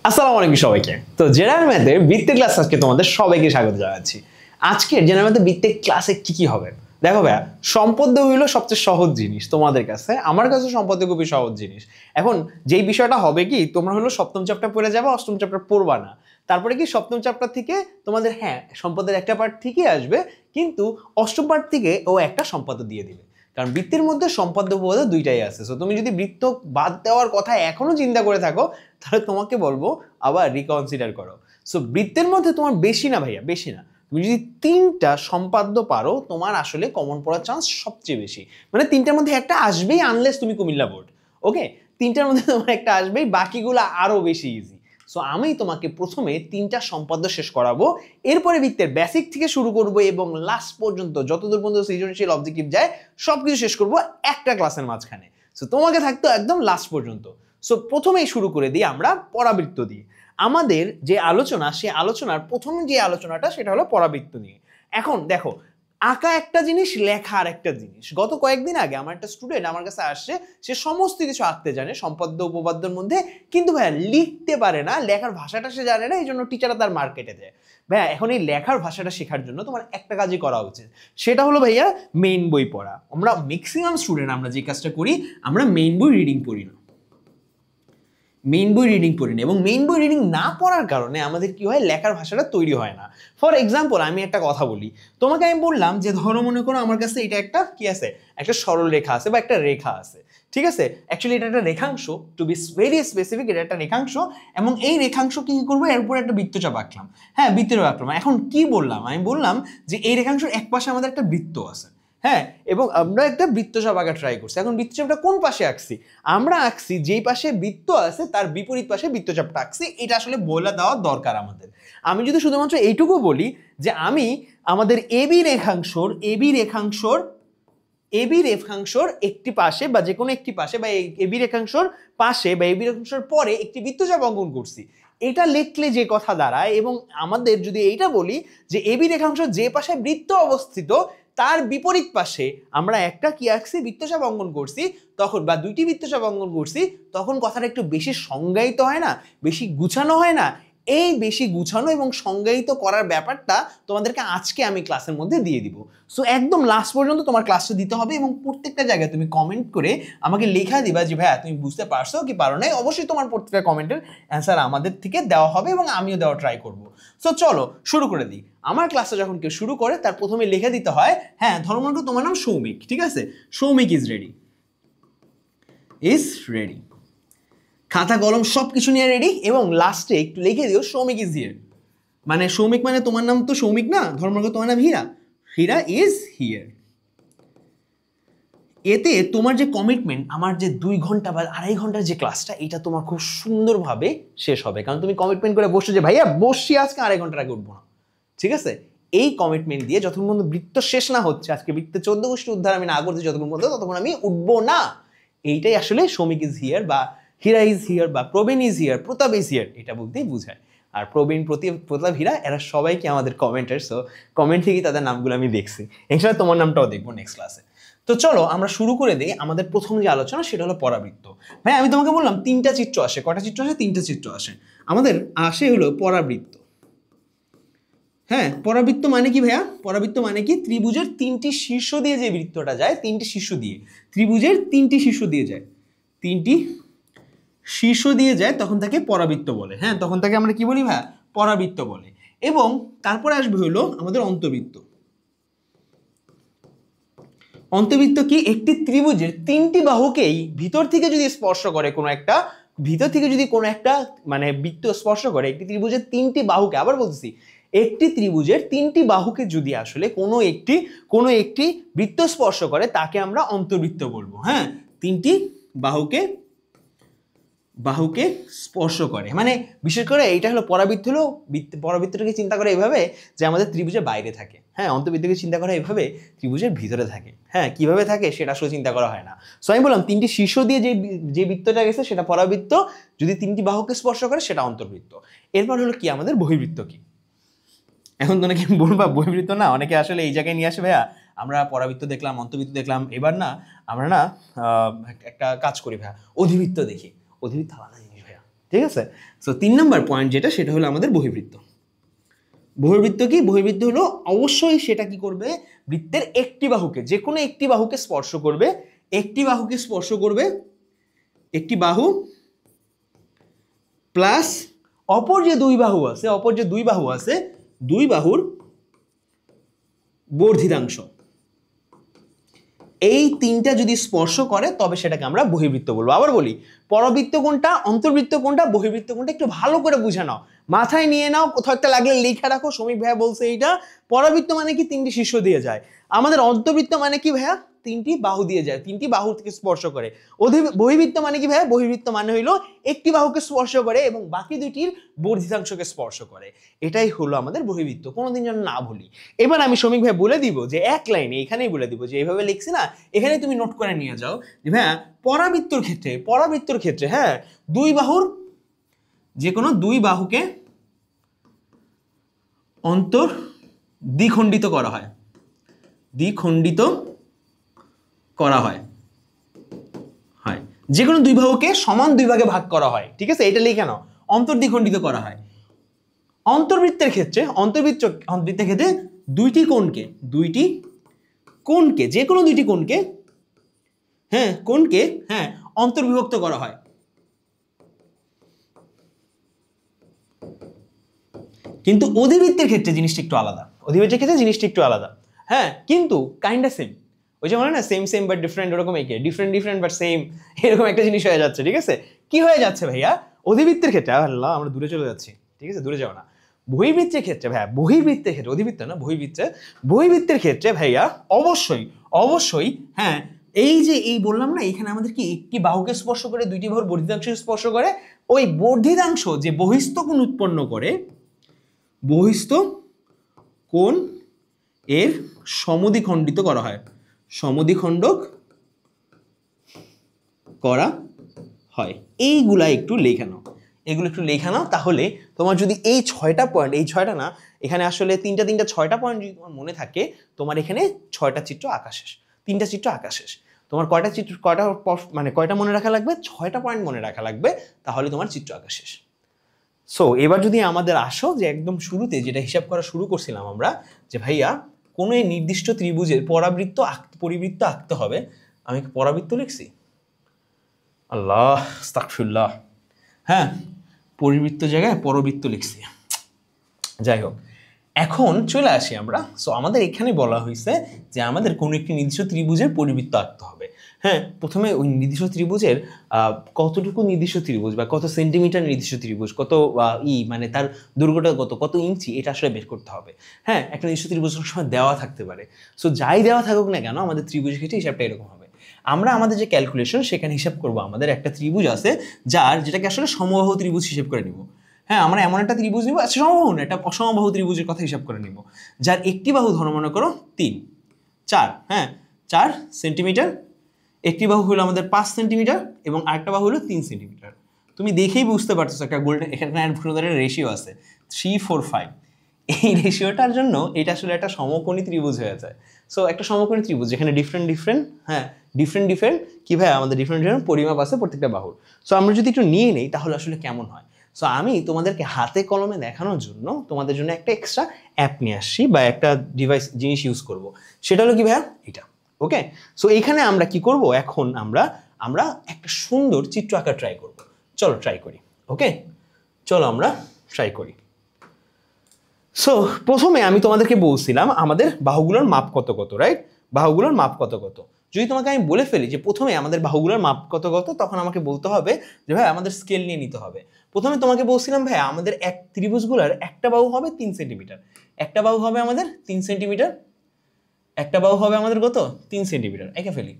আসসালামু আলাইকুম সবাইকে। তো জেনারেল ম্যাথের বৃত্তের ক্লাস আজকে তোমাদের সবাইকে স্বাগত জানাচ্ছি। আজকে জেনারেল ম্যাথের বৃত্তের ক্লাসে কি হবে দেখো ভাইয়া, সম্পদ হইলো সবচেয়ে সহজ জিনিস তোমাদের কাছে, আমার কাছে সম্পদ খুবই সহজ জিনিস। এখন যেই বিষয়টা হবে কি, তোমরা হলো সপ্তম চ্যাপ্টার পড়ে যাবে, অষ্টম চ্যাপ্টার পড়বা না। তারপরে কি সপ্তম চ্যাপ্টার থেকে তোমাদের সম্পদের একটা পার্ট ঠিকই আসবে, কিন্তু অষ্টম পার্ট থেকে ও একটা সম্পদ দিয়ে দিবে। কারণ বৃত্তের মধ্যে সম্পাদ্য উপপাদ্য দুইটাই আছে। সো তুমি যদি বৃত্ত বাদ দেওয়ার কথা এখনো চিন্তা করে থাকো, তাহলে তোমাকে বলবো আবার রিকনসিডার করো। সো বৃত্তের মধ্যে তোমার বেশি না ভাইয়া, বেশি না, তুমি যদি তিনটা সম্পাদ্য পারো তোমার আসলে কমন পড়ার চান্স সবচেয়ে বেশি। মানে তিনটার মধ্যে একটা আসবেই, আনলেস তুমি কুমিল্লা বোর্ড। ওকে, তিনটার মধ্যে তোমার একটা আসবেই, বাকিগুলো আরো বেশি ইজি। সো আমি তোমাকে প্রথমে তিনটা সম্পাদ্য শেষ করাবো, এরপরে বৃত্তের বেসিক থেকে শুরু করবো এবং লাস্ট পর্যন্ত যতদূর পর্যন্ত সৃজনশীল অবজেক্টিভ যায় সবকিছু শেষ করবো একটা ক্লাসের মাঝখানে। সো তোমাকে থাকতো একদম লাস্ট পর্যন্ত। সো প্রথমেই শুরু করে দিই আমরা পরাবৃত্ত দিয়ে। আমাদের যে আলোচনা, সে আলোচনার প্রথম যে আলোচনাটা সেটা হলো পরাবৃত্ত নিয়ে। এখন দেখো, আঁকা একটা জিনিস, লেখা আর একটা জিনিস। গত কয়েকদিন আগে আমার একটা স্টুডেন্ট আমার কাছে আসছে, সে সমস্ত কিছু আঁকতে জানে সম্পাদ্য উপপাদ্যর মধ্যে, কিন্তু ভাইয়া লিখতে পারে না, লেখার ভাষাটা সে জানে না, এই জন্য টিচাররা তার মার্কেটে দেয়। ভাইয়া এখন এই লেখার ভাষাটা শেখার জন্য তোমার একটা কাজই করা উচিত, সেটা হলো ভাইয়া মেইন বই পড়া। আমরা ম্যাক্সিমাম স্টুডেন্ট আমরা যে কাজটা করি, আমরা মেইন বই রিডিং পড়ি না, মেইন বই রিডিং পড়ি না, এবং মেইন বই রিডিং না পড়ার কারণে আমাদের কি হয়, লেখার ভাষাটা তৈরি হয় না। ফর এক্সাম্পল আমি একটা কথা বলি তোমাকে, আমি বললাম যে ধরো মনে করো আমার কাছে এটা একটা কি আছে, একটা সরল রেখা আছে বা একটা রেখা আছে, ঠিক আছে। অ্যাকচুয়ালি এটা একটা রেখাংশ, টু বি ভেরি স্পেসিফিক, এটা একটা রেখাংশ, এবং এই রেখাংশ কি করবো, এর উপরে একটা বৃত্তচাপ আঁকলাম। বৃত্তচাপ আঁকলাম। এখন কি বললাম, আমি বললাম যে এই রেখাংশের এক পাশে আমাদের একটা বৃত্ত আছে, এবং আমরা একটা বৃত্তচাপ আঁকা ট্রাই করছি। এখন বৃত্তচাপটা কোন পাশে আঁকছি, আমরা আঁকছি যেই পাশে বৃত্ত আছে তার বিপরীত পাশে বৃত্তচাপটা আঁকছি। এটা আসলে বলে দেওয়া দরকার আমাদের। আমি যদি শুধুমাত্র এইটুকু বলি যে আমি আমাদের এবি রেখাংশর একটি পাশে বা যে কোনো একটি পাশে বা এবি রেখাংশর পাশে বা এবি রেখাংশর পরে একটি বৃত্তচাপ অঙ্কন করছি, এটা লিখলে যে কথা দাঁড়ায়, এবং আমাদের যদি এইটা বলি যে এবি রেখাংশ যে পাশে বৃত্ত অবস্থিত তার বিপরীত পাশে আমরা একটা কি আঁকছি, বৃত্তচাপ অঙ্কন করছি, তখন বা দুইটি বৃত্তচাপ অঙ্কন করছি, তখন কথাটা একটু বেশি সংজ্ঞায়িত হয় না, বেশি গুছানো হয় না। এই বেশি গুছানো এবং সংজ্ঞায়িত করার ব্যাপারটা তোমাদেরকে আজকে আমি ক্লাসের মধ্যে দিয়ে দিব। সো একদম লাস্ট পর্যন্ত তোমার ক্লাসটা দিতে হবে, এবং প্রত্যেকটা জায়গায় তুমি কমেন্ট করে আমাকে লেখা দিবা যে ভাইয়া তুমি বুঝতে পারছো কি পারো নাই। অবশ্যই তোমার প্রত্যেকটা কমেন্টের অ্যান্সার আমাদের থেকে দেওয়া হবে এবং আমিও দেওয়া ট্রাই করব। সো চলো শুরু করে দিই। আমার ক্লাসটা যখন কেউ শুরু করে তার প্রথমে লিখে দিতে হয়, ধরো মনে করো তোমার নাম সৌমিক, ঠিক আছে, সৌমিক ইজ রেডি, খাতা কলম সব কিছু নিয়ে রেডি, এবং লাস্টে একটু লিখে দিও সৌমিক ইজ হিয়ার। মানে সৌমিক মানে তোমার নাম তো সৌমিক না, ধর্ম তোমার নাম হীরা ইজ হিয়ার। এতে তোমার যে কমিটমেন্ট, আমার যে 2 ঘন্টা বা 2.5 ঘন্টার যে ক্লাসটা, এটা তোমার খুব সুন্দরভাবে শেষ হবে, কারণ তুমি কমিটমেন্ট করে বসছো যে ভাইয়া বসছি আজকে 2.5 ঘন্টার আগে উঠবো না, ঠিক আছে। এই কমিটমেন্ট দিয়ে যতক্ষণ পর্যন্ত বৃত্ত শেষ না হচ্ছে, আজকে বৃত্তের 14 গোষ্ঠী উদ্ধার আমি না করছি যতক্ষণ পর্যন্ত, ততক্ষণ আমি উঠবো না। এইটাই আসলে সৌমিক ইজ হিয়ার বা হীরা ইজ হিয়ার বা Prabin is here, Pratap is here, এটা বলতেই বোঝায়। আর প্রবীণ, প্রতাপ, হীরা এরা সবাইকে আমাদের কমেন্টার, সো কমেন্ট থেকেই তাদের নামগুলো আমি দেখছি, এছাড়া তোমার নামটাও দেখবো নেক্সট ক্লাসে। তো চলো আমরা শুরু করে দিই। আমাদের প্রথম যে আলোচনা সেটা হলো পরাবৃত্ত। ভাই আমি তোমাকে বললাম 3টা চিত্র আসে, কটা চিত্র আসে, 3টা চিত্র আসে। আমাদের আসে হলো পরাবৃত্ত। পরাবৃত্ত মানে কি ভাইয়া, পরাবৃত্ত মানে কি, ত্রিভুজের 3টি শীর্ষ দিয়ে যে বৃত্তটা যায়, 3টি শীর্ষ দিয়ে, ত্রিভুজের 3টি শীর্ষ দিয়ে যায়, 3টি শীর্ষ দিয়ে যায়, তখন তাকে পরাবৃত্ত বলে। তখন তাকে আমরা কি বলি ভাইয়া, পরাবৃত্ত বলে। এবং তারপরে আসবে হলো আমাদের অন্তবৃত্ত। অন্তবৃত্ত কি, একটি ত্রিভুজের 3টি বাহুকেই ভিতর থেকে যদি স্পর্শ করে কোনো একটা, ভিতর থেকে যদি কোনো একটা মানে বৃত্ত স্পর্শ করে, একটি ত্রিভুজের 3টি বাহুকে, আবার বলতেছি, একটি ত্রিভুজের 3টি বাহুকে যদি আসলে কোনো একটি বৃত্ত স্পর্শ করে, তাকে আমরা অন্তর্বৃত্ত বলবো। 3টি বাহুকে স্পর্শ করে, মানে বিশেষ করে এইটা হলো পরাবৃত্ত। হলো পরাবৃত্তটাকে চিন্তা করে এইভাবে যে আমাদের ত্রিভুজের বাইরে থাকে, অন্তর্বৃত্তকে চিন্তা করা এইভাবে ত্রিভুজের ভিতরে থাকে। কিভাবে থাকে সেটা আসলে চিন্তা করা হয় না। সো আমি বললাম 3টি শীর্ষ দিয়ে যে বৃত্তটা গেছে সেটা পরাবৃত্ত, যদি 3টি বাহুকে স্পর্শ করে সেটা অন্তর্বৃত্ত। এরপর হলো কি আমাদের বহির্বৃত্ত কি। এখন তো অনেকে বলবা বহির্বৃত্ত না, অনেকে আসলে এই জায়গায় নিয়ে আসে ভাইয়া আমরা পরাবৃত্ত দেখলাম, অন্তর্বৃত্ত দেখলাম, এবার আমরা একটা কাজ করি ভাইয়া, অধিবৃত্ত দেখি। অধিবৃত্ত আলাদা জিনিস ভাইয়া, ঠিক আছে? সো 3 নম্বর পয়েন্ট যেটা, সেটা হলো আমাদের বহির্বৃত্ত। বহির্বৃত্ত কি? বহির্বৃত্ত হলো অবশ্যই সেটা কি করবে, বৃত্তের একটি বাহুকে, যে কোনো একটি বাহুকে স্পর্শ করবে, একটি বাহুকে স্পর্শ করবে, একটি বাহু প্লাস অপর যে দুই বাহু আছে, অপর যে দুই বাহু আছে, দুই বাহুর বর্ধিতাংশ, এই তিনটা যদি স্পর্শ করে তবে সেটাকে আমরা বহির্বৃত্ত বলবো। আবার বলি, পরবৃত্ত কোনটা, অন্তর্বৃত্ত কোনটা, বহির্বৃত্ত কোনটা, একটু ভালো করে বুঝে নাও, মাথায় নিয়ে নাও, কোথাও একটা লাগলে লিখে রাখো। শ্রমিক ভাইয়া বলছে এইটা পরবৃত্ত মানে কি, তিনটি শীর্ষ দিয়ে যায়। আমাদের অন্তর্বৃত্ত মানে কি ভাইয়া, তিনটি বাহু দিয়ে যায়, তিনটি বাহু থেকে স্পর্শ করে। বহির্বৃত্ত মানে কি ভাইয়া, বহির্বৃত্ত মানে হইলো একটি বাহুকে স্পর্শ করে এবং বাকি দুইটির বর্ধিতাংশকে স্পর্শ করে। এটাই হলো আমাদের বহির্বৃত্ত, কোনোদিন যেন না ভুলি। এবার আমি শ্রমিক ভাই বলে দিব যে এক লাইনে, এখানেই বলে দিব যে এইভাবে লিখছি না, এখানে তুমি নোট করে নিয়ে যাও যে ভাইয়া পরাবৃত্তর ক্ষেত্রে, পরাবৃত্তর ক্ষেত্রে হ্যাঁ, দুই বাহুর, যে কোনো দুই বাহুকে অন্তর দ্বিখণ্ডিত করা হয়, দ্বিখণ্ডিত করা হয়, হয় যে কোনো দুই বাহুকে সমান দুই ভাগে ভাগ করা হয়। ঠিক আছে, এটা লিখে নাও, অন্তর দ্বিখণ্ডিত করা হয়। অন্তর্বৃত্তের ক্ষেত্রে, অন্তর্বৃত্তের ক্ষেত্রে দুইটি কোণকে, দুইটি কোণকে, যে কোনো দুইটি কোণকে, হ্যাঁ কোণকে, হ্যাঁ অন্তর্বিভক্ত করা হয়। কিন্তু অধিবৃত্তের ক্ষেত্রে জিনিসটা একটু আলাদা, অধিবৃত্তের ক্ষেত্রে জিনিসটা একটু আলাদা, হ্যাঁ কিন্তু কাইন্ডা সেম। ওই যে বলে না সেম সেম বাট ডিফারেন্ট, ওরকম একে ডিফারেন্ট ডিফারেন্ট বাট সেম, এরকম একটা জিনিস হয়ে যাচ্ছে। ঠিক আছে, কি হয়ে যাচ্ছে ভাইয়া অধিবৃত্তের ক্ষেত্রে, আল্লাহ আমরা দূরে চলে যাচ্ছি, ঠিক আছে দূরে যাও না। বহির্বৃত্তের ক্ষেত্রে ভাইয়া, বহির্বৃত্তের ক্ষেত্রে, অধিবৃত্ত না বহির্বৃত্তের ক্ষেত্রে ভাইয়া অবশ্যই অবশ্যই হ্যাঁ, এই যে এই বললাম না, এখানে আমাদের কি একটি বাহুকে স্পর্শ করে, দুইটি বাহুর বর্ধিতাংশ স্পর্শ করে, ওই বর্ধিতাংশ যে বহিস্থ কোণ উৎপন্ন করে, বহিস্থ কোণ এর সমদ্বিখণ্ডিত করা হয়, সমদ্বিখণ্ডক করা হয়। এইগুলা একটু লেখা নাও, এগুলো একটু লেখা নাও, তাহলে তোমার যদি এই 6টা পয়েন্ট, এই 6টা না, এখানে আসলে তিনটা 6টা পয়েন্ট যদি তোমার মনে থাকে, তোমার এখানে 6টা চিত্র আঁকা শেষ, 3টা চিত্র আঁকা শেষ। তোমার কয়টা চিত্র, কয়টা মানে কয়টা মনে রাখা লাগবে, 6টা পয়েন্ট মনে রাখা লাগবে, তাহলে তোমার চিত্র আঁকা শেষ। সো এবার যদি আমাদের আসো যে একদম শুরুতে যেটা হিসাব করা শুরু করছিলাম আমরা, যে ভাইয়া কোনো এই নির্দিষ্ট ত্রিভুজের পরাবৃত্ত পরিবৃত্ত আঁকতে হবে। আমি কি পরাবৃত্ত লিখছি? আল্লাহ আস্তাগফিরুল্লাহ, হ্যাঁ পরিবৃত্ত জায়গায় পরবৃত্ত লিখছি। যাই হোক, এখন চলে আসি আমরা। সো আমাদের এখানে বলা হয়েছে যে আমাদের কোনো একটি নির্দিষ্ট ত্রিভুজের পরিবৃত্ত আঁকতে হবে। হ্যাঁ, প্রথমে ওই নির্দিষ্ট ত্রিভুজের কতটুকু নির্দিষ্ট ত্রিভুজ বা কত সেন্টিমিটার নির্দিষ্ট ত্রিভুজ, কত মানে তার দৈর্ঘ্যটা কত, কত ইঞ্চি, এটা আসলে বের করতে হবে। হ্যাঁ, একটা নির্দিষ্ট ত্রিভুজ সময় দেওয়া থাকতে পারে। সো যাই দেওয়া থাকুক না কেন, আমাদের ত্রিভুজের ক্ষেত্রে হিসাবটা এরকম হবে। আমরা আমাদের যে ক্যালকুলেশন সেখানে হিসাব করবো, আমাদের একটা ত্রিভুজ আছে যেটাকে আসলে সমবাহু ত্রিভুজ হিসেব করে নিব। হ্যাঁ, আমরা এমন একটা ত্রিভুজ নিব, আচ্ছা সমবাহু না, একটা অসমবাহু ত্রিভুজের কথা হিসাব করে নিব, যার একটি বাহু ধরো মনে করো 3, 4, হ্যাঁ 4 সেন্টিমিটার, একটি বাহু হলো আমাদের 5 সেন্টিমিটার এবং আরেকটা বাহু হলো 3 সেন্টিমিটার। তুমি দেখেই বুঝতে পারছো একটা গোল্ডেন, এখানে রেশিও আছে 3:4:5। এই রেশিওটার জন্য এটা আসলে একটা সমকোণী ত্রিভুজ হয়ে যায়। সো একটা সমকোণী ত্রিভুজ যেখানে ডিফারেন্ট হ্যাঁ ডিফারেন্ট কি ভাই আমাদের ডিফারেন্ট পরিমাপ আছে প্রত্যেকটা বাহুর। সো আমরা যদি একটু নিয়ে নেই তাহলে আসলে কেমন হয়। সো আমি তোমাদেরকে হাতে কলমে দেখানোর জন্য তোমাদের জন্য একটা এক্সট্রা অ্যাপ নিয়ে আসছি বা একটা জিনিস ইউজ করব, সেটা হলো কি ভাইয়া এটা। ওকে, সো এইখানে আমরা কি করব, এখন আমরা একটা সুন্দর চিত্র আঁকা ট্রাই করব। চলো ট্রাই করি। ওকে, চলো আমরা ট্রাই করি। সো প্রথমে আমি তোমাদেরকে বলছিলাম আমাদের বাহুগুলোর মাপ কত কত, রাইট? বাহুগুলোর মাপ কত কত। যদি তোমাকে আমি বলে ফেলি যে প্রথমে আমাদের বাহুগুলোর মাপ কত কত, তখন আমাকে বলতে হবে যে ভাই আমাদের স্কেল নিয়ে নিতে হবে। প্রথমে তোমাকে বলছিলাম ভাই আমাদের এক ত্রিভুজগুলোর একটা বাহু হবে 3 সেন্টিমিটার, একটা বাহু হবে আমাদের 3 সেন্টিমিটার, একটা বাহু হবে আমাদের কত 3 সেন্টিমিটার। এঁকে ফেলি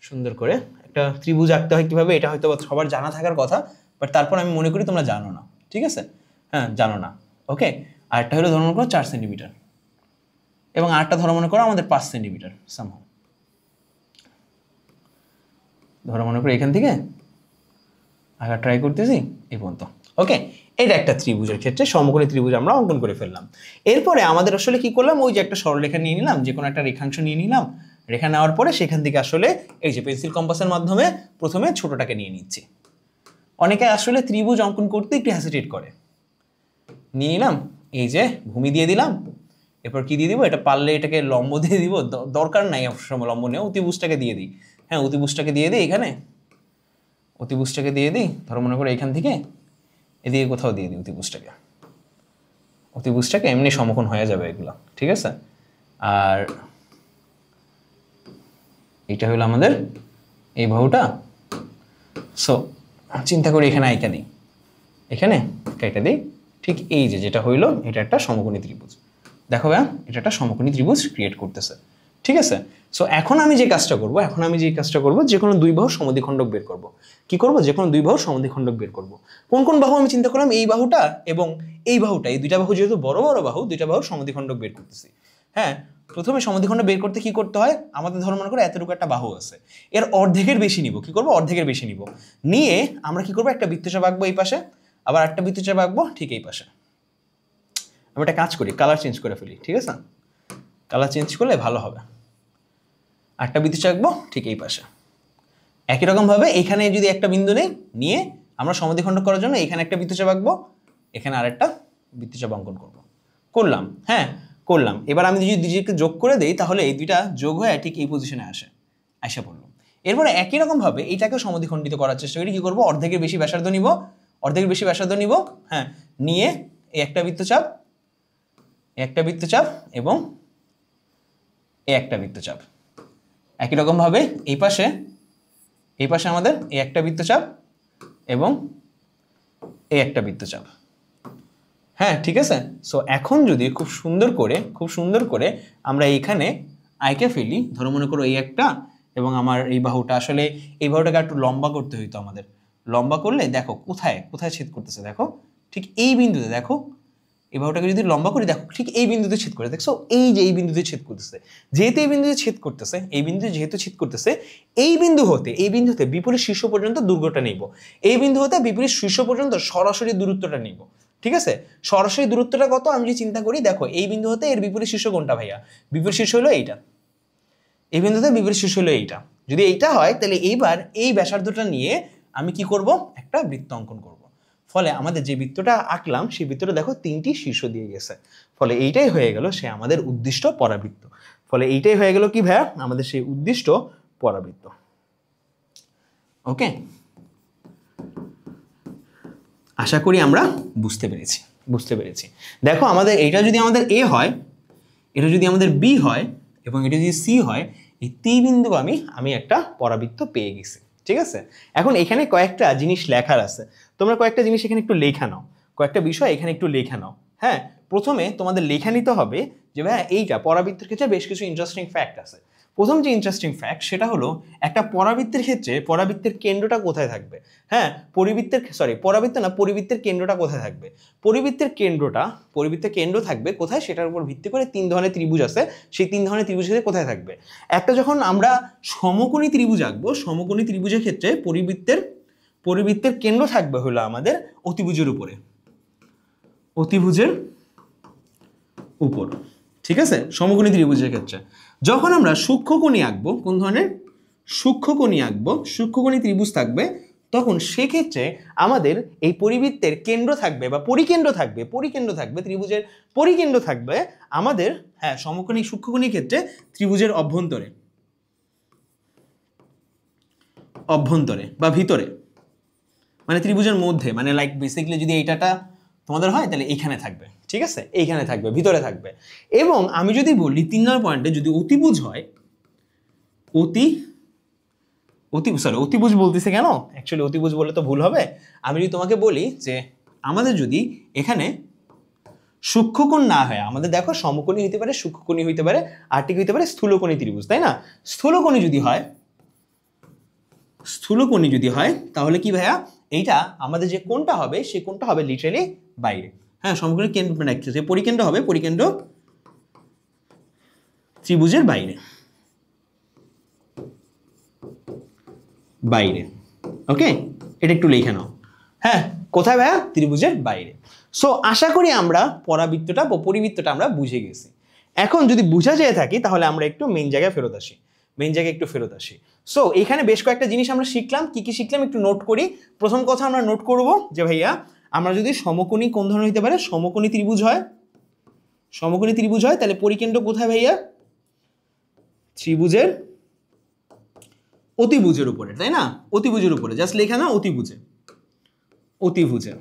সুন্দর করে। একটা ত্রিভুজ আঁকতে হয় কিভাবে, এটা হয়তো সবার জানা থাকার কথা, বাট তারপর আমি মনে করি তোমরা জানো না, ঠিক আছে? হ্যাঁ জানো না। ওকে, আরেকটা হলো ধরো মনে করো 4 সেন্টিমিটার এবং আরেকটা ধরো মনে করো আমাদের 5 সেন্টিমিটার সামহাউ। ধরো মনে করো এখান থেকে আঁকা ট্রাই করতেছি এই পর্যন্ত। ওকে, এটা একটা ত্রিভুজের ক্ষেত্রে সমকোণী ত্রিভুজ আমরা অঙ্কন করে ফেললাম। এরপরে আমাদের আসলে কি করলাম, ওই যে একটা সরলরেখা নিয়ে নিলাম, যে কোনো একটা রেখাংশ নিয়ে নিলাম। রেখা নেওয়ার পরে সেখান থেকে আসলে এই যে পেন্সিল কম্পাসের মাধ্যমে প্রথমে ছোটটাকে নিয়ে নিচ্ছি, অনেকে আসলে ত্রিভুজ অঙ্কন করতে একটু হ্যাসিটেট করে। নিয়ে নিলাম, এই যে ভূমি দিয়ে দিলাম, এরপর কি দিয়ে দিব, এটা পারলে এটাকে লম্ব দিয়ে দিব, দরকার নাই সময় লম্ব নেই, অতিভুজটাকে দিয়ে দিই। হ্যাঁ, অতিভুজটাকে দিয়ে দিই, এখানে অতিভুজটাকে দিয়ে দিই, ধরো মনে করো এখান থেকে এদিকে কোথাও দিয়ে দিই অতিভুজটাকে। অতিভুজটাকে এমনি সমকোণ হয়ে যাবে এগুলো, ঠিক আছে। আর এইটা হলো আমাদের এই বাহুটা। সো চিন্তা করি এখানে আইকা দিই, এখানে কেটে দিই, ঠিক এই যে যেটা হইলো এটা একটা সমকোণী ত্রিভুজ। দেখো ভাই, এটা একটা সমকোণী ত্রিভুজ ক্রিয়েট করতেছে, ঠিক আছে। সো এখন আমি যে কাজটা করব, যে কোনো দুই বাহুর সমদ্বিখণ্ডক বের করব। কি করব? যে কোনো দুই বাহুর সমদ্বিখণ্ডক বের করব। কোন কোন বাহু আমি চিন্তা করলাম, এই বাহুটা এবং এই বাহুটা, এই দুইটা বাহু যেহেতু বড় বড় বাহু, দুইটা বাহুর সমদ্বিখণ্ডক বের করতেছি। হ্যাঁ, প্রথমে সমদ্বিখণ্ড বের করতে কি করতে হয়, আমাদের ধরো মনে করো এতটুকু একটা বাহু আছে, এর অর্ধেকের বেশি নিব। কি করব? অর্ধেকের বেশি নিব, নিয়ে আমরা কি করব, একটা বৃত্তচাপ আঁকবো এই পাশে, আবার একটা বৃত্তচাপ আঁকবো ঠিক এই পাশে। আমি একটা কাজ করি, কালার চেঞ্জ করে ফেলি, ঠিক আছে, কালার চেঞ্জ করলে ভালো হবে। একটা বৃত্তচাপ আঁকবো ঠিক এই পাশে। একই রকম ভাবে এখানে যদি একটা বিন্দু নেই, নিয়ে আমরা সমদ্বিখণ্ডক করার জন্য এখানে একটা বৃত্তচাপ আঁকবো, এখানে আরেকটা বৃত্তচাপ অঙ্কন করব। করলাম, হ্যাঁ করলাম। এবার আমি যদি দুইকে যোগ করে দেই, তাহলে এই দুইটা যোগ হয়ে ঠিক এই পজিশনে আসা পড়লো। এরপরে একই রকম ভাবে এইটাকে সমদ্বিখণ্ডিত করার চেষ্টা করি। কি করব? অর্ধেকের বেশি ব্যাসার্ধ নিব, হ্যাঁ, নিয়ে এই একটা বৃত্তচাপ, এবং এই একটা বৃত্তচাপ। একই রকম ভাবে এই পাশে আমাদের এই একটা বৃত্তচাপ এবং এই একটা বৃত্তচাপ। হ্যাঁ, ঠিক আছে। সো এখন যদি খুব সুন্দর করে আমরা এইখানে আঁকে ফেলি, ধরো মনে করো এই একটা, এবং আমার এই বাহুটা, আসলে এই বাহুটাকে একটু লম্বা করতে হইতো আমাদের। লম্বা করলে দেখো কোথায় ছেদ করতেছে, দেখো ঠিক এই বিন্দুতে, দেখো এই বাহুটাকে যদি লম্বা করি, দেখো ঠিক এই বিন্দুতে ছেদ করে, দেখছো এই যে এই বিন্দুতে ছেদ করতেছে। যেহেতু এই বিন্দুতে ছেদ করতেছে, এই বিন্দু হতে বিপরীত শীর্ষ পর্যন্ত দৈর্ঘ্যটা নিব। এই বিন্দু হতে বিপরীত শীর্ষ পর্যন্ত সরাসরি দূরত্বটা নিব, ঠিক আছে। সরাসরি দূরত্বটা কত আমি যদি চিন্তা করি, দেখো এই বিন্দু হতে এর বিপরীত শীর্ষ কোনটা ভাইয়া? বিপরীত শীর্ষ হলো এইটা। এই বিন্দুতে বিপরীত শীর্ষ হলো এইটা। যদি এইটা হয়, তাহলে এইবার এই ব্যাসার্ধটা নিয়ে আমি কি করব? একটা বৃত্ত অঙ্কন করব। ফলে আমাদের যে বৃত্তটা আঁকলাম, সেই বৃত্তটা দেখো তিনটি শীর্ষ দিয়ে গেছে। ফলে এইটাই হয়ে গেল সে আমাদের উদ্দিষ্ট পরাবৃত্ত। কি ভাইয়া? আমাদের সেই উদ্দিষ্ট পরাবৃত্ত। ওকে, আশা করি আমরা বুঝতে পেরেছি। দেখো আমাদের এইটা যদি আমাদের এ হয়, এটা যদি আমাদের বি হয়, এবং এটা যদি সি হয়, এই তিন বিন্দু আমি একটা পরাবৃত্ত পেয়ে গেছি, ঠিক আছে। এখন এখানে কয়েকটা জিনিস লেখার আছে, তোমরা কয়েকটা জিনিস এখানে একটু লেখা নাও, কয়েকটা বিষয় এখানে একটু লেখা নাও। হ্যাঁ, প্রথমে তোমাদের লেখা নিতে হবে যে ভাইয়া এইটা পরাবৃত্তের ক্ষেত্রে বেশ কিছু ইন্টারেস্টিং ফ্যাক্ট আছে। প্রথম যে ইন্টারেস্টিং ফ্যাক্ট, সেটা হলো একটা পরাবৃত্তের ক্ষেত্রে পরাবৃত্তের কেন্দ্রটা কোথায় থাকবে? হ্যাঁ, পরিবৃত্তের কেন্দ্রটা কোথায় থাকবে? পরিবৃত্তের কেন্দ্র থাকবে কোথায়, সেটার উপর ভিত্তি করে তিন ধরনের ত্রিভুজ আছে। সেই তিন ধরনের ত্রিভুজের কোথায় থাকবে? একটা, যখন আমরা সমকোণী ত্রিভুজ আঁকবো, সমকোণী ত্রিভুজের ক্ষেত্রে পরিবৃত্তের কেন্দ্র থাকবে হলো আমাদের অতিভুজের উপর, ঠিক আছে, সমকোণী ত্রিভুজের ক্ষেত্রে। যখন আমরা সূক্ষ্মকোণী আঁকবো, কোন ধরনের? সূক্ষ্মকোণী ত্রিভুজ থাকবে, তখন সেক্ষেত্রে আমাদের এই পরিবৃত্তের কেন্দ্র থাকবে বা পরিকেন্দ্র থাকবে ত্রিভুজের পরিকেন্দ্র থাকবে আমাদের, হ্যাঁ, সূক্ষ্মকোণী ক্ষেত্রে ত্রিভুজের অভ্যন্তরে বা ভিতরে, মানে ত্রিভুজের মধ্যে, মানে লাইক বেসিক্যালি যদি এইটাটা তোমাদের হয়, তাহলে এইখানে থাকবে, ঠিক আছে, এইখানে থাকবে, ভিতরে থাকবে। এবং আমি যদি বলি 3 নম্বর পয়েন্টে, যদি অতিভুজ হয়, অতিভুজ বলতেছে কেন, অ্যাকচুয়ালি অতিভুজ বললে তো ভুল হবে। আমি যদি তোমাকে বলি যে আমাদের যদি এখানে সূক্ষ্মকোণ না হয়, আমাদের দেখো সমকোণী হইতে পারে, সূক্ষ্মকোণী হইতে পারে, আর ঠিক হইতে পারে স্থূলকোণী ত্রিভুজ, তাই না? স্থূলকোণী যদি হয়, তাহলে কি ভাইয়া, এইটা আমাদের যে কোণটা হবে, সেই কোণটা হবে লিটারালি বাইরে। হ্যাঁ, সমকোণী কেন্দ্র, মানে যে পরিকেন্দ্র হবে, পরিকেন্দ্র ত্রিভুজের বাইরে। ওকে, এটা একটু লিখে নাও। হ্যাঁ, কোথায় ভাইয়া? ত্রিভুজের বাইরে। সো আশা করি আমরা পরাবৃত্তটা বা পরিবৃত্তটা আমরা বুঝে গেছি। এখন যদি বুঝা যেয়ে থাকি, তাহলে আমরা একটু মেইন জায়গায় ফেরত আসি। সো এখানে বেশ কয়েকটা জিনিস আমরা শিখলাম, কি কি শিখলাম একটু নোট করি। প্রথম কথা আমরা নোট করব যে ভাইয়া আমরা যদি সমকোণী কোন ধরনের হতে পারে, সমকোণী ত্রিভুজ হয়, সমকোণী ত্রিভুজ হয় তাহলে পরিকেন্দ্র কোথায় ভাইয়া? ত্রিভুজের অতিভুজের উপরে, তাই না? অতিভুজের উপরে, জাস্ট লেখা না অতিভুজে, অতিভুজে।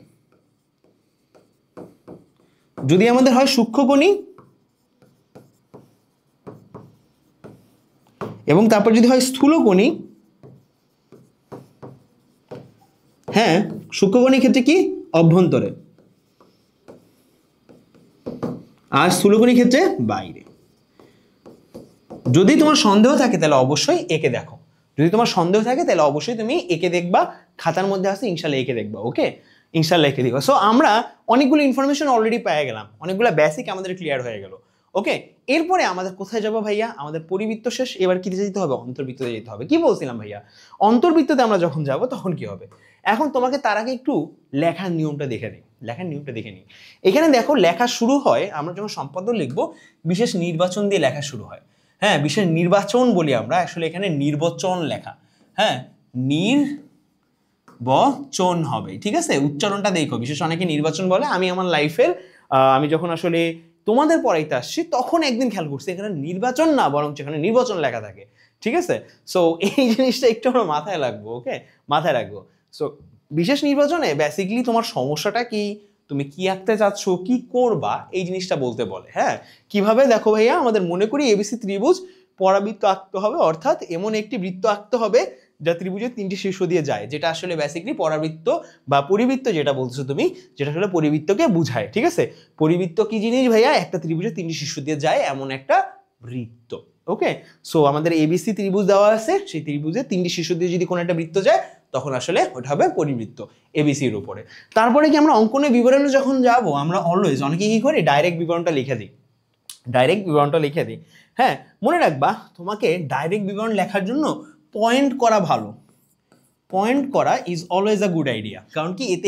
যদি আমাদের হয় সূক্ষ্মকোণী এবং তারপর যদি হয় স্থূলকোণী, হ্যাঁ সূক্ষ্মকোণীর ক্ষেত্রে কি অভ্যন্তরে, আর স্থূলকোণীর ক্ষেত্রে বাইরে। যদি তোমার সন্দেহ থাকে তাহলে অবশ্যই একে দেখো, যদি তোমার সন্দেহ থাকে তাহলে অবশ্যই তুমি একে দেখবা, খাতার মধ্যে আছে ইনশাল্লাহ একে দেখবা। ওকে, ইনশাল্লাহ একে দেখবা। সো আমরা অনেকগুলো ইনফরমেশন অলরেডি পেয়ে গেলাম, অনেকগুলো বেসিক আমাদের ক্লিয়ার হয়ে গেল। ওকে, এরপরে আমাদের কোথায় যাবো ভাইয়া? আমাদের পরিবৃত্ত শেষ, এবার কি যেতে হবে? অন্তর্বৃত্ততে যেতে হবে। কি বলছিলাম ভাইয়া? অন্তর্বৃত্ততে আমরা যখন যাব তখন কি হবে? এখন তোমাকে তার আগে একটু লেখার নিয়মটা দেখে নিই, লেখার নিয়মটা দেখে নিই। এখানে দেখো লেখা শুরু হয়, আমরা যখন সম্পাদ্য লিখবো বিশেষ নির্বাচন দিয়ে লেখা শুরু হয়। হ্যাঁ, বিশেষ নির্বাচন বলি আমরা, আসলে এখানে নির্বাচন লেখা, হ্যাঁ নির্বাচন হবে, ঠিক আছে? উচ্চারণটা দেখো, বিশেষ অনেকে নির্বাচন বলে। আমি আমার লাইফের আমি যখন আসলে তোমাদের পড়াইতে আসছি তখন একদিন খেয়াল করছি এখানে নির্বাচন না বরং এখানে নির্বাচন লেখা থাকে, ঠিক আছে? সো এই জিনিসটা একটু আমরা মাথায় রাখবো। ওকে, মাথায় রাখবো। সো বিশেষ নির্বাচনে বেসিক্যালি তোমার সমস্যাটা কি, তুমি কি আঁকতে চাচ্ছ, কি করবা, এই জিনিসটা বলতে বলে। হ্যাঁ, কিভাবে? দেখো ভাইয়া, আমাদের মনে করি এবিসি ত্রিভুজ, পরাবৃত্ত আঁকতে হবে, অর্থাৎ এমন একটি বৃত্ত আঁকতে হবে যা ত্রিভুজের 3টি শীর্ষ দিয়ে যায়, যেটা আসলে বেসিক্যালি পরাবৃত্ত বা পরিবৃত্ত যেটা বলছো তুমি, যেটা আসলে পরিবৃত্তকে বুঝায়, ঠিক আছে? পরিবৃত্ত কি জিনিস ভাইয়া? একটা ত্রিভুজের 3টি শীর্ষ দিয়ে যায় এমন একটা বৃত্ত। ওকে, সো আমাদের এবিসি ত্রিভুজ দেওয়া আছে, সেই ত্রিভুজের 3টি শীর্ষ দিয়ে যদি কোনো একটা বৃত্ত যায় তখন আসলে ওটা হবে পরিবৃত্ত এবিসির উপরে। তারপরে কি আমরা অঙ্কনের বিবরণে যখন যাব আমরা অলওয়েজ অনেকে কি করি ডাইরেক্ট বিবরণটা লিখে দিই, ডাইরেক্ট বিবরণটা লিখে দিই। হ্যাঁ, মনে রাখবা তোমাকে ডাইরেক্ট বিবরণ লেখার জন্য পয়েন্ট করা ভালো, পয়েন্ট করা is always a good idea. কারণ কি এতে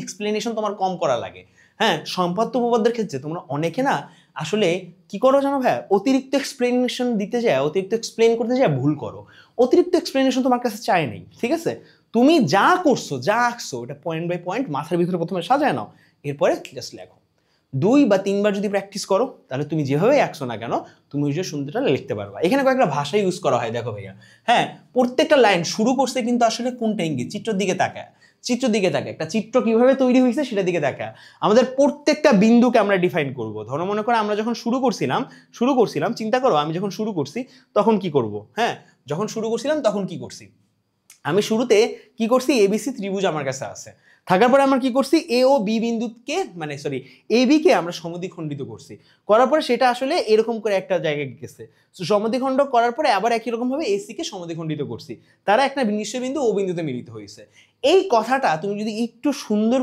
এক্সপ্লেনেশন তোমার কম করা লাগে। হ্যাঁ, সম্পাদ্য উপপাদ্যের ক্ষেত্রে তোমরা অনেকে না আসলে কি করো জানো ভাইয়া? অতিরিক্ত এক্সপ্লেনেশন দিতে যায়, অতিরিক্ত এক্সপ্লেন করতে যায় ভুল করো। অতিরিক্ত এক্সপ্লেনেশন তোমার কাছে চাই নেই, ঠিক আছে? তুমি যা করছো, যা আঁকছো, ওটা পয়েন্ট বাই পয়েন্ট মাথার ভিতরে প্রথমে সাজায় নাও, এরপরে জাস্ট লেখো। 2 বা 3 বার যদি প্র্যাকটিস করো তাহলে তুমি যেভাবে আঁকছো না কেন তুমি ওই যে সুন্দরটা লিখতে পারবা। এখানে কয়েকটা ভাষা ইউজ করা হয়, দেখো ভাইয়া। হ্যাঁ, প্রত্যেকটা লাইন শুরু করছে কিন্তু আসলে কোনটা ইঙ্গিত? চিত্রের দিকে তাকায়, চিত্রের দিকে তাকায়, একটা চিত্র কিভাবে তৈরি হয়েছে সেটার দিকে তাকায় আমাদের প্রত্যেকটা বিন্দুকে আমরা ডিফাইন করব। ধরো মনে করো আমরা যখন শুরু করছিলাম, চিন্তা করো আমি যখন শুরু করছি তখন কি করব। হ্যাঁ, যখন শুরু করছিলাম তখন কি করছি? আমি শুরুতে কি করছি? এবিসি ত্রিভুজ আমার কাছে আছে, থাকার পরে আমরা কি করছি? এ ও বি বিন্দুকে এ বি কে আমরা সমদ্বিখণ্ডিত করছি, করার পরে সেটা আসলে এরকম করে একটা জায়গায় গেছে। তো সমদ্বিখণ্ড করার পরে আবার একই রকম ভাবে এসি কে সমদ্বিখণ্ডিত করছি, তারা একটা নিঃস্ব বিন্দু ও বিন্দুতে মিলিত হয়েছে। এই কথাটা তুমি যদি একটু সুন্দর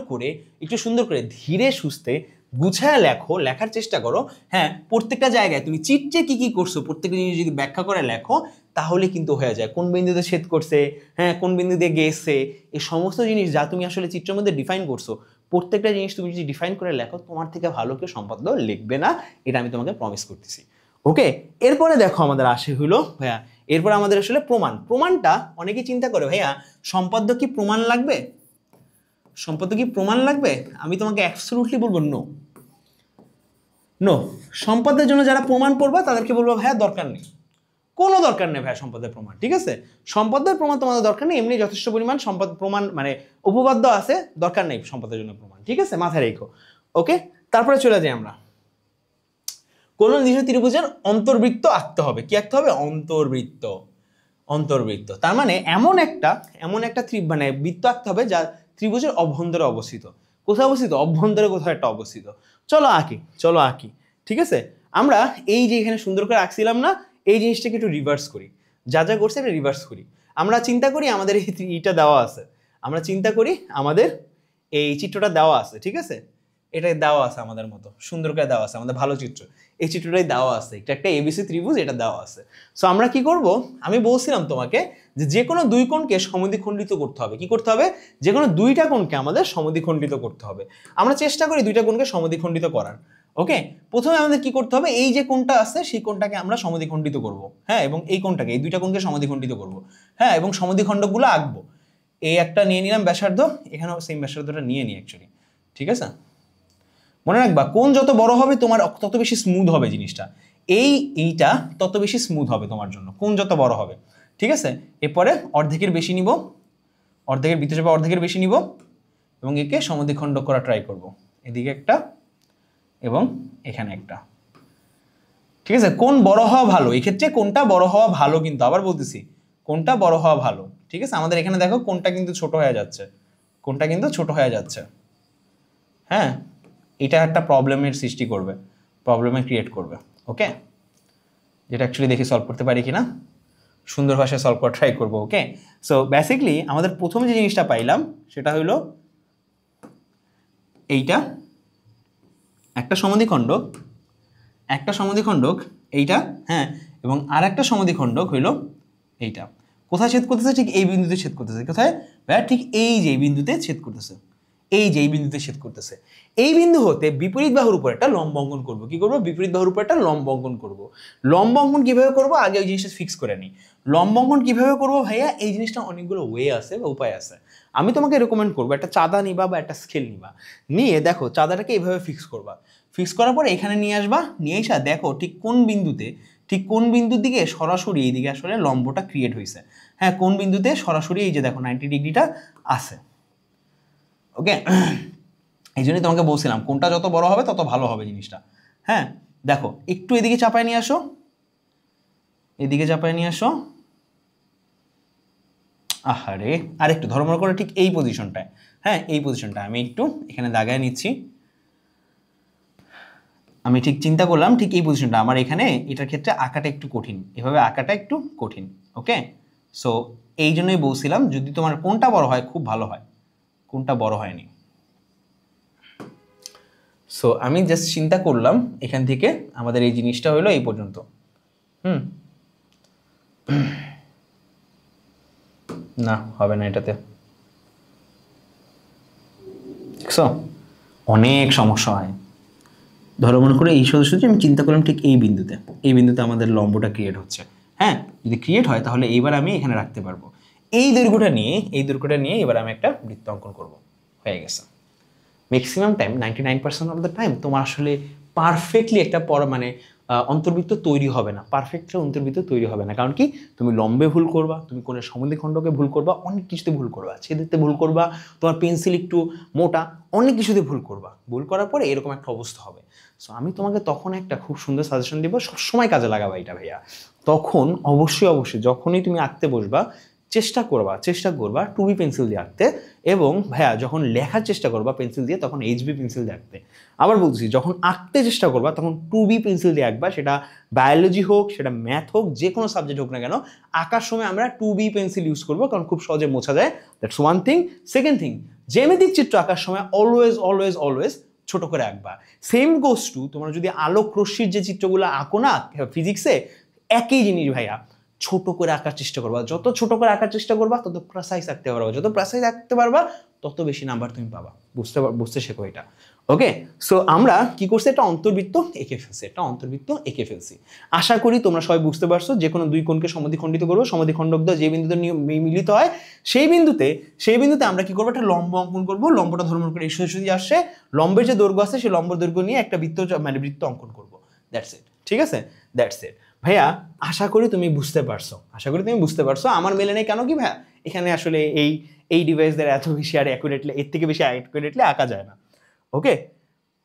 করে ধীরে সুস্থে গুছায় লেখো, লেখার চেষ্টা করো। হ্যাঁ, প্রত্যেকটা জায়গায় তুমি চিত্রে কি কি করছো প্রত্যেকটা জিনিস যদি ব্যাখ্যা করে লেখো তাহলে কিন্তু হয়ে যায়। কোন বিন্দুতে ছেদ করছে, হ্যাঁ কোন বিন্দু দিয়ে গেছে, এই সমস্ত জিনিস যা তুমি আসলে চিত্রের মধ্যে ডিফাইন করছো, প্রত্যেকটা জিনিস তুমি যদি ডিফাইন করে লেখো তোমার থেকে ভালো কেউ সম্পাদ্য লিখবে না, এটা আমি তোমাকে প্রমিস করতেছি। ওকে, এরপরে দেখো আমাদের আসে হলো ভাইয়া, এরপর আমাদের আসলে প্রমাণটা অনেকেই চিন্তা করে ভাইয়া সম্পাদ্য কি প্রমাণ লাগবে, সম্পাদ্য কি প্রমাণ লাগবে? আমি তোমাকে অ্যাবসলিউটলি বলবো নো। সম্পাদ্যের জন্য যারা প্রমাণ পড়বা তাদেরকে বলবো ভাইয়া দরকার নেই, কোনো দরকার নেই ভাইয়া সম্পাদ্যের প্রমাণ, ঠিক আছে? সম্পাদ্যের প্রমাণ তোমাদের দরকার নেই, এমনি যথেষ্ট পরিমাণ সম্পাদ্য প্রমাণ উপপাদ্য আছে, দরকার নেই সম্পাদ্যের জন্য প্রমাণ, ঠিক আছে? মাথায় রেখো। ওকে, তারপরে চলে যাই আমরা। কোন নির্দিষ্ট ত্রিভুজের অন্তর্বৃত্ত আঁকতে হবে। কি আঁকতে হবে? অন্তর্বৃত্ত। তার মানে এমন একটা বৃত্ত আঁকতে হবে যা ত্রিভুজের অভ্যন্তরে অবস্থিত। কোথায় অবস্থিত? অভ্যন্তরে কোথাও একটা অবস্থিত। চলো আঁকি, ঠিক আছে? আমরা এই যে এখানে সুন্দর করে আঁকছিলাম না, এই জিনিসটাকে একটু রিভার্স করি, যা করছে এটা রিভার্স করি। আমরা চিন্তা করি আমাদের এইটা দেওয়া আছে, আমরা চিন্তা করি আমাদের এই চিত্রটা দেওয়া আছে, ঠিক আছে? এটা দেওয়া আছে আমাদের মতো সুন্দর করে দেওয়া আছে, আমাদের ভালো চিত্র, এই চিত্রটাই দেওয়া আছে, এটা একটা এবিসি ত্রিভুজ, এটা দেওয়া আছে। সো আমরা কি করব? আমি বলছিলাম তোমাকে যে কোনো দুই কোণকে সমদ্বিখণ্ডিত করতে হবে। কি করতে হবে? যে কোনো দুইটা কোণকে আমাদের সমদ্বিখণ্ডিত করতে হবে। আমরা চেষ্টা করি দুইটা কোণকে সমদ্বিখণ্ডিত করার। ওকে, প্রথমে আমাদের কি করতে হবে, এই যে কোণটা আছে সেই কোণটাকে আমরা সমদ্বিখণ্ডিত করব, হ্যাঁ, এবং এই কোণটাকে, এই দুইটা কোণকে সমদ্বিখণ্ডিত করব, হ্যাঁ, এবং সমদ্বিখণ্ডকগুলো আঁকবো। এই একটা নিয়ে নিলাম ব্যাসার্ধ, এখানেও সেম ব্যাসার্ধটা নিয়ে নিই অ্যাকচুয়ালি, ঠিক আছে। মনে রাখবা কোণ যত বড় হবে তোমার তত বেশি স্মুথ হবে জিনিসটা, এইটা তত বেশি স্মুথ হবে তোমার জন্য, কোণ যত বড় হবে, ঠিক আছে। এরপরে অর্ধেকের বেশি নিব, অর্ধেকের ভিতরে যাবে, অর্ধেকের বেশি নিব এবং একে সমদ্বিখণ্ডক করা ট্রাই করব, এদিকে একটা এবং এখানে একটা, ঠিক আছে। কোণ বড় হওয়া ভালো, এই ক্ষেত্রে কোণটা বড় হওয়া ভালো, কিন্তু আবার বলতেছি কোণটা বড় হওয়া ভালো, ঠিক আছে। আমাদের এখানে দেখো কোণটা কিন্তু ছোট হয়ে যাচ্ছে, কোণটা কিন্তু ছোট হয়ে যাচ্ছে, হ্যাঁ, এটা একটা প্রবলেমের সৃষ্টি করবে, প্রবলেমে ক্রিয়েট করবে, ওকে, যেটা অ্যাকচুয়ালি দেখি সলভ করতে পারি কিনা, সুন্দর ভাষায় সলভ করা ট্রাই করবো, ওকে। সো বেসিকলি আমাদের প্রথমে যে জিনিসটা পাইলাম সেটা হলো এইটা একটা সমদ্বিখণ্ডক, একটা সমদ্বিখণ্ডক এইটা, হ্যাঁ, এবং আর একটা সমদ্বিখণ্ডক হইল এইটা। কোথায় ছেদ করতেছে, ঠিক এই বিন্দুতে ছেদ করতেছে, কোথায় ভাইয়া, ঠিক এই যে এই বিন্দুতে ছেদ করতেছে, এই যে এই বিন্দুতে ছেদ করতেছে। এই বিন্দু হতে বিপরীত বাহুর উপর একটা লম্ব অঙ্কন করবো, কি করবো, বিপরীত বাহুর উপর একটা লম্ব অঙ্কন করবো। লম্ব অঙ্কন কিভাবে করবো, আগে ওই জিনিসটা ফিক্স করে নিই। লম্ব অঙ্কন কিভাবে করবো ভাইয়া, এই জিনিসটা অনেকগুলো ওয়ে আছে বা উপায় আছে। আমি তোমাকে রেকমেন্ড করবো একটা চাঁদা নিবা বা একটা স্কেল নিবা, নিয়ে দেখো চাঁদাটাকে এইভাবে ফিক্স করবা, ফিক্স করার পরে এখানে নিয়ে আসবা, নিয়ে এসে দেখো ঠিক কোন বিন্দুতে, ঠিক কোন বিন্দুর দিকে সরাসরি এইদিকে আসলে লম্বটা ক্রিয়েট হয়েছে, হ্যাঁ, কোন বিন্দুতে সরাসরি এই যে দেখো 90 ডিগ্রিটা আছে, ওকে। এই জন্যই তোমাকে বলছিলাম কোনটা যত বড় হবে তত ভালো হবে জিনিসটা, হ্যাঁ। দেখো একটু এদিকে চাপায় নিয়ে আসো, এদিকে চাপায় নিয়ে আসো, আহারে আর একটু ধর্মর করে ঠিক এই পজিশনটায়, হ্যাঁ, এই পজিশনটা আমি একটু এখানে দাগায় নিচ্ছি, আমি ঠিক চিন্তা করলাম ঠিক এই পজিশনটা আমার এখানে, এটার ক্ষেত্রে আঁকাটা একটু কঠিন, এভাবে আঁকাটা একটু কঠিন, ওকে। সো এই জন্যই বলছিলাম যদি তোমার কোনটা বড় হয় খুব ভালো হয়, কোনটা বড় হয়নি। সো আমি জাস্ট চিন্তা করলাম এখান থেকে আমাদের এই জিনিসটা হলো এই পর্যন্ত, না হবে না এটাতে, দেখছো অনেক সমস্যা হয়। ধরো মনে করে এই সোজাসুজি আমি চিন্তা করলাম ঠিক এই বিন্দুতে, এই বিন্দুতে আমাদের লম্বটা ক্রিয়েট হচ্ছে, হ্যাঁ, যদি ক্রিয়েট হয় তাহলে এইবার আমি এখানে রাখতে পারবো এই দৈর্ঘ্যটা নিয়ে, এই দৈর্ঘ্যটা নিয়ে এবার আমি একটা বৃত্ত অঙ্কন করবো, হয়ে গেছে। Maximum time 99% of the time তোমার আসলে পারফেক্টলি একটা মানে অন্তর্বৃত্ত তৈরি হবে না, পারফেক্টলি অন্তর্বৃত্ত তৈরি হবে না, কারণ কি তুমি লম্বে ভুল করবা, তুমি কোণের সমদ্বিখণ্ডকে ভুল করবা, অনেক কিছুতে ভুল করবা, ছেদেতে ভুল করবা, তোমার পেন্সিল একটু মোটা, অনেক কিছুতে ভুল করবা, ভুল করার পরে এরকম একটা অবস্থা হবে। সো আমি তোমাকে তখন একটা খুব সুন্দর সাজেশন দিব, সবসময় কাজে লাগাবা এটা ভাইয়া। তখন অবশ্যই অবশ্যই যখনই তুমি আঁকতে বসবা চেষ্টা করবা 2B পেন্সিল দিয়ে আঁকতে, এবং ভাইয়া যখন লেখার চেষ্টা করবা পেন্সিল দিয়ে তখন HB পেন্সিল দিয়ে আঁকতে। আবার বলছি যখন আঁকতে চেষ্টা করবা তখন 2B পেন্সিল দিয়ে আঁকবা, সেটা বায়োলজি হোক, সেটা ম্যাথ হোক, যে কোনো সাবজেক্ট হোক না কেন, আঁকার সময় আমরা 2B পেন্সিল ইউজ করবো, কারণ খুব সহজে মোছা যায়, that's one thing. Second thing, জ্যামিতিক চিত্র আঁকার সময় অলওয়েজ অলওয়েজ অলওয়েজ ছোট করে আঁকবা। সেম গোস টু তোমরা যদি আলোক রশ্মির যে চিত্রগুলো আঁকো না ফিজিক্সে, একই জিনিস ভাইয়া, ছোট করে আঁকার চেষ্টা করবা, যত ছোট করে আঁকার চেষ্টা করবা তত প্রেসাইজ আঁকতে পারবা, যত প্রেসাইজ আঁকতে পারবা তত বেশি নাম্বার তুমি পাবা, বুঝতে শেখো এটা, ওকে। সো আমরা কি করছি, একটা অন্তর্বৃত্ত এঁকে ফেলছি, আশা করি তোমরা সবাই বুঝতে পারছো। যে কোনো দুই কোণকে সমদ্বিখণ্ডিত করবো, সমদ্বিখণ্ডক যে বিন্দুতে মিলিত হয় সেই বিন্দুতে আমরা কি করবো, একটা লম্ব অঙ্কন করবো, লম্বটা ধর্ম করে এই সোজাসুজি আসছে, লম্বের যে দৈর্ঘ্য আছে সেই লম্ব দৈর্ঘ্য নিয়ে একটা বৃত্ত অঙ্কন করবো, দ্যাটস ইট, ঠিক আছে, দ্যাটস ইট ভাইয়া। আশা করি তুমি বুঝতে পারছো, আমার মেলে নেই কেন কি ভাইয়া, এখানে আসলে এই ডিভাইস দ্বারা এত বেশি আর অ্যাকুরেটলি, এর থেকে বেশি অ্যাকুরেটলি আঁকা যায় না, ওকে।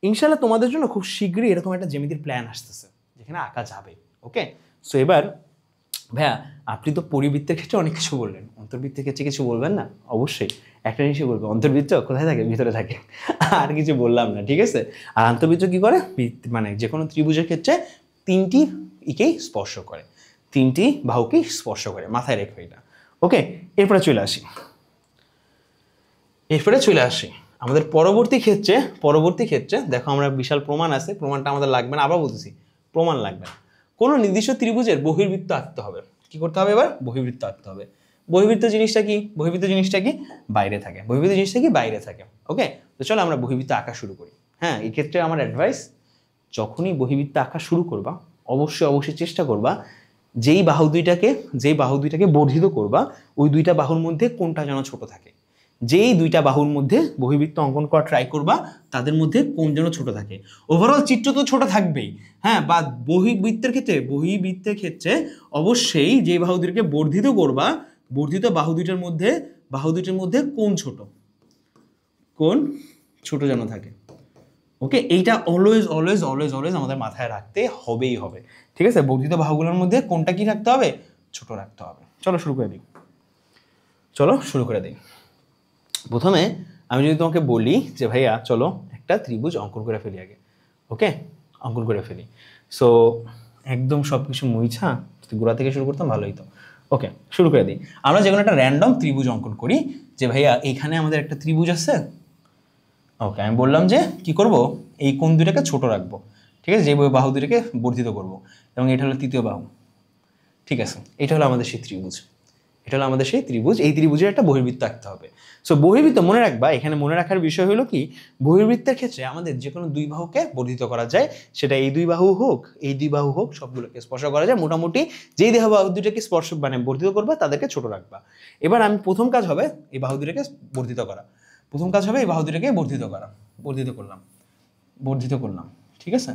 ইনশাল্লাহ তোমাদের জন্য খুব শীঘ্রই এরকম একটা জ্যামিতির প্ল্যান আসতেছে যেখানে আঁকা যাবে, ওকে। সো এবার ভাইয়া আপনি তো পরিবৃত্তের ক্ষেত্রে অনেক কিছু বললেন, অন্তর্বৃত্তের ক্ষেত্রে কিছু বলবেন না? অবশ্যই একটা জিনিসই বলবো, অন্তর্বৃত্ত কোথায় থাকে, ভিতরে থাকে, আর কিছু বললাম না, ঠিক আছে। আর অন্তর্বৃত্ত কি করে, মানে যে কোনো ত্রিভুজের ক্ষেত্রে তিনটি ইকেই স্পর্শ করে, তিনটি বাহুকেই স্পর্শ করে, মাথায় রেখো এটা, ওকে। এরপরে চলে আসি আমাদের পরবর্তী ক্ষেত্রে দেখো আমরা বিশাল প্রমাণ আছে, প্রমাণটা আমাদের লাগবে না, আবার বলতেছি প্রমাণ লাগবে না। কোনো নির্দিষ্ট ত্রিভুজের বহির্বৃত্ত আঁকতে হবে, কি করতে হবে এবার, বহির্বৃত্ত আঁকতে হবে। বহির্বৃত্ত জিনিসটা কি বাইরে থাকে, ওকে। তো চলো আমরা বহির্বৃত্ত আঁকা শুরু করি। হ্যাঁ, এই ক্ষেত্রে আমার অ্যাডভাইস যখনই বহিবৃত্ত আঁকা শুরু করবা অবশ্যই চেষ্টা করবা যেই বাহু দুইটাকে বর্ধিত করবা ওই দুইটা বাহুর মধ্যে কোনটা যেন ছোট থাকে। যেই দুইটা বাহুর মধ্যে বহিবৃত্ত অঙ্কন করা ট্রাই করবা তাদের মধ্যে কোন যেন ছোট থাকে। ওভারঅল চিত্র তো ছোট থাকবেই, হ্যাঁ, বা বহিবৃত্তের ক্ষেত্রে অবশ্যই যে বাহু দুইটাকে বর্ধিত করবা বর্ধিত বাহু দুইটার মধ্যে কোন ছোট যেন থাকে। ওকে, এইটা অলওয়েজ আমাদের মাথায় রাখতে হবে। ঠিক আছে, বর্ধিত বাহুগুলোর মধ্যে কোনটা কি রাখতে হবে? ছোট রাখতে হবে। চলো শুরু করে দিই। প্রথমে আমি যদি তোমাকে বলি যে ভাইয়া চলো একটা ত্রিভুজ অঙ্কন করে ফেলি আগে। ওকে, অঙ্কন করে ফেলি। সো একদম সব কিছু মুইছা গোড়া থেকে শুরু করতাম, ভালো হইতো। ওকে, শুরু করে দিই। আমরা যে কোনো একটা র্যান্ডম ত্রিভুজ অঙ্কন করি যে ভাইয়া এইখানে আমাদের একটা ত্রিভুজ আছে। ওকে, আমি বললাম যে কি করব, এই কোণ দুটাকে ছোট রাখবো। ঠিক আছে, যে বাহু দুটাকে বর্ধিত করব, এবং এটা হলো তৃতীয় বাহু। ঠিক আছে, এটা হলো আমাদের সেই ত্রিভুজ। এই ত্রিভুজের একটা বহির্বৃত্ত আঁকতে হবে। সো বহির্বৃত্ত মনে রাখবা, এখানে মনে রাখার বিষয় হলো কি, বহির্বৃত্তের ক্ষেত্রে আমাদের যে কোনো দুই বাহুকে বর্ধিত করা যায়, সেটা এই দুই বাহু হোক সবগুলোকে স্পর্শ করা যায়। মোটামুটি যেই বাহু দুটাকে বর্ধিত করবা তাদেরকে ছোট রাখবা। এবার আমি প্রথম কাজ হবে এই বাহু দুটাকে বর্ধিত করলাম। ঠিক আছে,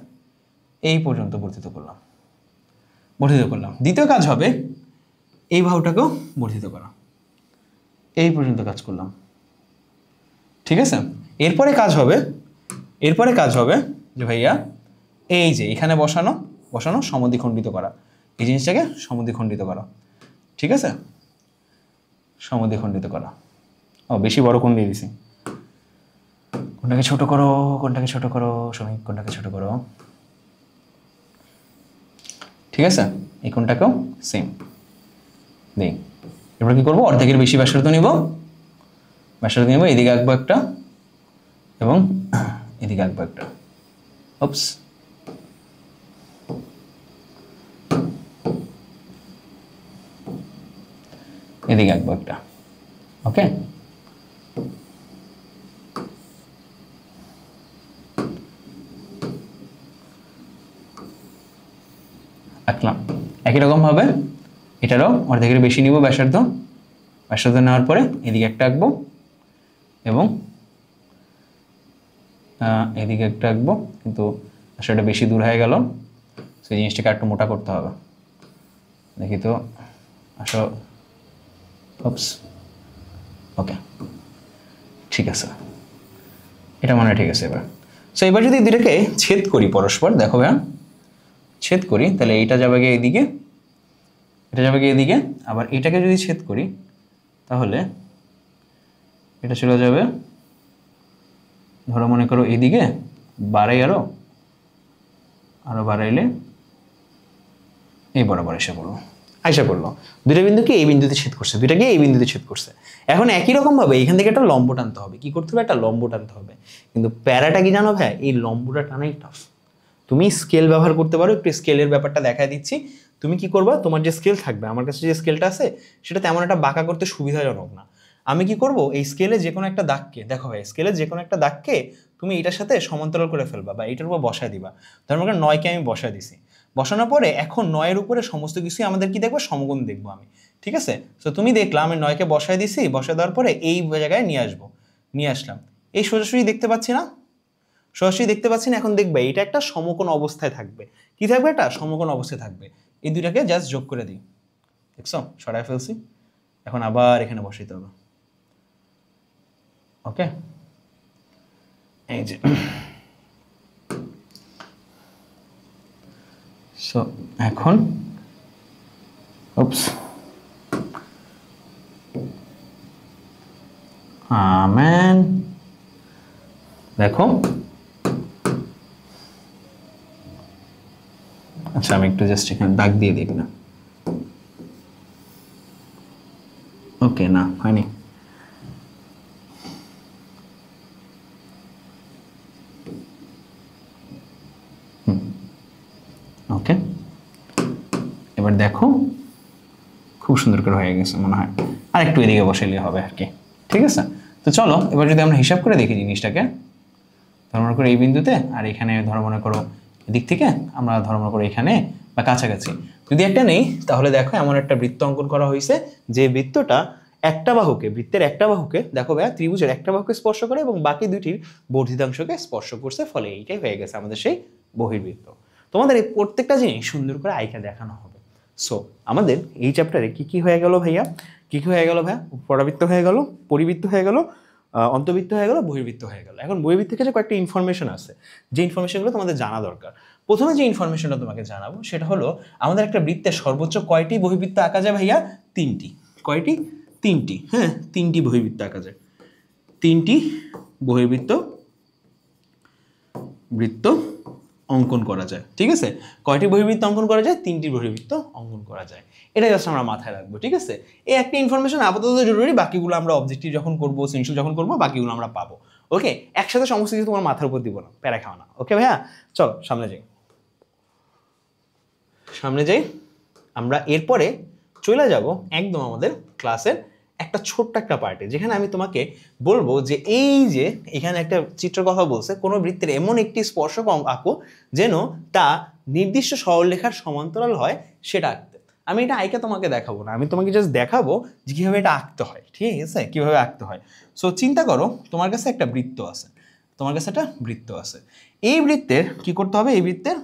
এই পর্যন্ত বর্ধিত করলাম। দ্বিতীয় কাজ হবে এই বাহুটাকেও বর্ধিত করা, এই পর্যন্ত কাজ করলাম। ঠিক আছে, এরপরে কাজ হবে যে ভাইয়া এই যে এখানে বসানো সমদ্বিখণ্ডিত করা, এই জিনিসটাকে সমদ্বিখণ্ডিত করা। ঠিক আছে, সমদ্বিখণ্ডিত করা। বেশি বড় কোণ দিয়ে দিছি, কোনটাকে ছোট করো শ্রমিক, কোনটাকে ছোট করো। ঠিক আছে, এই কোণটাকেও সেম দেই। এবার কি করবো, অর্ধেকের বেশি ব্যাসার্ধ নিব, এদিকে আঁকবো একটা এবং এদিকে আঁকবো একটা। এদিকে আঁকবো একটা। ওকে, আঁকলাম। একই রকম ভাবে এটারও অর্ধেকের বেশি নিব ব্যাসার্ধ নেওয়ার পরে এদিকে একটা আঁকবো এবং এদিকে একটা আঁকবো, কিন্তু সেটা বেশি দূর হয়ে গেল, সেই জিনিসটাকে একটু মোটা করতে হবে। দেখি তো, আসো। ওকে, ঠিক আছে, এটা মনে হয় ঠিক আছে। এবার যদি দুটাকে ছেদ করি পরস্পর, দেখো ভাইয়া ছেদ করি, তাহলে এইটা যাবে গিয়ে এদিকে, এটা যাবে গিয়ে এদিকে। আবার এটাকে যদি ছেদ করি তাহলে এটা চলে যাবে, ধরো মনে করো এদিকে বাড়াই, আরো বাড়াইলে এই বরাবর আইসা পড়লো। দুইটা বিন্দুকে এই বিন্দুতে ছেদ করছে, দুইটাকে এই বিন্দুতে ছেদ করছে। এখন একই রকম ভাবে এখান থেকে একটা লম্ব টানতে হবে। কি করতে হবে? একটা লম্ব টানতে হবে। কিন্তু প্যারাটা কি জানো ভাই, এই লম্বটা টানাই টাফ। তুমি স্কেল ব্যবহার করতে পারো, একটু স্কেলের ব্যাপারটা দেখাই দিচ্ছি। তুমি কি করবা, তোমার যে স্কেল থাকবে, আমার কাছে যে স্কেলটা আছে সেটা তেমন একটা বাঁকা করতে সুবিধাজনক না। আমি কি করব, এই স্কেলে যে কোনো একটা দাগকে, দেখো ভাই স্কেলে যে কোনো একটা দাগকে তুমি এটার সাথে সমান্তরাল করে ফেলবা বা এটার উপর বসায় দিবা। ধরো 9কে আমি বসায় দিছি, বসানোর পরে এখন 9-এর উপরে সমস্ত কিছুই আমাদের কি দেখবো, সমকোণ দেখবো আমি। ঠিক আছে, তো তুমি দেখলাম আমি 9কে বসায় দিছি, বসায় দেওয়ার পরে এই জায়গায় নিয়ে আসলাম। এই সোজাসুজি দেখতে পাচ্ছি না? এখন দেখবে এটা একটা সমকোণ অবস্থায় থাকবে। কি থাকবে? একটা সমকোণ অবস্থায় থাকবে। এই দুইটাকে জাস্ট যোগ করে দিই, দেখছো সরাই ফেলছি। এখন আবার এখানে বসাইতে হবে। ওকে, এই যে সো এখন আমেন। দেখো, আচ্ছা আমি একটু জাস্ট এখানে দাগ দিয়ে দিই না। ওকে, না হয়নি। ওকে, এবার দেখো খুব সুন্দর করে হয়ে গেছে মনে হয়। আর একটু এদিকে বসাইলে হবে আর কি। ঠিক আছে, তো চলো এবার যদি আমরা হিসাব করে দেখি জিনিসটাকে, ধরো মনে করো এই বিন্দুতে আর এখানে ধরো মনে করো এদিক থেকে আমরা ধরো মনে করো এখানে বা কাছাকাছি যদি একটা নেই, তাহলে দেখো এমন একটা বৃত্ত অঙ্কন করা হয়েছে যে বৃত্তটা একটা বাহুকে, বৃত্তের একটা বাহুকে দেখো ভাইয়া ত্রিভুজের একটা বাহুকে স্পর্শ করে এবং বাকি দুটির বর্ধিতাংশকে স্পর্শ করছে, ফলে এইটাই হয়ে গেছে আমাদের সেই বহির্বৃত্ত। তোমাদের এই প্রত্যেকটা জিনিস সুন্দর করে আঁকা দেখানো হবে। সো আমাদের এই চ্যাপ্টারে কি কি হয়ে গেল ভাইয়া, কি কি হয়ে গেল ভাইয়া? পরাবৃত্ত হয়ে গেল, পরিবৃত্ত হয়ে গেল, অন্তর্বৃত্ত হয়ে গেল, বহির্বৃত্ত হয়ে গেল। এখন বহির্বৃত্তের ক্ষেত্রে কয়েকটা ইনফরমেশন আছে, যে ইনফরমেশনগুলো তোমাদের জানা দরকার। প্রথমে যে ইনফরমেশনটা তোমাকে জানাবো সেটা হলো আমাদের একটা বৃত্তের সর্বোচ্চ কয়টি বহির্বৃত্ত আঁকা যায় ভাইয়া? 3টি। কয়টি? 3টি। হ্যাঁ, 3টি বহির্বৃত্ত আঁকা যায়। 3টি বহির্বৃত্ত অঙ্কন করা যায়। ঠিক আছে, কয়টি বহির্বৃত্ত অঙ্কন করা যায়? 3টি বহির্বৃত্ত অঙ্কন করা যায়। এটা জাস্ট আমরা মাথায় রাখবো। ঠিক আছে, এই একটা ইনফরমেশন আপাতত জরুরি, বাকিগুলো আমরা অবজেক্টিভ যখন করবো, সৃজনশীল যখন করবো, বাকিগুলো আমরা পাবো। ওকে, একসাথে সমস্ত কিছু তোমার মাথার উপর দিব না, প্যারা খাওয়া না। ওকে ভাইয়া, চলো সামনে যাই। সামনে যাই আমরা, এরপরে চলে যাব একদম আমাদের ক্লাসের একটা ছোট্ট একটা পার্টে, যেখানে আমি তোমাকে বলবো যে এই যে এখানে একটা চিত্র কথা বলছে, কোনো বৃত্তের এমন একটি স্পর্শক আঁকো যেন তা নির্দিষ্ট সরলরেখার সমান্তরাল হয়, সেটা আঁকতে। আমি এটা আঁকা তোমাকে দেখাবো না, আমি তোমাকে জাস্ট দেখাবো যে কীভাবে এটা আঁকতে হয়। ঠিক আছে, কীভাবে আঁকতে হয়। সো চিন্তা করো, তোমার কাছে একটা বৃত্ত আছে, তোমার কাছে একটা বৃত্ত আছে। এই বৃত্তের কি করতে হবে? এই বৃত্তের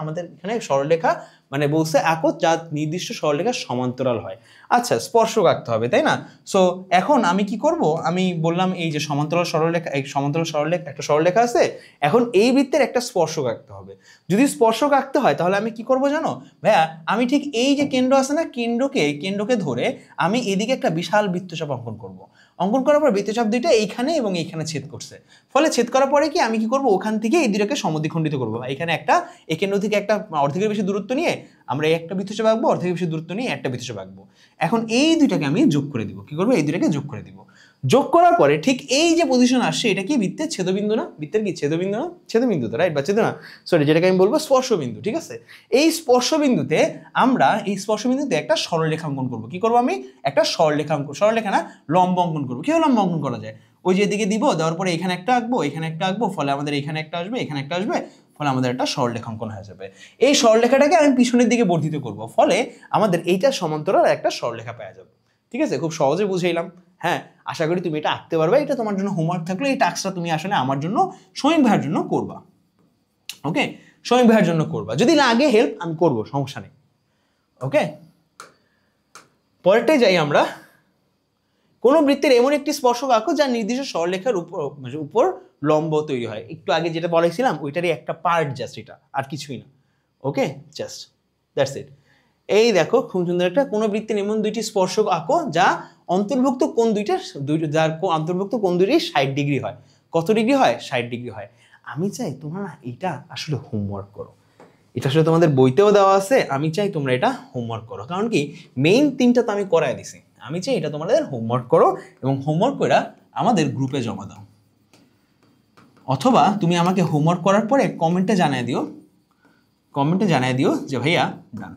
আমাদের এখানে সরলরেখা মানে বলছে আঁকো যা নির্দিষ্ট সরলরেখার সমান্তরাল হয়। আচ্ছা, স্পর্শক আঁকতে হবে, তাই না? সো এখন আমি কি করব? আমি বললাম এই যে সমান্তরাল সরলরেখা, এই সমান্তরাল সরলরেখা, একটা সরলরেখা আছে, এখন এই বৃত্তের একটা স্পর্শক আঁকতে হবে। যদি স্পর্শক আঁকতে হয় তাহলে আমি কি করব জানো ভাইয়া? আমি ঠিক এই যে কেন্দ্র আছে না, কেন্দ্রকে ধরে আমি এদিকে একটা বিশাল বৃত্তচাপ অঙ্কন করব। অঙ্কন করার পর বৃত্তচাপ দুইটা এইখানে এবং এইখানে ছেদ করছে, ফলে ছেদ করার পরে কি আমি কি করব? ওখান থেকে এই দুটোকে সমদ্বিখণ্ডিত করব। এখানে একটা, এই কেন্দ্র থেকে একটা অর্ধেকের বেশি দূরত্ব নিয়ে আমরা এই একটা বৃত্তচাপ আঁকবো, অর্ধেকের বেশি দূরত্ব নিয়ে একটা বৃত্তচাপ আঁকবো। এখন এই দুইটাকে আমি যোগ করে দিব। কি করবো? এই দুইটাকে যোগ করে দিব। যোগ করার পরে ঠিক এই যে পজিশন আসছে, এটা কি বৃত্তের ছেদবিন্দু না? বৃত্তের কি ছেদবিন্দু না? ছেদবিন্দু তো, রাইট? বা ছেদ না, সরি, যেটাকে আমি বলবো স্পর্শবিন্দু। ঠিক আছে, এই স্পর্শবিন্দুতে আমরা একটা সরলরেখা অঙ্কন করবো। কি করবো? আমি একটা সরলরেখা না, লম্ব অঙ্কন করবো। কিভাবে লম্ব অঙ্কন করা যায়? ওই যে এদিকে দিব, দেওয়ার পরে এখানে একটা আঁকবো, এখানে একটা আঁকবো, ফলে আমাদের এখানে একটা আসবে, এখানে একটা আসবে, ফলে আমাদের একটা সরলরেখা অঙ্কন হয়ে যাবে। এই সরলরেখাটাকে আমি পিছনের দিকে বর্ধিত করব, ফলে আমাদের এইটা সমান্তরাল একটা সরলরেখা পাওয়া যাবে। ঠিক আছে, খুব সহজে বুঝাইলাম। হ্যাঁ, আশা করি তুমি এটা আঁকতে পারবে। এটা তোমার জন্য হোমওয়ার্ক থাকলে এই টাস্কটা তুমি আসলে আমার জন্য, সমীম ভাইয়ের জন্য করবা। ওকে, সমীম ভাইয়ের জন্য করবা। যদি লাগে হেল্প আমি করবো, সমস্যা নেই। ওকে, পরেরটাই যাই আমরা। কোন বৃত্তের এমন একটি স্পর্শক আঁকো যা নির্দিষ্ট সরলরেখার উপর লম্ব তৈরি হয়। একটু আগে যেটা বলেছিলাম ওইটারই একটা পার্ট, জাস্ট এটা, আর কিছুই না। ওকে, জাস্ট দ্যাটস ইট। এই দেখো খুব সুন্দর একটা, কোন বৃত্তের এমন দুইটি স্পর্শক আঁকো যা অন্তর্ভুক্ত কোণ যার অন্তর্ভুক্ত কোণ দুইটি 60 ডিগ্রি হয়। কত ডিগ্রি হয়? 60 ডিগ্রি হয়। আমি চাই তোমরা না এটা আসলে হোমওয়ার্ক করো। এটা আসলে তোমাদের বইতেও দেওয়া আছে, আমি চাই তোমরা এটা হোমওয়ার্ক করো। কারণ কি, মেইন 3টা তো আমি করাই দিছি, আমি চাই এটা তোমাদের হোমওয়ার্ক করো এবং হোমওয়ার্ক করে আমাদের গ্রুপে জমা দাও। অথবা তুমি আমাকে হোমওয়ার্ক করার পরে কমেন্টে জানিয়ে দিও যে ভাইয়া ডান।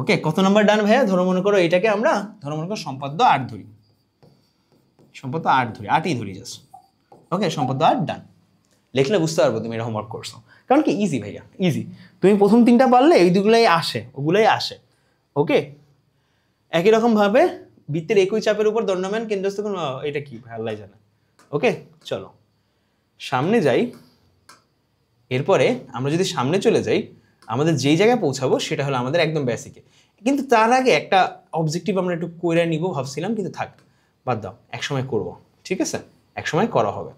ওকে, কত নাম্বার ডান ভাইয়া? ধরো মনে করো এটাকে আমরা সম্পাদ্য 8 ধরি, 8ই ধরি জাস্ট। ওকে, সম্পাদ্য 8 ডান। লিখলে বুঝতে পারবো তুমি এটা হোমওয়ার্ক করছো। কারণ কি, ইজি ভাইয়া, ইজি। তুমি প্রথম 3টা পারলে এই ওগুলোই আসে। ওকে, একই রকম ভাবে বৃত্তের একই চাপের উপর দণ্ডায়মান কেন্দ্রস্থ কোণ, এটা কি আল্লাহ জানে। ওকে, চলো সামনে যাই। এরপরে আমরা যদি সামনে চলে যাই, আমাদের যেই জায়গায় পৌঁছাবো সেটা হলো আমাদের একদম বেসিকে। কিন্তু তার আগে একটা অবজেক্টিভ আমরা একটু করে নিব ভাবছিলাম, কিন্তু থাক, বাদ দাও, একসময় করব। ঠিক আছে, একসময় করা হবে।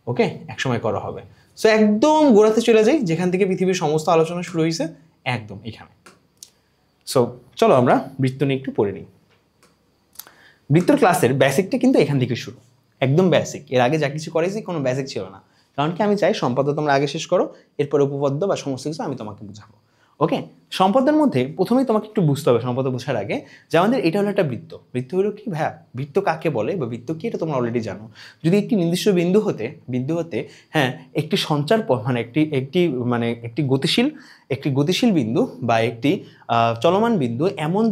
ওকে, একসময় করা হবে। সো একদম গোড়াতে চলে যাই, যেখান থেকে পৃথিবীর সমস্ত আলোচনা শুরু হয়েছে, একদম এখানে। সো চলো আমরা বৃত্ত নিয়ে একটু পড়ে নিই। বৃত্তর ক্লাসের বেসিকটা কিন্তু এখান থেকে শুরু, একদম বেসিক। এর আগে যা কিছু করেছি কোনো বেসিক ছিল না। কারণ কি, আমি চাই সম্পাদ্য তোমরা আগে শেষ করো, এরপরে উপপাদ্য বা সমস্ত কিছু আমি তোমাকে বুঝাবো। ওকে, সম্পদের মধ্যে প্রথমেই তোমাকে একটু বুঝতে হবে সম্পদ বোঝার আগে যে আমাদের এটা হলো একটা বৃত্ত। বৃত্ত হলো কি ভাইয়া, বৃত্ত কাকে বলে বা বৃত্ত কি এটা তোমরা অলরেডি জানো। যদি একটি নির্দিষ্ট বিন্দু হতে হ্যাঁ একটি সঞ্চার মানে একটি গতিশীল বিন্দু বা একটি চলমান বিন্দু এমন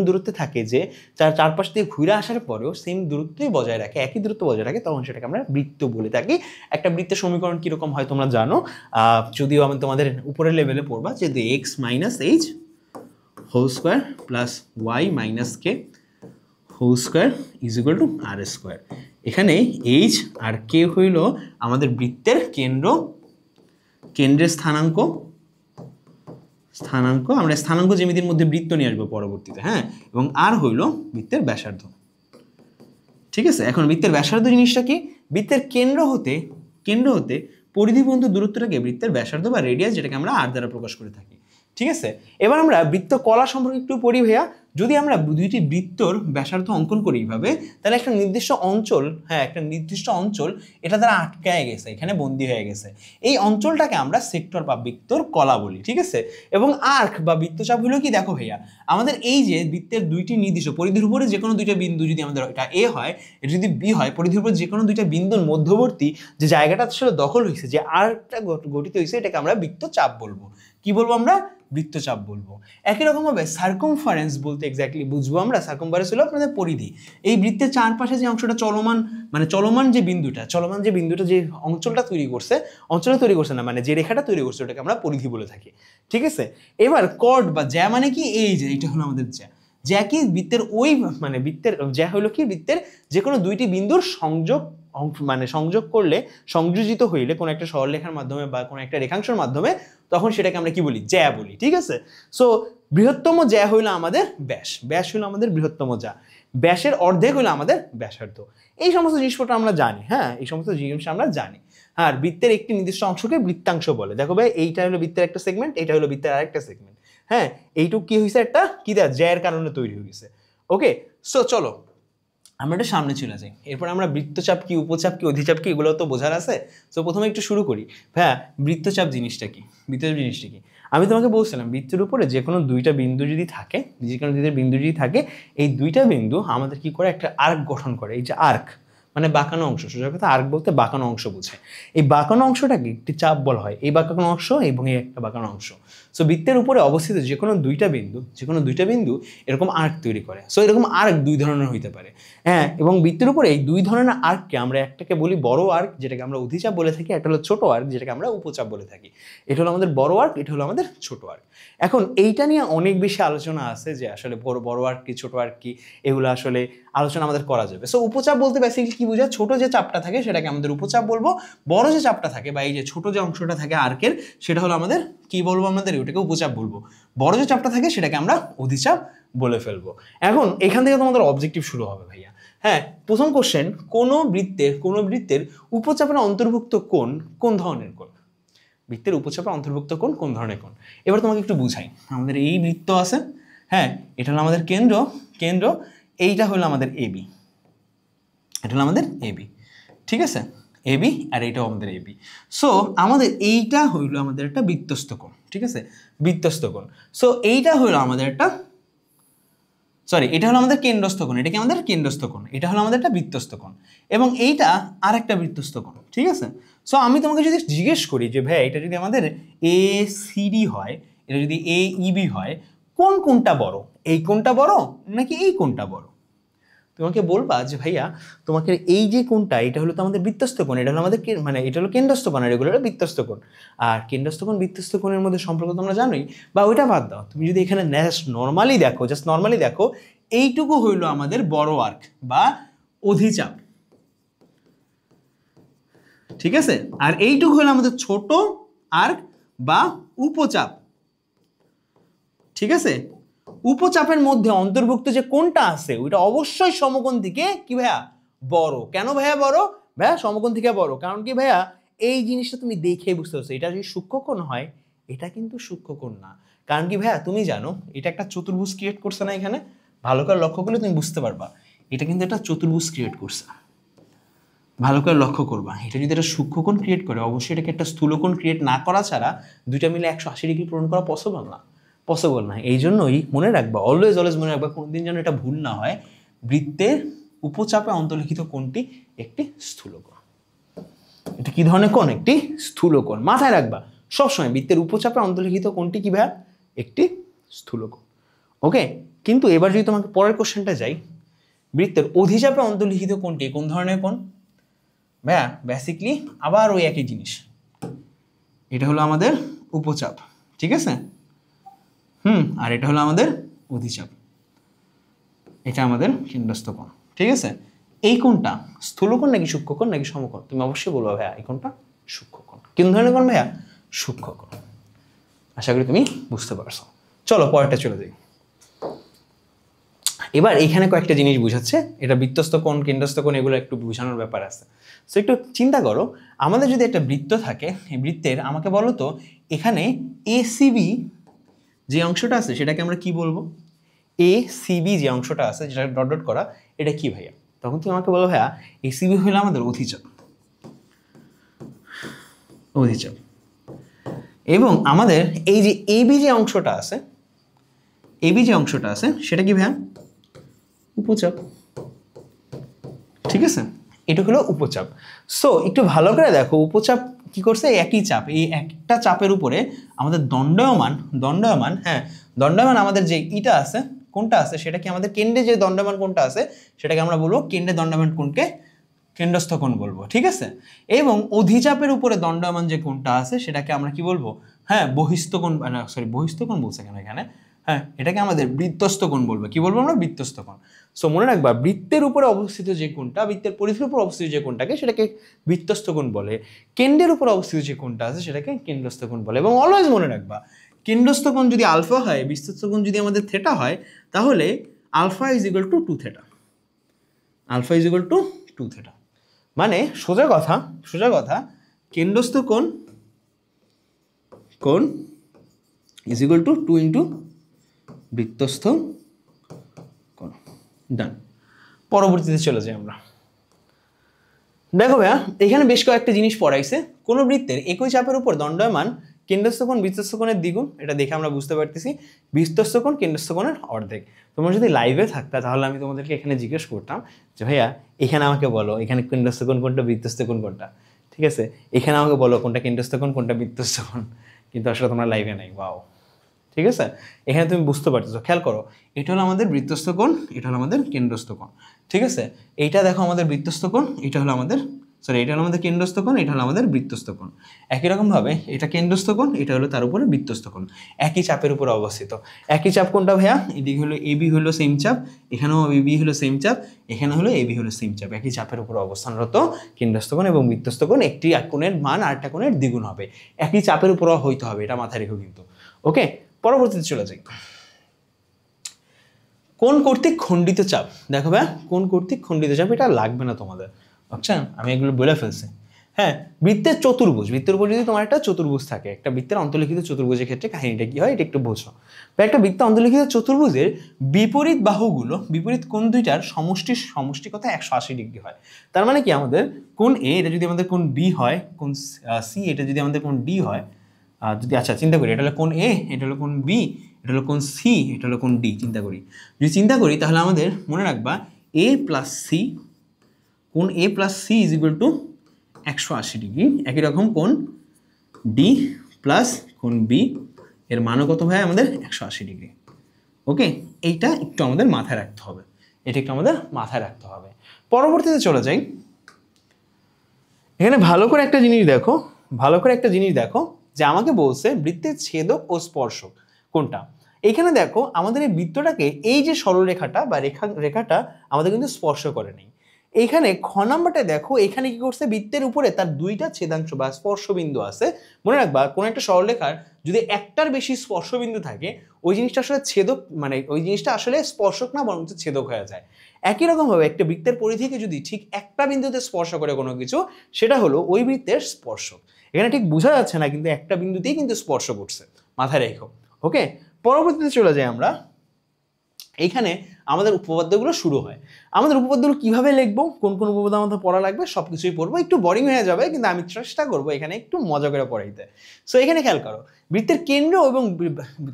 দূরত্বে থাকে যে তার চারপাশ দিয়ে ঘুরে আসার পরেও সেম দূরত্বই বজায় রাখে, একই দূরত্ব বজায় রাখে, তখন সেটাকে আমরা বৃত্ত বলে থাকি। একটা বৃত্তের সমীকরণ কিরকম হয় তোমরা জানো, যদিও আমি তোমাদের উপরের লেভেলে পড়বা যে x minus h whole square plus y minus k whole square is equal to r square. এখানে এইচ আর কে হইল আমাদের বৃত্তের কেন্দ্রের স্থানাঙ্ক। আমরা স্থানাঙ্ক জ্যামিতির মধ্যে বৃত্ত নিয়ে আসবো পরবর্তীতে, হ্যাঁ, এবং আর হইল বৃত্তের ব্যাসার্ধ। ঠিক আছে, এখন বৃত্তের ব্যাসার্ধ জিনিসটা কি, বৃত্তের কেন্দ্র হতে পরিধি পর্যন্ত দূরত্বটাকে বৃত্তের ব্যাসার্ধ বা রেডিয়াস, যেটাকে আমরা আর দ্বারা প্রকাশ করে থাকি। ঠিক আছে, এবার আমরা বৃত্ত কলা সম্পর্কে একটু পড়ি ভাইয়া। যদি আমরা দুইটি বৃত্তর ব্যাসার্ধ অঙ্কন করি এইভাবে, তাহলে একটা নির্দিষ্ট অঞ্চল এটা দ্বারা আটকায় গেছে, এখানে বন্দী হয়ে গেছে। এই অঞ্চলটাকে আমরা সেক্টর বা বৃত্তর কলা বলি। ঠিক আছে, এবং আর্ক বা বৃত্তচাপ হলো কি, দেখো ভাইয়া আমাদের এই যে বৃত্তের দুইটি নির্দিষ্ট পরিধির উপরে যে কোনো দুইটা বিন্দু, যদি আমাদের এটা এ হয়, এটা যদি বি হয়, পরিধির উপরে যে কোনো দুইটা বিন্দুর মধ্যবর্তী যে জায়গাটা আসলে দখল হয়েছে, যে আর্কটা গঠিত হয়েছে, এটাকে আমরা বৃত্তচাপ বলবো। কি বলবো আমরা? বৃত্তচাপ বলবো। একই রকম ভাবে সার্কামফারেন্স বলতে এক্স্যাক্টলি বুঝবো আমরা, সার্কামফারেন্স হলো আপনাদের পরিধি। এই বৃত্তের চারপাশে যে অংশটা চলমান যে বিন্দুটা যে অঞ্চলটা তৈরি করছে না, মানে যে রেখাটা তৈরি করছে, ওটাকে আমরা পরিধি বলে থাকি। ঠিক আছে, এবার কর্ড বা জ্যা মানে কি, এই যে এটা হলো আমাদের জ্যা কি বৃত্তের জ্যা হলো কি বৃত্তের যে কোনো দুইটি বিন্দুর সংযোগ করলে, সংযোজিত হইলে কোনো একটা সরলরেখার মাধ্যমে বা কোনো একটা রেখাংশের মাধ্যমে, তখন সেটাকে আমরা কি বলি? জ্যা বলি। ঠিক আছে, সো বৃহত্তম জ্যা হইলো আমাদের ব্যাস হইলো আমাদের বৃহত্তম জ্যা, ব্যাসের অর্ধেক হইলো আমাদের ব্যাসার্ধ। এই সমস্ত জিনিসপত্র আমরা জানি, হ্যাঁ, এই সমস্ত জিনিস আমরা জানি। আর বৃত্তের একটি নির্দিষ্ট অংশকে বৃত্তাংশ বলে। দেখো ভাই, এইটা হলো বৃত্তের একটা সেগমেন্ট, এটা হলো বৃত্তের আরেকটা সেগমেন্ট। হ্যাঁ, এইটুকু কি হয়েছে, একটা কি দেয়া জ্যার কারণে তৈরি হয়ে গেছে। ওকে, সো চলো আমরা একটু সামনে চলে যাই। এরপর আমরা বৃত্তচাপ কি, উপচাপ কি, অধিচাপ কি, এগুলো তো বোঝার আছে। তো প্রথমে একটু শুরু করি ভাইয়া, বৃত্তচাপ জিনিসটা কি। আমি তোমাকে বলছিলাম বৃত্তের উপরে যে কোনো দুইটা বিন্দু যদি থাকে, এই দুইটা বিন্দু আমাদের কি করে, একটা আর্ক গঠন করে। এই যে আর্ক মানে বাঁকানো অংশ, সোজা কথা আর্ক বলতে বাঁকানো অংশ বোঝে। এই বাঁকানো অংশটাকে একটি চাপ বলা হয়, এই বাঁকানো অংশ এবং এই একটা বাঁকানো অংশ। সো বৃত্তের উপরে অবস্থিত যে কোনো দুইটা বিন্দু এরকম আর্ক তৈরি করে। সো এরকম আর্ক দুই ধরনের হইতে পারে, হ্যাঁ, এবং বৃত্তের উপরে এই দুই ধরনের আর্ককে আমরা একটাকে বলি বড় আর্ক, যেটাকে আমরা অধিচাপ বলে থাকি, একটা হলো ছোট আর্ক, যেটাকে আমরা উপচাপ বলে থাকি। এটা হলো আমাদের বড় আর্ক, এটা হলো আমাদের ছোট আর্ক। এখন এইটা নিয়ে অনেক বেশি আলোচনা আছে যে আসলে বড় আর্ক কি, ছোট আর্ক কি, এগুলো আসলে আলোচনা আমাদের করা যাবে। সো উপচাপ বলতে বেসিক্যালি কি বোঝায়, ছোট যে চাপটা থাকে সেটাকে আমাদের উপচাপ বলবো, বড় যে চাপটা থাকে বা এই যে ছোট যে অংশটা থাকে আর্কের, সেটা হলো আমাদের কি বলবো, আমাদের ওটাকে উপচাপ বলবো। বড় যে চাপটা থাকে সেটাকে আমরা অধিচাপ বলে ফেলবো। এখন এখান থেকে তোমাদের অবজেক্টিভ শুরু হবে ভাইয়া। হ্যাঁ, প্রথম কোশ্চেন, কোন বৃত্তের উপচাপের অন্তর্ভুক্ত কোন ধরনের কোণ? বৃত্তের উপচাপের অন্তর্ভুক্ত কোন ধরনের কোণ? এবার তোমাকে একটু বুঝাই। আমাদের এই বৃত্ত আছে, হ্যাঁ, এটা হলো আমাদের কেন্দ্র, এইটা হলো আমাদের এবি, ঠিক আছে, এবি, আর এইটাও আমাদের এবি। সো আমাদের এইটা হইলো আমাদের একটা বৃত্তস্থ কোণ। ঠিক আছে, বৃত্তস্থ কোণ। সো এইটা হলো আমাদের একটা এটা হলো আমাদের কেন্দ্রস্থ কোণ, এটা কি আমাদের কেন্দ্রস্থ কোণ, এটা হলো আমাদের একটা বৃত্তস্থ কোণ, এবং এইটা আর একটা বৃত্তস্থ কোণ। ঠিক আছে, সো আমি তোমাকে যদি জিজ্ঞেস করি যে ভাই এটা যদি আমাদের এ সিডি হয়, এটা যদি এ ইবি হয়, কোনটা বড়, এই কোণটা বড় নাকি এই কোণটা বড়? তোমাকে বলবা যে ভাইয়া তোমাকে এই যে কোণটা, এটা হলো তো আমাদের বৃত্তস্থ কোণ, এটা হলো আমাদের এটা হলো কেন্দ্রস্থ কোণ, আর এগুলো হলো বৃত্তস্থ কোণ। আর কেন্দ্রস্থ কোণ বৃত্তস্থ কোণের মধ্যে সম্পর্ক তোমরা জানোই, বা ওইটা বাদ দাও, তুমি যদি এখানে জাস্ট নর্মালি দেখো, এইটুকু হইলো আমাদের বড় আর্ক বা অধিচাপ। ঠিক আছে, আর এইটুকু হলো আমাদের ছোট আর্ক বা উপচাপ। ঠিক আছে, উপচাপের মধ্যে অন্তর্ভুক্ত যে কোণটা আছে ওইটা অবশ্যই সমকোণ থেকে কি ভাইয়া বড়। কেন ভাইয়া বড়? ভাইয়া সমকোণ থেকে বড়, কারণ কি ভাইয়া এই জিনিসটা তুমি দেখে বুঝতে পারছো, এটা যদি সূক্ষ্মকোণ হয়, এটা কিন্তু সূক্ষ্মকোণ না। কারণ কি ভাইয়া তুমি জানো এটা একটা চতুর্ভুজ ক্রিয়েট করছে না, এখানে ভালো করে লক্ষ্য করলে তুমি বুঝতে পারবা, এটা কিন্তু একটা চতুর্ভুজ ক্রিয়েট করছে। ভালো করে লক্ষ্য করবা, এটা যদি একটা সূক্ষ্মকোণ ক্রিয়েট করে অবশ্যই এটাকে একটা স্থূলকোণ ক্রিয়েট না করা ছাড়া দুইটা মিলে 180 ডিগ্রি পূরণ করা পসিবল না। এই জন্যই মনে রাখবা, অলওয়েজ মনে রাখবা, কোনোদিন যেন এটা ভুল না হয়, বৃত্তের উপচাপে অন্তর্লিখিত কোণটি একটি স্থূলকোণ। এটা কি ধরনের কোণ? একটি স্থূলকোণ। মাথায় রাখবা সবসময়, বৃত্তের উপচাপে অন্তর্লিখিত কোণটি কি ভাইয়া? একটি স্থূলকোণ। ওকে, কিন্তু এবার যদি তোমাকে পরের কোশ্চেনটা যাই, বৃত্তের অধিচাপে অন্তর্লিখিত কোণটি কোন ধরনের কোণ? ভাইয়া বেসিকলি আবার ওই একই জিনিস, এটা হলো আমাদের উপচাপ, ঠিক আছে? আর এটা হলো আমাদের অধিচাপ, এটা আমাদের কেন্দ্রস্থ কোণ, ঠিক আছে? এই কোণটা স্থূলকোণ নাকি সূক্ষ্মকোণ নাকি সমকোণ? তুমি অবশ্যই বলবা ভাইয়া এই কোণটা সূক্ষ্মকোণ। কোন ধরনের কোণ ভাইয়া? সূক্ষ্মকোণ। আশা করি তুমি বুঝতে পারছো। চলো পরেরটা চলে যাই। এবার এখানে কয়েকটা জিনিস বুঝাচ্ছে, এটা বৃত্তস্থ কোণ, কেন্দ্রস্থ কোণ, এগুলো একটু বোঝানোর ব্যাপার আছে। সো একটু চিন্তা করো, আমাদের যদি একটা বৃত্ত থাকে, এই বৃত্তের আমাকে বলো তো এখানে এসিবি যে অংশটা আছে সেটাকে আমরা কি বলবো? এসিবি যে অংশটা আছে, যেটা ডট ডট করা, এটা কি ভাইয়া? তখন তুমি আমাকে বলো ভাইয়া এসিবি হলো আমাদের অধিচাপ। এবং আমাদের এই যে এবি যে অংশটা আছে, সেটা কি ভাইয়া? উপচাপ, ঠিক আছে? এটা হলো উপচাপ। সো একটু ভালো করে দেখো, উপচাপ কি করছে? একই চাপ, এই একটা চাপের উপরে আমাদের দণ্ডায়মান আমাদের যে ইটা আছে, কোনটা আছে, সেটা কি আমাদের কেন্দ্রে যে দণ্ডায়মান কোনটা আছে সেটাকে আমরা বলবো কেন্দ্রে দণ্ডায়মান কোণকে কেন্দ্রস্থ কোণ বলবো, ঠিক আছে? এবং অধিচাপের উপরে দণ্ডায়মান যে কোণটা আছে সেটাকে আমরা কি বলবো? বহিস্থ কোণ, বহিস্থ কোণ বলছে কেন এখানে? এটাকে আমাদের বৃত্তস্থ কোণ বলবো। কি বলবো আমরা? বৃত্তস্থ কোণ। সো মনে রাখবা, বৃত্তের উপরে অবস্থিত যে কোণটা, বৃত্তের পরিধির উপর অবস্থিত যে কোণটাকে, সেটাকে বৃত্তস্থ কোণ বলে। কেন্দ্রের উপর অবস্থিত যে কোণটা আছে সেটাকে কেন্দ্রস্থ কোণ বলে। এবং অলওয়েজ মনে রাখবা, কেন্দ্রস্থ কোণ যদি আলফা হয়, বৃত্তস্থ কোণ যদি আমাদের থিটা হয়, তাহলে alpha is equal to 2 theta. মানে সোজা কথা কেন্দ্রস্থ কোণ ইজ ইকুয়াল টু 2 ইন্টু বৃত্তস্থ কোণ। ডান। পরবর্তীতে চলে যাই আমরা। দেখো ভাইয়া, এখানে বেশ কয়েকটা জিনিস পড়াইছে। কোন বৃত্তের একই চাপের উপর দণ্ডায়মান কেন্দ্রস্থ কোণ বৃত্তস্থ কোণের দ্বিগুণ, এটা দেখে আমরা বুঝতে পারতেছি বৃত্তস্থ কোণ কেন্দ্রস্থ কোণের অর্ধেক। তোমরা যদি লাইভে থাকতা তাহলে আমি তোমাদেরকে এখানে জিজ্ঞেস করতাম যে ভাইয়া এখানে আমাকে বলো এখানে কেন্দ্রস্থ কোণ কোনটা, বৃত্তস্থ কোণ কোনটা, ঠিক আছে? এখানে আমাকে বলো কোনটা কেন্দ্রস্থ কোণ কোনটা বৃত্তস্থ কোণ, কিন্তু আসলে তোমরা লাইভে নাই। ওয়াও, ঠিক আছে? এখানে তুমি বুঝতে পারতেছো, খেয়াল করো, এটা হলো আমাদের বৃত্তস্থ কোণ, এটা হলো আমাদের কেন্দ্রস্থ কোণ, ঠিক আছে? এইটা দেখো আমাদের বৃত্তস্থ কোণ, এটা হলো আমাদের এটা হলো আমাদের কেন্দ্রস্থ কোণ, এটা হলো আমাদের বৃত্তস্থ কোণ। একই রকম ভাবে এটা কেন্দ্রস্থ কোণ, এটা হলো তার উপরে বৃত্তস্থ কোণ, একই চাপের উপর অবস্থিত। একই চাপ কোনটা ভাইয়া? এদিকে হলো এবি হলো সেম চাপ, এখানেও এবি হলো সেম চাপ, এখানে হলো এবি হলো সেম চাপ। একই চাপের উপর অবস্থানরত কেন্দ্রস্থ কোণ এবং বৃত্তস্থ কোণ, একটি কোণের মান আরেকটা কোণের দ্বিগুণ হবে, একই চাপের উপর হইতে হবে, এটা মাথায় রেখো কিন্তু। ওকে, পরবর্তীতে চলে যাই। কোণ কর্তৃক খণ্ডিত চাপ। দেখো ভাইয়া, কোণ কর্তৃক খণ্ডিত চাপ, এটা লাগবে না তোমাদের, আচ্ছা আমি এগুলো বলে ফেলছি। বৃত্তের চতুর্ভুজ, বৃত্তের উপর যদি তোমার একটা চতুর্ভুজ থাকে, একটা বৃত্তের অন্তর্লিখিত চতুর্ভুজের ক্ষেত্রে কাহিনীটা কি হয় এটা একটু বোঝো। একটা বৃত্তের অন্তর্লিখিত চতুর্ভুজের বিপরীত বাহুগুলো, বিপরীত কোণ দুইটার সমষ্টি কথা 180 ডিগ্রি হয়। তার মানে কি, আমাদের কোণ এ, এটা যদি আমাদের কোণ বি হয়, কোণ সি এটা যদি আমাদের কোণ ডি হয়, যদি আচ্ছা চিন্তা করি, এটা হলো কোণ এ, এটা হলো কোণ বি, এটা হলো কোণ সি, এটা হলো কোণ ডি, চিন্তা করি তাহলে আমাদের মনে রাখবা এ প্লাস সি, কোণ A plus C is equal to 180 degree. একই রকম কোণ ডি প্লাস কোণ বি, এর মানও কত ভাই? আমাদের 180 ডিগ্রি। ওকে, এইটা একটু আমাদের মাথায় রাখতে হবে। পরবর্তীতে চলে যাই। এখানে ভালো করে একটা জিনিস দেখো যে আমাকে বলছে বৃত্তের ছেদক ও স্পর্শক কোনটা। এখানে দেখো আমাদের এই বৃত্তটাকে, এই যে সরলরেখাটা বা রেখাটা আমাদের কিন্তু স্পর্শ করে নেই। এইখানে খ নাম্বারটা দেখো, এখানে কি করছে, বৃত্তের উপরে তার দুইটা ছেদাংশ বা স্পর্শবিন্দু আছে। মনে রাখবা, কোন একটা সরলরেখার যদি একটার বেশি স্পর্শবিন্দু থাকে, ওই জিনিসটা আসলে ছেদক, মানে ওই জিনিসটা আসলে স্পর্শক না, বরং ছেদক হয়ে যায়। একই রকম ভাবে একটা বৃত্তের পরিধিকে যদি ঠিক একটা বিন্দুতে স্পর্শ করে কোনো কিছু, সেটা হলো ওই বৃত্তের স্পর্শক। এখানে ঠিক বোঝা যাচ্ছে না, কিন্তু একটা বিন্দুতেই কিন্তু স্পর্শ করছে, মাথায় রেখো। ওকে, পরবর্তীতে চলে যাই আমরা। এইখানে আমাদের উপপাদ্যগুলো শুরু হয়। আমাদের উপপাদ্যগুলো কিভাবে লিখবো, কোন কোন উপপাদ্য আমাদের পড়া লাগবে, সব কিছুই পড়বো। একটু বোরিং হয়ে যাবে, কিন্তু আমি চেষ্টা করবো এখানে একটু মজা করে পড়াইতে। সো এখানে খেয়াল করো, বৃত্তের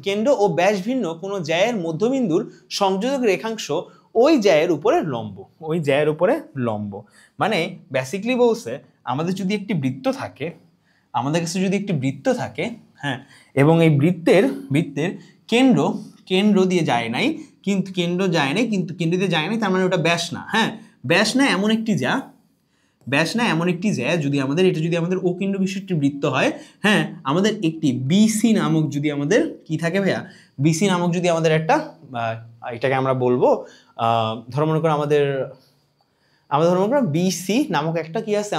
কেন্দ্র ও ব্যাস ভিন্ন কোনো জ্যায়ের মধ্যবিন্দুর সংযোজক রেখাংশ ওই জ্যায়ের উপরে লম্ব, ওই জ্যায়ের উপরে লম্ব। মানে বেসিক্যালি বলছে, আমাদের যদি একটি বৃত্ত থাকে, আমাদের কাছে যদি একটি বৃত্ত থাকে, হ্যাঁ, এবং এই বৃত্তের কেন্দ্র দিয়ে যায় নাই, কিন্তু কেন্দ্র দিয়ে যায় নাই, তার মানে ওটা ব্যাস না। হ্যাঁ, ব্যাস না এমন একটি জ্যা যদি আমাদের ও কেন্দ্র বিশিষ্ট বৃত্ত হয়, হ্যাঁ, আমাদের একটি বিসি নামক যদি আমাদের কি থাকে ভাইয়া, বিসি নামক যদি আমাদের একটা, এটাকে আমরা বলবো ধরো মনে করো আমাদের ধরো মনে করো বিসি নামক একটা কি আছে,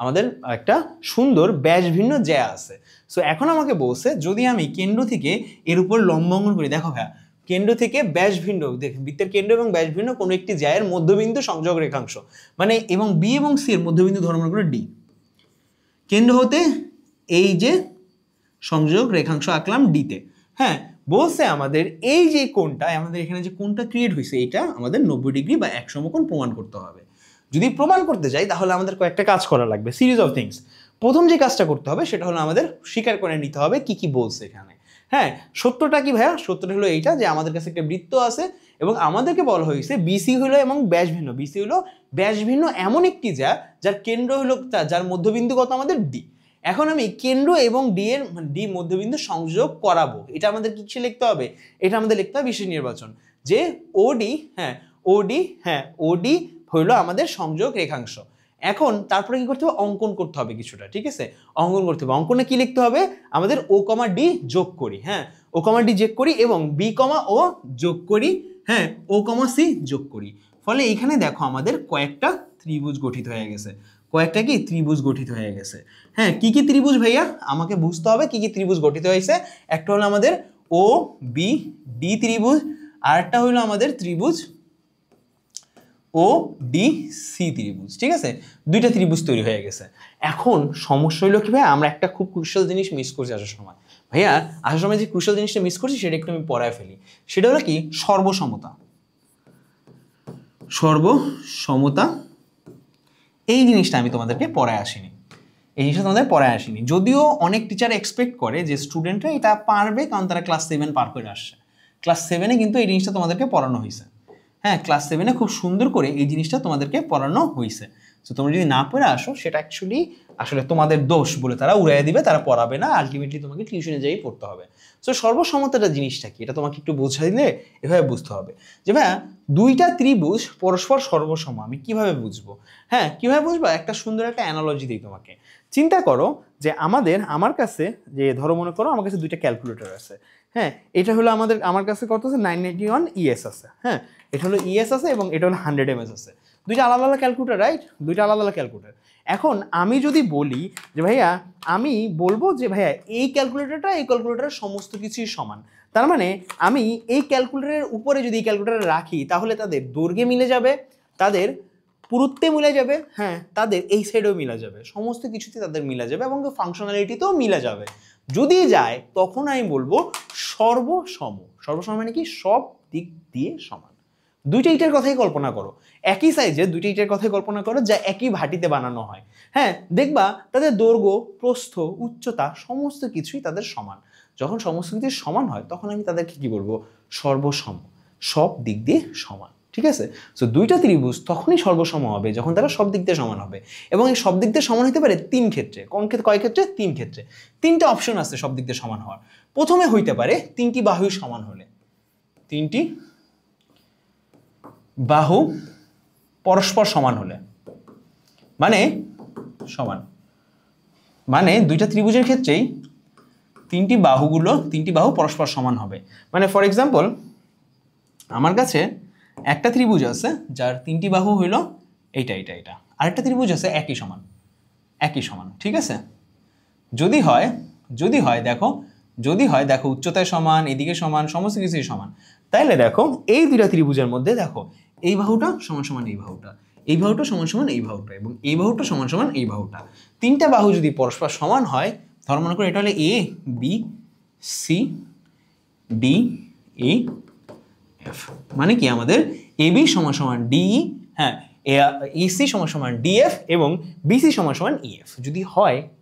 আমাদের একটা সুন্দর ব্যাস ভিন্ন জ্যা আছে। সো এখন আমাকে বলছে, যদি আমি কেন্দ্র থেকে এর উপর লম্ব অঙ্কন করি, দেখো ভাইয়া, কেন্দ্র থেকে ব্যাস ভিন্ন, বৃত্তের কেন্দ্র এবং ব্যাস ভিন্ন কোনো একটি জ্যায়ের মধ্যবিন্দু সংযোগ রেখাংশ, মানে এবং বি এবং সি এর মধ্যবিন্দু ধরো মনে করো ডি, কেন্দ্র হতে এই যে সংযোগ রেখাংশ আঁকলাম ডিতে। হ্যাঁ, বলছে আমাদের এই যে কোণটা, আমাদের এখানে যে কোণটা ক্রিয়েট হয়েছে, এটা আমাদের 90 ডিগ্রি বা এক সমকোণ প্রমাণ করতে হবে। যদি প্রমাণ করতে যাই তাহলে আমাদের কয়েকটা কাজ করা লাগবে, সিরিজ অফ থিংস। প্রথম যে কাজটা করতে হবে সেটা হলো আমাদের স্বীকার করে নিতে হবে কি কি বলছে এখানে। হ্যাঁ, সত্যটা কি ভাইয়া? সত্যটা হলো এইটা যে আমাদের কাছে একটা বৃত্ত আছে এবং আমাদেরকে বলা হয়েছে বিসি হলো এবং ব্যাস ভিন্ন, বিসি হলো ব্যাস ভিন্ন এমন একটি যার কেন্দ্র হলো, যার মধ্যবিন্দু কত আমাদের ডি। এখন আমি কেন্দ্র এবং ডি মধ্যবিন্দু সংযোগ করাবো, এটা আমাদের কি লিখতে হবে? এটা আমাদের লিখতে হবে বিশেষ নির্বাচন, যে ওডি হইলো আমাদের সংযোগ রেখাংশ। এখন তারপরে কি করতে হবে? অঙ্কন করতে হবে কিছুটা, ঠিক আছে? অঙ্কন করতে হবে। অঙ্কনে কি লিখতে হবে? আমাদের ও কমা ডি যোগ করি, হ্যাঁ, ও কমা ডি যোগ করি এবং বি কমা ও যোগ করি, হ্যাঁ, ও কমা সি যোগ করি। ফলে এইখানে দেখো আমাদের কয়েকটা ত্রিভুজ গঠিত হয়ে গেছে। কয়েকটা কি ত্রিভুজ গঠিত হয়ে গেছে। হ্যাঁ, কি কি ত্রিভুজ ভাইয়া? আমাকে বুঝতে হবে কি কি ত্রিভুজ গঠিত হয়েছে। একটা হলো আমাদের ও বি ডি ত্রিভুজ, আর একটা হলো আমাদের ত্রিভুজ ও ডি সি ত্রিভুজ, ঠিক আছে? দুইটা ত্রিভুজ তৈরি হয়ে গেছে। এখন সমস্যা হলো কি ভাইয়া, আমরা একটা খুব ক্রুশাল জিনিস মিস করছি আসার সময়। ভাইয়া আসার সময় যে ক্রুশাল জিনিসটা মিস করছি সেটা একটু আমি পড়ায় ফেলি। সেটা হলো কি? সর্বসমতা। এই জিনিসটা আমি তোমাদেরকে পড়ায় আসিনি। যদিও অনেক টিচার এক্সপেক্ট করে যে স্টুডেন্টরা এটা পারবে, কারণ তারা ক্লাস 7 পার করে আসছে। ক্লাস 7-এ কিন্তু এই জিনিসটা তোমাদেরকে পড়ানো হয়েছে। হ্যাঁ, ক্লাস 7-এ খুব সুন্দর করে এই জিনিসটা তোমাদেরকে পড়ানো হয়েছে। তো তোমরা যদি না পড়ে আসো, সেটা আসলে তোমাদের দোষ বলে তারা উড়াইয়া দিবে, তারা পড়াবে না, আলটিমেটলি তোমাকে টিউশনে যেয়েই পড়তে হবে। সো সর্বসমতাটা জিনিসটা কি, এটা তোমাকে একটু বোঝাই দিলে এভাবে বুঝতে হবে যে ভাইয়া দুইটা ত্রিভুজ পরস্পর সর্বসম আমি কিভাবে বুঝবো। হ্যাঁ, কিভাবে বুঝবো? একটা সুন্দর একটা অ্যানালজি দিই তোমাকে। চিন্তা করো যে আমার কাছে, যে ধরো মনে করো আমার কাছে দুইটা ক্যালকুলেটর আছে। হ্যাঁ, এটা হলো আমার কাছে কত আছে? 991 ইএস আছে। হ্যাঁ, এটা হলো ইএস আছে এবং এটা হলো 100 এমএস আছে। দুইটা আলাদা আলাদা ক্যালকুলেটর, রাইট? দুইটা আলাদা আলাদা ক্যালকুলেটর। এখন আমি যদি বলি যে ভাইয়া, আমি বলবো যে ভাইয়া এই ক্যালকুলেটরের সমস্ত কিছুই সমান, তার মানে আমি এই ক্যালকুলেটরের উপরে যদি এই ক্যালকুলেটর রাখি, তাহলে তাদের দৈর্ঘ্যে মিলে যাবে, তাদের পুরুত্বে মিলে যাবে, হ্যাঁ, তাদের এই সাইডেও মিলে যাবে, সমস্ত কিছুতে তাদের মিলে যাবে এবং ফাংশনালিটিতেও মিলে যাবে। যদি যায় তখন আমি বলবো সর্বসম। সর্বসম মানে কি? সব দিক দিয়ে সমান। দুইটা ইটের কথাই কল্পনা করো, একই সাইজের দুইটা ইটের কথাই কল্পনা করো, যা একই ভাটিতে বানানো হয়। হ্যাঁ, দেখবা তাদের দৈর্ঘ্য, প্রস্থ, উচ্চতা সমস্ত কিছুই তাদের সমান। যখন সমস্ত কিছু সমান হয় তখন আমি তাদেরকে কি বলবো? সর্বসম, সব দিক দিয়ে সমান, ঠিক আছে? সো দুইটা ত্রিভুজ তখনই সর্বসম হবে যখন তারা সব দিক দিয়ে সমান হবে। এবং এই সব দিক দিয়ে সমান হতে পারে তিন ক্ষেত্রে। কয় ক্ষেত্রে? তিন ক্ষেত্রে। তিনটা অপশন আছে সব দিক দিয়ে সমান হওয়ার। প্রথমে হইতে পারে তিনটি বাহু সমান হলে, তিনটি বাহু পরস্পর সমান হলে, মানে সমান, মানে দুইটা ত্রিভুজের ক্ষেত্রেই তিনটি বাহু পরস্পর সমান হবে। মানে ফর এক্সাম্পল, আমার কাছে একটা ত্রিভুজ আছে যার তিনটি বাহু হইল এইটা, আরেকটা ত্রিভুজ আছে একই সমান, ঠিক আছে? যদি হয় দেখো উচ্চতায় সমান, এদিকে সমান, সমস্ত কিছুই সমান, তাইলে দেখো এই দুইটা ত্রিভুজের মধ্যে দেখো এই বাহুটা সমান সমান এই বাহুটা, এই বাহুটা সমান সমান এই বাহুটা এবং এই বাহুটা সমান সমান এই বাহুটা। তিনটা বাহু যদি পরস্পর সমান হয়, ধর মনে করো এটা হলো A B C D E, F মানে কি আমাদের এবি সমান সমান ডিই, হ্যাঁ এসি সমান সমান ডিএফ এবং বিসি সমান সমান ইএফ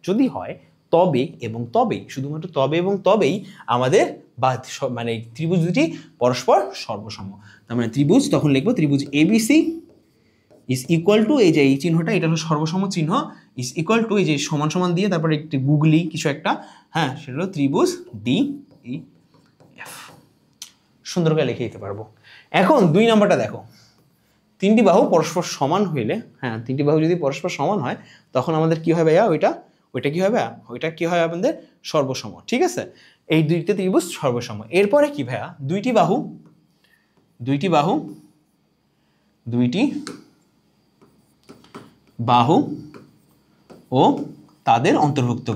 যদি হয় তবে এবং তবেই, শুধুমাত্র তবে এবং তবেই আমাদের বা মানে ত্রিভুজ দুটি পরস্পর সর্বসম। তার মানে ত্রিভুজ তখন লিখবো ত্রিভুজ এবিসি ইজ ইকুয়াল টু, এই যে এই চিহ্নটা এটা হলো সর্বসম চিহ্ন, ইজ ইকুয়াল টু এই যে সমান সমান দিয়ে তারপরে একটি গুগলি কিছু একটা, হ্যাঁ সেটা হলো ত্রিভুজ ডি ই এফ। সুন্দর করে লিখে দিতে পারবো। এখন 2 নম্বরটা দেখো, তিনটি বাহু পরস্পর সমান হইলে, হ্যাঁ তিনটি বাহু যদি পরস্পর সমান হয় তখন আমাদের কি হয় ভাইয়া, ওইটা কি হবে, ওইটা কি হয় আমাদের সর্বসম। ঠিক আছে, এই দুইটা ত্রিভুজ সর্বসম। এরপরে কি ভাইয়া, দুইটি বাহু ও তাদের অন্তর্ভুক্ত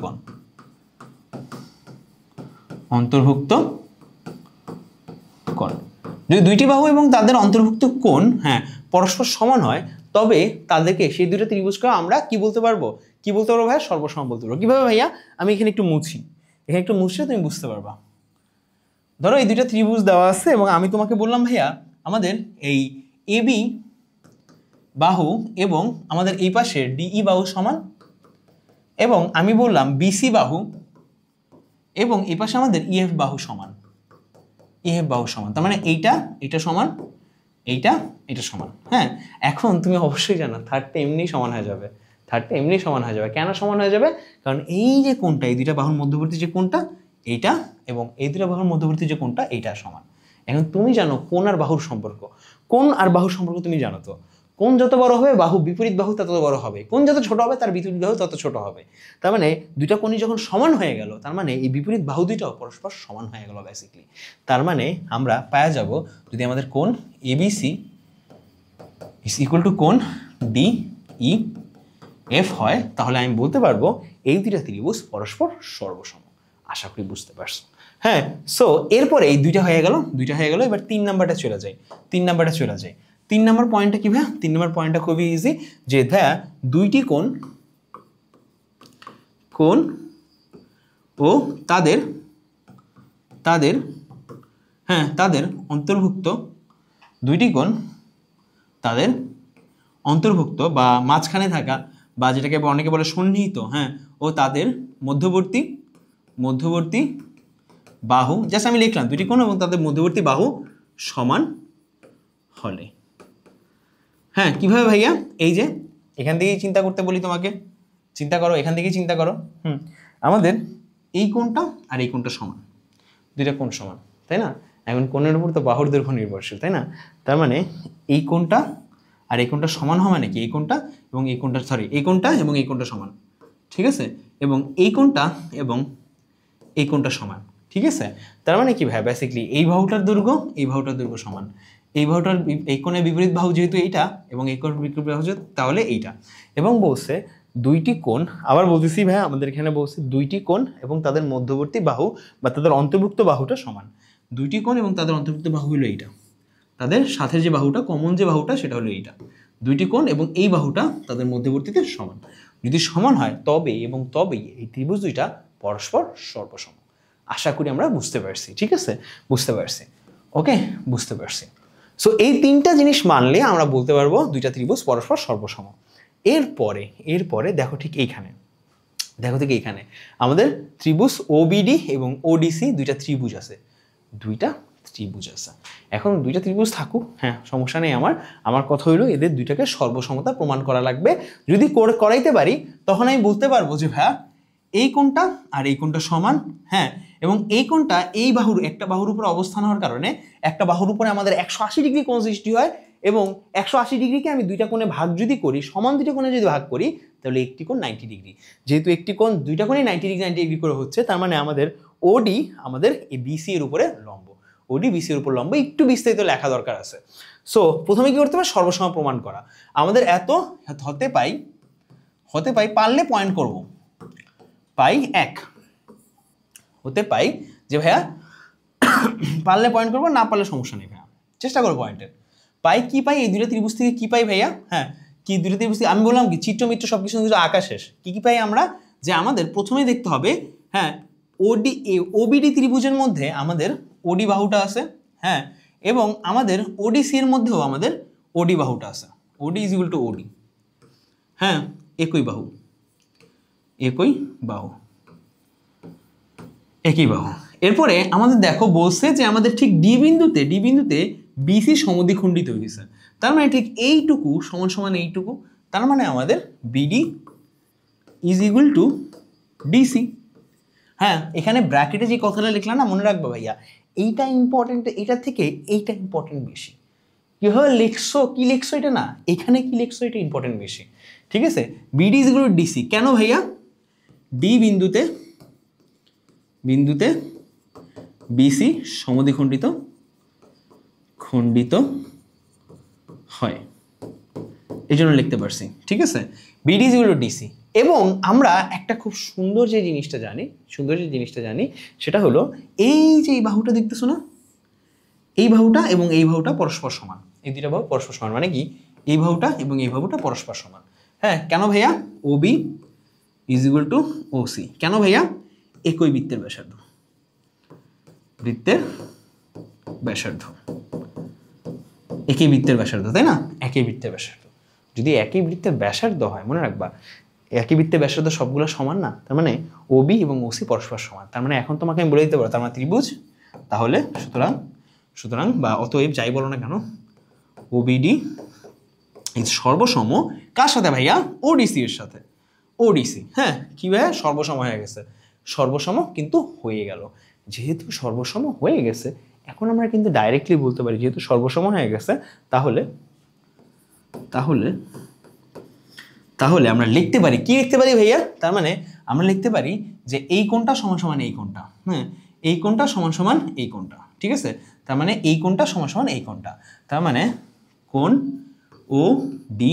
কোণ, যদি দুইটি বাহু এবং তাদের অন্তর্ভুক্ত কোণ হ্যাঁ পরস্পর সমান হয় তবে তাদেরকে, সেই দুইটা ত্রিভুজকে আমরা কি বলতে পারবো ভাইয়া, সর্বসম বলতে পারবো। কিভাবে ভাইয়া, আমি এখানে একটু মুছলে তুমি বুঝতে পারবা। ধরো এই দুইটা ত্রিভুজ দেওয়া আছে এবং আমি তোমাকে বললাম ভাইয়া আমাদের এই এবি বাহু এবং আমাদের এই পাশে ডিই বাহু সমান, এবং আমি বললাম বিসি বাহু এবং এই পাশে আমাদের ইএফ বাহু সমান, তার মানে এইটা সমান, এইটা সমান। হ্যাঁ এখন তুমি অবশ্যই জানো থার্ডটা এমনি সমান হয়ে যাবে, কেন সমান হয়ে যাবে, কারণ এই যে কোণটা, এই দুইটা বাহুর মধ্যবর্তী যে কোণটা এইটা এবং এই দুইটা বাহুর মধ্যবর্তী যে কোণটা এইটা সমান। এখন তুমি জানো কোণ আর বাহুর সম্পর্ক, তুমি জানো তো, কোণ যত বড় হবে বাহু বিপরীত বাহু তত বড় হবে, কোণ যত ছোট হবে তার বিপরীত বাহু তত ছোট হবে। তার মানে দুইটা কোণই যখন সমান হয়ে গেল তার মানে এই বিপরীত বাহু দুইটাও পরস্পর সমান হয়ে গেল বেসিক্যালি। তার মানে আমরা পাওয়া যাব, যদি আমাদের কোণ এবিসি ইজ ইকুয়াল টু কোণ ডিই এফ হয় তাহলে আমি বলতে পারবো এই দুইটা ত্রিভুজ পরস্পর সর্বসম। আশা করি বুঝতে পারছো। হ্যাঁ সো এরপরে এই দুইটা হয়ে গেল, এবার 3 নাম্বারটা চলে যায়। 3 নাম্বার পয়েন্টটা কি ভাইয়া, 3 নাম্বার পয়েন্টটা খুবই ইজি, যে ভাইয়া দুইটি কোণ ও তাদের অন্তর্ভুক্ত, দুইটি কোণ তাদের অন্তর্ভুক্ত বা মাঝখানে থাকা বা যেটাকে অনেকে বলে সন্নিহিত, হ্যাঁ ও তাদের মধ্যবর্তী বাহু, জাস্ট আমি লিখলাম দুইটি কোণ এবং তাদের মধ্যবর্তী বাহু সমান হলে। হ্যাঁ কিভাবে ভাইয়া, এই যে এখান থেকেই চিন্তা করতে বলি তোমাকে, এখান থেকেই চিন্তা করো। আমাদের এই কোণটা আর এই কোণটা সমান, দুইটা কোণ সমান তাই না, এখন কোণের উপর তো বাহুর দৈর্ঘ্য নির্ভরশীল তাই না, তার মানে এই কোণটা আর এই কোণটা সমান হয় মানে কি, এই কোণটা এবং এই কোণটা সমান, ঠিক আছে, এবং এই কোণটা এবং এই কোণটা সমান, ঠিক আছে। তার মানে কি ভাই, বেসিক্যালি এই বাহুটার দৈর্ঘ্য সমান, এই কোণের বিপরীত বাহু যেহেতু এইটা এবং এই কোণের বিপরীত বাহু তাহলে এইটা, এবং বলছে দুইটি কোণ, আবার বলতেছি ভাই আমাদের এখানে বলছে দুইটি কোণ এবং তাদের মধ্যবর্তী বাহু বা তাদের অন্তর্ভুক্ত বাহুটা সমান, দুইটি কোণ এবং তাদের অন্তর্ভুক্ত বাহু হলো এইটা, তাদের সাথে যে বাহুটা কমন যে বাহুটা সেটা হলো এইটা, দুইটি কোণ এবং এই বাহুটা তাদের মধ্যবর্তীতে সমান, যদি সমান হয় তবেই এই ত্রিভুজ দুইটা পরস্পর সর্বসম। আশা করি আমরা বুঝতে পারছি, ঠিক আছে, ওকে বুঝতে পারছি। সো এই 3টা জিনিস মানলে আমরা বলতে পারবো দুইটা ত্রিভুজ পরস্পর সর্বসম। এরপরে দেখো ঠিক এইখানে আমাদের ত্রিভুজ ওবিডি এবং ওডিসি দুইটা ত্রিভুজ আছে, এখন দুইটা ত্রিভুজ থাকুক, হ্যাঁ সমস্যা নেই। আমার কথা হইলো এদের দুইটাকে সর্বসমতা প্রমাণ করা লাগবে, যদি করাইতে পারি তখন আমি বলতে পারবো যে ভাইয়া এই কোণটা আর এই কোণটা সমান, হ্যাঁ এবং এই কোণটা এই একটা বাহুর উপর অবস্থান হওয়ার কারণে একটা বাহুর উপরে আমাদের 180 ডিগ্রি কোণ সৃষ্টি হয়, এবং 180 ডিগ্রিকে আমি দুইটা কোণে ভাগ যদি করি, সমান দুইটা কোণে যদি ভাগ করি তাহলে একটি কোণ 90 ডিগ্রি, যেহেতু একটি কোণ দুইটা কোণে 90 ডিগ্রি করে হচ্ছে, তার মানে আমাদের ওডি আমাদের এই বিসি এর উপরে লম্ব, একটু বিস্তারিত লেখা দরকার আছে। সো প্রথমে কি করতে হবে, সর্বসম প্রমাণ করা। আমাদের এত হতে পাই পারলে পয়েন্ট করব, পাই 1 হতে পাই যে ভাইয়া পারলে পয়েন্ট করবো, না পারলে সমস্যা নেই ভাইয়া, চেষ্টা করো পয়েন্টের। কি পাই এই দুটো ত্রিভুজ থেকে কি পাই ভাইয়া, হ্যাঁ কি দুটো ত্রিভুজ থেকে আমি বললাম কি চিত্রমিত্র সবকিছু আঁকা শেষ, কি পাই আমরা, যে আমাদের প্রথমেই দেখতে হবে, হ্যাঁ ওবিডি ত্রিভুজের মধ্যে আমাদের ওডি বাহুটা আছে, হ্যাঁ এবং আমাদের ওডিসি এর মধ্যেও আমাদের ওডি বাহুটা আছে, ওডি ইজ ইকুয়াল টু ওডি, হ্যাঁ একই বাহু, একই বাহু, একই বাহু। এরপরে আমাদের দেখো বলছে যে আমাদের ঠিক ডি বিন্দুতে বিসি সমদ্বিখণ্ডিত হয়েছে, তার মানে ঠিক এইটুকু সমান সমান এইটুকু, তার মানে আমাদের BD is equal two DC. হ্যাঁ এখানে ব্র্যাকেটে যে কথাটা লিখলাম না, মনে রাখবো ভাইয়া, এইটা ইম্পর্টেন্ট, এটা থেকে এইটা ইম্পর্টেন্ট বেশি। কিভাবে লিখছো, কি লিখছো এটা না, এখানে কি লিখছো এটা ইম্পর্টেন্ট বেশি, ঠিক আছে। BD is equal two DC, কেন ভাইয়া, ডি বিন্দুতে বিসি সমদ্বিখণ্ডিত হয়, এই জন্য লিখতে পারছি, ঠিক আছে। BD is equal two DC. এবং আমরা একটা খুব সুন্দর যে জিনিসটা জানি সেটা হলো এই যে এই বাহুটা দেখতেছো না, এই বাহুটা এবং এই বাহুটা পরস্পর সমান, এই দুইটা বাহু পরস্পর সমান, মানে কি এই বাহুটা এবং এই বাহুটা পরস্পর সমান। হ্যাঁ কেন ভাইয়া, OB is equal to OC, কেন ভাইয়া, একই বৃত্তের ব্যাসার্ধ, একই বৃত্তের ব্যাসার্ধ, তাই না, একই বৃত্তের ব্যাসার্ধ। যদি একই বৃত্তের ব্যাসার্ধ হয়, মনে রাখবা একই বৃত্তের ব্যাসার্ধ সবগুলো সমান না, তার মানে ওবি এবং ওসি পরস্পর সমান, তার মানে এখন তোমাকে আমি বলে দিতে পারো তার মানে ত্রিভুজ। তাহলে সুতরাং বা অতএব যাই বলো না কেন, ওবিডি ইজ সর্বসম কার সাথে ভাইয়া, ওডিসি এর সাথে, ওডিসি। হ্যাঁ কি ভাইয়া, সর্বসম হয়ে গেছে, সর্বসম কিন্তু হয়ে গেল। যেহেতু সর্বসম হয়ে গেছে, এখন আমরা কিন্তু ডাইরেক্টলি বলতে পারি যেহেতু সর্বসম হয়ে গেছে, তাহলে আমরা লিখতে পারি, কি লিখতে পারি ভাইয়া, তার মানে আমরা লিখতে পারি যে এই কোণটা সমান সমান এই কোণটা, হ্যাঁ এই কোণটা সমান সমান এই কোণটা, ঠিক আছে। তার মানে এই কোণটা সমান সমান এই কোণটা, তার মানে কোণ O D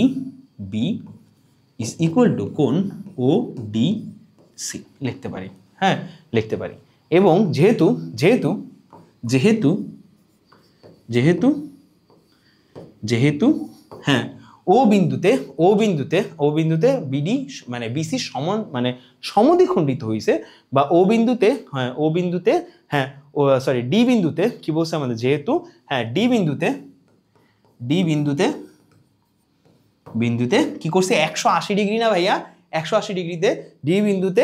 B is equal to কোণ ও ডি সি লিখতে পারি, হ্যাঁ লিখতে পারি। এবং যেহেতু যেহেতু যেহেতু যেহেতু যেহেতু হ্যাঁ ও বিন্দুতে বিডি মানে বিসি সমান মানে সমদ্বিখণ্ডিত হয়েছে, বা ও বিন্দুতে হ্যাঁ ও সরি ডি বিন্দুতে কি বলছে আমাদের, যেহেতু হ্যাঁ ডি বিন্দুতে কি করছে 180 ডিগ্রি না ভাইয়া, 180 ডিগ্রিতে ডি বিন্দুতে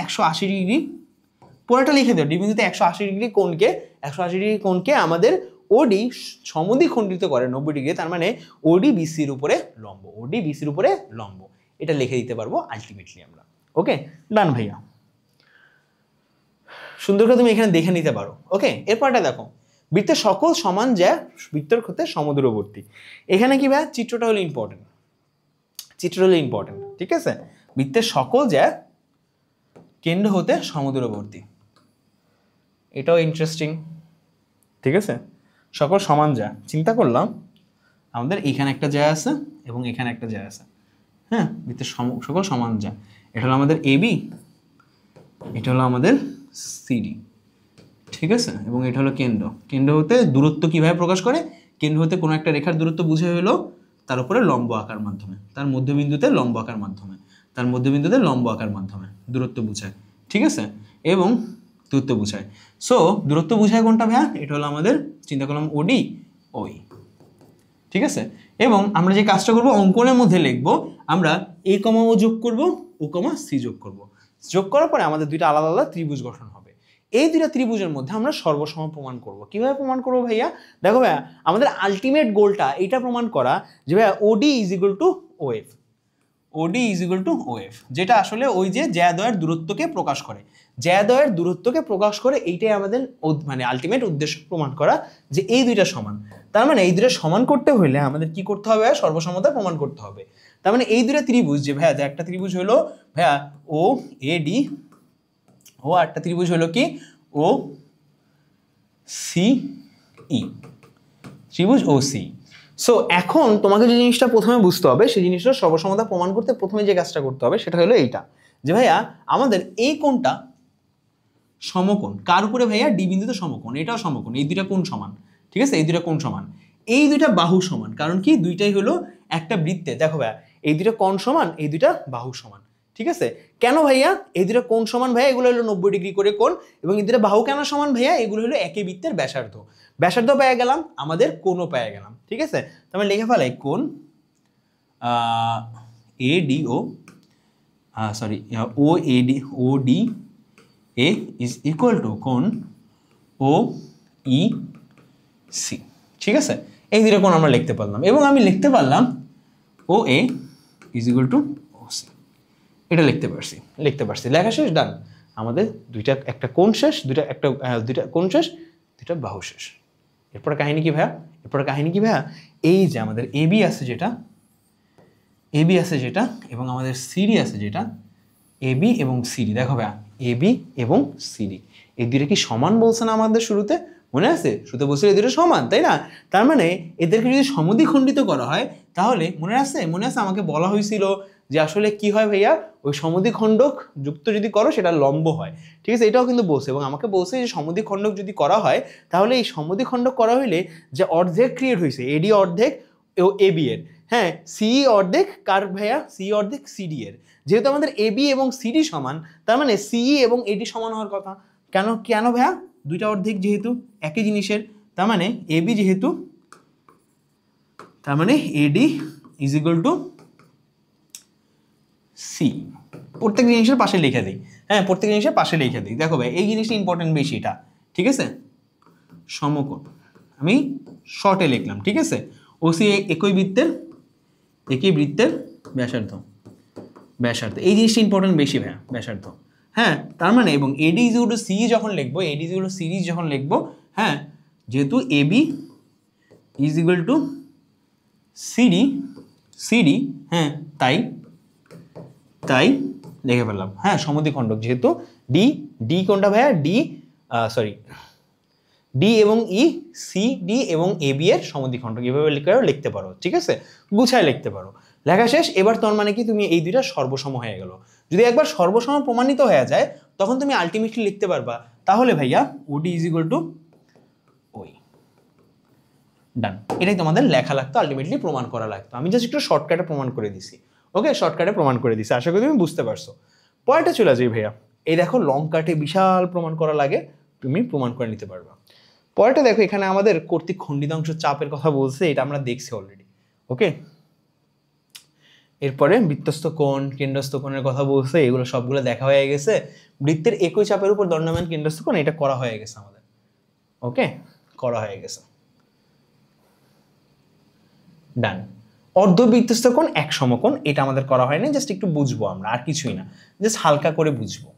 180 ডিগ্রি, পুরোটা লিখে দাও, ডি বিন্দুতে 180 ডিগ্রি কোণকে আমাদের ওডি সমদ্বিখণ্ডিত করে 90 ডিগ্রি, তার মানে ওডি বিসির উপরে লম্ব, এটা লিখে দিতে পারবো আলটিমেটলি আমরা। ওকে ডান ভাইয়া, সুন্দর করে তুমি এখানে দেখে নিতে পারো। ওকে এরপরটা দেখো, বৃত্তের সকল সমান জ্যা বৃত্তের ক্ষেত্রে সমদূরবর্তী। এখানে কি ভাইয়া, চিত্রটা হলো ইম্পর্টেন্ট, ঠিক আছে। বৃত্তের সকল জ্যা কেন্দ্র হতে সমদূরবর্তী, এটাও ইন্টারেস্টিং, ঠিক আছে। সকল সমান জ্যা, চিন্তা করলাম আমাদের এখানে একটা জ্যা আছে এবং এখানে একটা জ্যা আছে, হ্যাঁ বৃত্তের সকল সমান জ্যা, এটা হলো আমাদের এবি, এটা হলো আমাদের সিডি, ঠিক আছে। এবং এটা হলো কেন্দ্র হতে দূরত্ব কিভাবে প্রকাশ করে, কেন্দ্র হতে কোনো একটা রেখার দূরত্ব বুঝে হলো তার উপরে লম্ব আঁকার মাধ্যমে, তার মধ্যবিন্দুতে লম্ব আঁকার মাধ্যমে দূরত্ব বুঝায়, ঠিক আছে, এবং দূরত্ব বুঝায়। সো দূরত্ব বুঝায় কোনটা ভাইয়া, এটা হলো আমাদের চিন্তা করলাম ওডি ওই, ঠিক আছে। এবং আমরা যে কাজটা করবো, অঙ্কনের মধ্যে লিখবো আমরা এ কমা ও যোগ করবো, ও কমা সি যোগ করবো, যোগ করার পরে আমাদের দুইটা আলাদা আলাদা ত্রিভুজ গঠন হবে। এই দুইটা ত্রিভুজের মধ্যে আমরা সর্বসম প্রমাণ করব। কিভাবে প্রমাণ করবো ভাইয়া, দেখো ভাইয়া আমাদের আলটিমেট গোলটা এটা প্রমাণ করা যে ভাইয়া ওডি ইজ ইকুয়াল টু ওএফ, যেটা আসলে ওই যে জ্যাদ্বয়ের দূরত্বকে প্রকাশ করে, এইটাই আমাদের মানে আলটিমেট উদ্দেশ্য, প্রমাণ করা যে এই দুইটা সমান। তার মানে এই দুইটা সমান করতে হলে আমাদের কি করতে হবে, সর্বসমতা প্রমাণ করতে হবে। তার মানে এই দুইটা ত্রিভুজ যে ভাইয়া, একটা ত্রিভুজ হলো ভাইয়া ও এ ডি, ও একটা ত্রিভুজ হলো কি ও সি ই, ত্রিভুজ ও সি। সো এখন তোমাকে যে জিনিসটা প্রথমে বুঝতে হবে, সেই জিনিসটা সর্বসমতা প্রমাণ করতে প্রথমে যে কাজটা করতে হবে সেটা হলো এইটা, যে ভাইয়া আমাদের এই কোণটা সমকোণ কার উপরে ভাইয়া, ডি বিন্দুতে সমকোণ, এটাও সমকোণ, এই দুইটা কোণ সমান, ঠিক আছে, এই দুইটা কোণ সমান, এই দুইটা বাহু সমান, কারণ কি দুইটাই হলো একটা বৃত্তে, দেখো ভাইয়া এই দুইটা কোণ সমান, এই দুইটা বাহু সমান, ঠিক আছে। কেন ভাইয়া এই দুটো কোণ সমান ভাইয়া, এগুলো হলো 90 ডিগ্রি করে কোণ, এবং এই দুটো বাহু কেন সমান ভাইয়া, এগুলো হলো একই বৃত্তের ব্যাসার্ধ। ব্যাসার্ধ পেয়ে গেলাম, আমাদের কোণও পেয়ে গেলাম, ঠিক আছে। তাহলে লিখে ফেলাই কোণ ADO sorry ODA is equal to কোণ OEC, ঠিক আছে। এই দুটো কোণ আমরা লিখতে পারলাম এবং আমি লিখতে পারলাম OA is equal two OC, এটা লিখতে পারছি। লেখা শেষ, ডান। আমাদের একটা কোণ শেষ, দুইটা কোণ শেষ, দুইটা বাহু শেষ। এরপরে কাহিনী কি ভাইয়া? এই যে আমাদের AB আছে যেটা এবং আমাদের CD আছে যেটা, AB এবং CD, দেখো ভাইয়া AB এবং CD এই দুটো কি সমান বলছে না আমাদের শুরুতে? মনে আছে শুরুতে বলছিল এই দুটো সমান, তাই না? তার মানে এদেরকে যদি সমদ্বিখণ্ডিত করা হয় তাহলে মনে আছে আমাকে বলা হয়েছিল যে আসলে কি হয় ভাইয়া, ওই সমদ্বিখণ্ডক যুক্ত যদি করো সেটা লম্ব হয়, ঠিক আছে। এটাও কিন্তু বলছে এবং আমাকে বলছে যে সমদ্বিখণ্ডক যদি করা হয় তাহলে এই সমদ্বিখণ্ডক করা হইলে যে অর্ধেক ক্রিয়েট হয়েছে AD অর্ধেক AB এর, হ্যাঁ CE অর্ধেক কার ভাইয়া? CE অর্ধেক CD এর। যেহেতু আমাদের AB এবং CD সমান, তার মানে CE এবং AD সমান হওয়ার কথা। কেন ভাইয়া? দুইটা অর্ধেক যেহেতু একই জিনিসের, তার মানে AB যেহেতু, তার মানে AD is equal two C। প্রত্যেক জিনিসের পাশে লিখে দিই, হ্যাঁ প্রত্যেক জিনিসের পাশে লিখে দিই। দেখো ভাই এই জিনিসটা ইম্পর্টেন্ট বেশি, এটা ঠিক আছে। সমকোণ আমি শর্টে লিখলাম, ঠিক আছে। OC একই বৃত্তের ব্যাসার্ধ, এই জিনিসটা ইম্পর্টেন্ট বেশি ভাইয়া, ব্যাসার্ধ, হ্যাঁ। তার মানে এবং AD is equal two CE যখন লিখবো, হ্যাঁ যেহেতু AB is equal two CD, হ্যাঁ তাই লিখে ফেললাম, হ্যাঁ সমদ্বিখণ্ডক যেহেতু D কোনটা ভাইয়া? D এবং E, CD এবং AB এর সমদ্বিখণ্ডক, এভাবে লিখতে পারো, ঠিক আছে। গুছায় লিখতে পারো। লেখা শেষ। এবার তোর মানে কি তুমি এই দুইটা সর্বসম হয়ে গেল। যদি একবার সর্বসম প্রমাণিত হয়ে যায় তখন তুমি আলটিমেটলি লিখতে পারবা তাহলে ভাইয়া OD is equal two OE, ডান। এটাই তোমাদের লেখা লাগতো, আলটিমেটলি প্রমাণ করা লাগতো। আমি জাস্ট একটু শর্টকাটে প্রমাণ করে দিছি, ওকে, শর্টকাটে প্রমাণ করে দিছি। আশা করি তুমি বুঝতে পারছো। পয়েন্টে চলে যাই ভাইয়া। এই দেখো লং কাটে বিশাল প্রমাণ করা লাগে, তুমি প্রমাণ করে নিতে পারবা। পরেরটা দেখো, এখানে আমাদের কর্তৃক খণ্ডিতাংশ চাপের কথা বলছে, এটা আমরা দেখছি অলরেডি, ওকে। এরপরে বৃত্তস্থ কোণ, কেন্দ্রস্থ কোণের কথা বলছে, এগুলো সবগুলো দেখা হয়ে গেছে। বৃত্তের একই চাপের উপর দণ্ডায়মান কেন্দ্রস্থ কোণ, এটা করা হয়ে গেছে আমাদের, ওকে, করা হয়ে গেছে, ডান। অর্ধবৃত্তস্থ কোণ এক সমকোণ, এটা আমাদের করা হয়নি, জাস্ট একটু বুঝবো আমরা, আর কিছুই না, জাস্ট হালকা করে বুঝবো।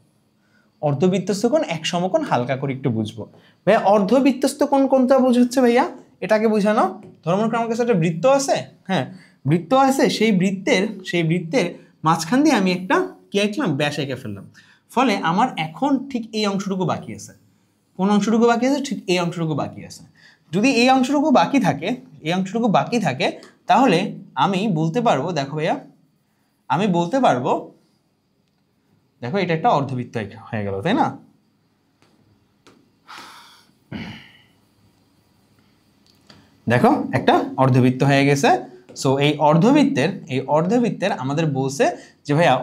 অর্ধবৃত্তস্থ কোণ এক সমকোণ হালকা করে একটু বুঝবো। ভাইয়া অর্ধবৃত্তস্থ কোণ কোনটা বোঝাচ্ছে ভাইয়া? এটাকে বোঝানো, ধরো মনে করো আমার কাছে একটা বৃত্ত আছে, হ্যাঁ বৃত্ত আছে, সেই বৃত্তের মাঝখান দিয়ে আমি একটা কি আঁকলাম? ব্যাস এঁকে ফেললাম। ফলে আমার এখন ঠিক এই অংশটুকু বাকি আছে। কোন অংশটুকু বাকি আছে? ঠিক এই অংশটুকু বাকি আছে। যদি এই অংশটুকু বাকি থাকে তাহলে আমি বলতে পারবো, দেখো ভাইয়া আমি বলতে পারবো, দেখো এটা একটা অর্ধবৃত্ত হয়ে গেল, তাই না? দেখো একটা অর্ধবৃত্ত হয়ে গেছে। সো এই অর্ধবৃত্তের আমাদের বলছে যে ভাইয়া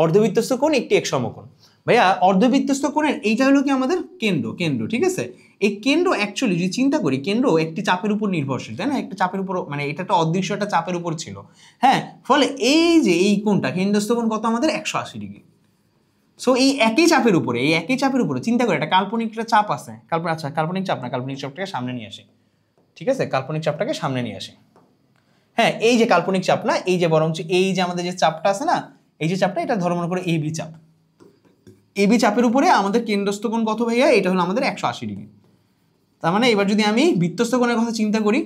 অর্ধবৃত্তস্থ কোণ একটি এক সমকোণ। ভাইয়া অর্ধবৃত্তস্থ কোণের এইটা হলো কি আমাদের কেন্দ্র, ঠিক আছে। এই কেন্দ্র অ্যাকচুয়ালি যদি চিন্তা করি, কেন্দ্র একটি চাপের উপর নির্ভরশীল, তাই না? একটা চাপের উপর, মানে এটা একটা অদৃশ্য একটা চাপের উপর ছিল, হ্যাঁ। ফলে এই যে এই কোণটা কেন্দ্রস্থ কোণ কত আমাদের? 180 ডিগ্রি। সো এই একই চাপের উপরে চিন্তা করে একটা কাল্পনিক একটা চাপ আছে, কাল্পনিক চাপ না, কাল্পনিক চাপটাকে সামনে নিয়ে আসি, ঠিক আছে, কাল্পনিক চাপটাকে সামনে নিয়ে আসি। হ্যাঁ এই যে কাল্পনিক চাপ না, এই যে বরঞ্চ এই যে আমাদের যে চাপটা আছে না, এই যে চাপটা, এটা ধরো মনে করে AB চাপ। AB চাপের উপরে আমাদের কেন্দ্রস্থ কোণ কত ভাইয়া? এটা হলো আমাদের 180 ডিগ্রি। তার মানে এবার যদি আমি বৃত্তস্থ কোণের কথা চিন্তা করি,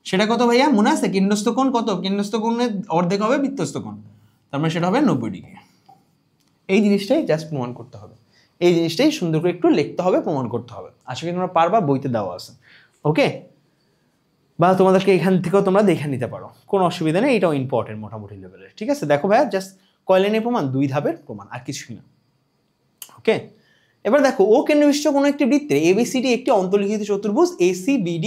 সেটা কত ভাইয়া? মনে আছে কেন্দ্রস্থ কোণ কত? কেন্দ্রস্থ কোণের অর্ধেক হবে বৃত্তস্থ কোণ, তার মানে সেটা হবে 90 ডিগ্রি। এই জিনিসটাই জাস্ট প্রমাণ করতে হবে, এই জিনিসটাই সুন্দর করে একটু লিখতে হবে, প্রমাণ করতে হবে। আশা করি তোমরা পারবা, বইতে দেওয়া আছে, ওকে। বা তোমাদেরকে এখান থেকেও তোমরা দেখে নিতে পারো, কোনো অসুবিধা নেই, এটাও ইম্পর্টেন্ট মোটামুটি লেভেলের, ঠিক আছে। দেখো ভাইয়া জাস্ট কয় লাইনের প্রমাণ? 2 ধাপের প্রমাণ, আর কিছুই না, ওকে। এবার দেখো ও কেন্দ্রবিশিষ্ট কোনো একটি বৃত্তে ABCD একটি অন্তর্লিখিত চতুর্ভুজ ACBD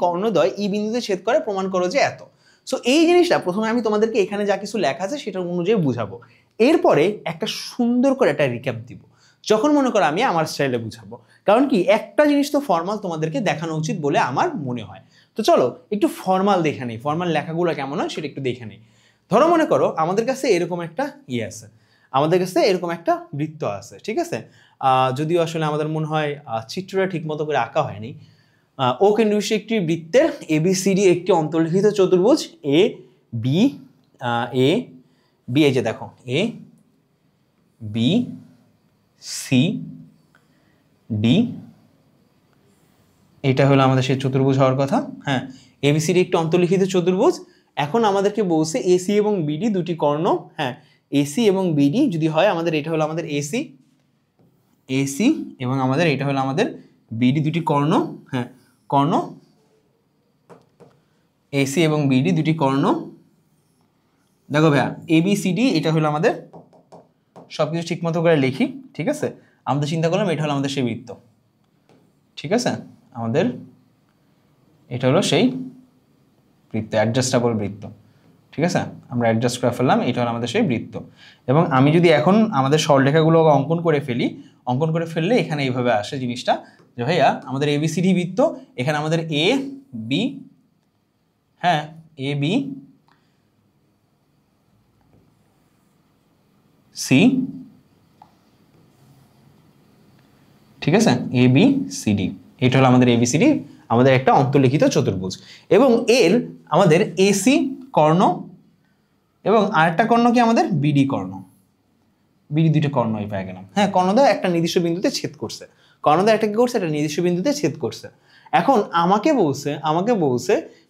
কর্ণদ্বয় E বিন্দুতে ছেদ করে, প্রমাণ করো যে এত। সো এই জিনিসটা প্রথমে আমি তোমাদেরকে এখানে যা কিছু লেখা আছে সেটা অনুযায়ী বুঝাবো, এরপরে একটা সুন্দর করে একটা রিক্যাপ দিব। যখন মনে করো আমি আমার স্টাইলে বুঝাবো। কারণ কি একটা জিনিস তো ফর্মাল তোমাদেরকে দেখানো উচিত বলে আমার মনে হয়। তো চলো একটু ফর্মাল দেখে নিই, ফর্মাল লেখাগুলো কেমন হয় সেটা একটু দেখে নিই। ধরো মনে করো আমাদের কাছে এরকম একটা আছে, আমাদের কাছে এরকম একটা বৃত্ত আছে, ঠিক আছে। যদিও আসলে আমাদের মনে হয় চিত্রটা ঠিক মতো করে আঁকা হয়নি। ও কেন্দ্রবিশিষ্ট একটি বৃত্তের ABCD একটি অন্তর্লিখিত চতুর্ভুজ এ বি এই যে দেখো ABCD, এটা হলো আমাদের সেই চতুর্ভুজ হওয়ার কথা। হ্যাঁ, ABCD একটি অন্তর্লিখিত চতুর্ভুজ। এখন আমাদেরকে বলছে AC এবং BD দুটি কর্ণ। হ্যাঁ, AC এবং BD যদি হয় আমাদের, এটা হলো আমাদের AC এবং আমাদের এটা হলো আমাদের BD দুটি কর্ণ। হ্যাঁ, কর্ণ AC এবং BD দুটি কর্ণ। দেখো ভাইয়া ABCD এটা হলো আমাদের, সবকিছু ঠিক মতো করে লিখি, ঠিক আছে। আমাদের চিন্তা করলাম এটা হলো আমাদের সেই বৃত্ত, ঠিক আছে। আমাদের এটা হলো সেই বৃত্ত, অ্যাডজাস্টেবল বৃত্ত, ঠিক আছে। আমরা অ্যাডজাস্ট করে ফেললাম, এটা হলো আমাদের সেই বৃত্ত। এবং আমি যদি এখন আমাদের সরলরেখাগুলো অঙ্কন করে ফেললে এখানে এইভাবে আসে জিনিসটা যে ভাইয়া আমাদের ABCD বৃত্ত, এখানে আমাদের AB, হ্যাঁ ABC, ঠিক আছে, ABCD, এটা হলো আমাদের ABCD, আমাদের একটা অন্তর্লিখিত চতুর্ভুজ। এবং এর আমাদের AC কর্ণ এবং আরেকটা কর্ণ কি আমাদের BD কর্ণ, BD দুটো কর্ণ পেয়ে গেলাম। হ্যাঁ, কর্ণদ্বয় একটা নির্দিষ্ট বিন্দুতে ছেদ করছে, কর্ণদ্বয় একটা কি করছে, একটা নির্দিষ্ট বিন্দুতে ছেদ করছে। এখন আমাকে বলছে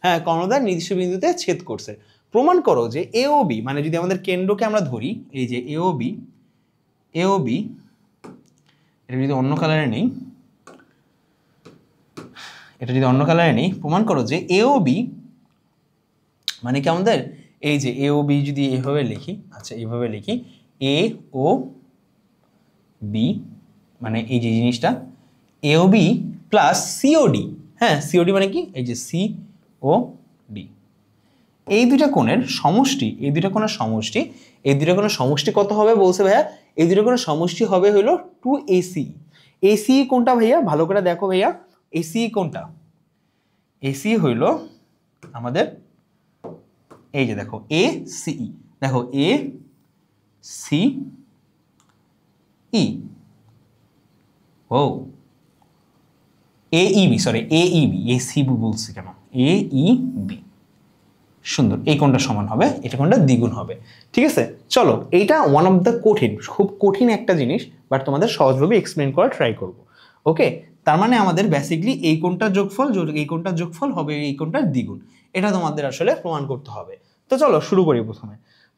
হ্যাঁ কর্ণদ্বয় নির্দিষ্ট বিন্দুতে ছেদ করছে, প্রমাণ করো যে AOB, মানে যদি আমাদের কেন্দ্রকে আমরা ধরি, এই যে AOB, এটা যদি অন্য কালারে নেই, প্রমাণ করো যে AOB মানে কি আমাদের এই যে AOB যদি এইভাবে লিখি, আচ্ছা এইভাবে লিখি AOB মানে এই যে জিনিসটা AOB প্লাস COD, হ্যাঁ COD মানে কি এই যে COD, এই দুইটা কোণের সমষ্টি কত হবে বলছে ভাইয়া, এই দুইটা কোণের সমষ্টি হবে হলো 2ACE। ACE কোনটা ভাইয়া, ভালো করে দেখো ভাইয়া, ACE কোনটা, ACE হইল আমাদের এই যে দেখো ACE, দেখো ACE, ও AEB, সরি AEB, ACB বলছি কেন, AEB, সুন্দর, এই কোণটা সমান হবে, এটা কোণটা দ্বিগুণ হবে, ঠিক আছে। চলো এইটা ওয়ান অফ দ্য খুব কঠিন একটা জিনিস, বাট তোমাদের সহজভাবে এক্সপ্লেন করা ট্রাই করব। ওকে, তার মানে আমাদের বেসিক্যালি এই কোণটার যোগফল হবে এই কোণটার দ্বিগুণ, এটা তোমাদের আসলে প্রমাণ করতে হবে। তো চলো শুরু করি।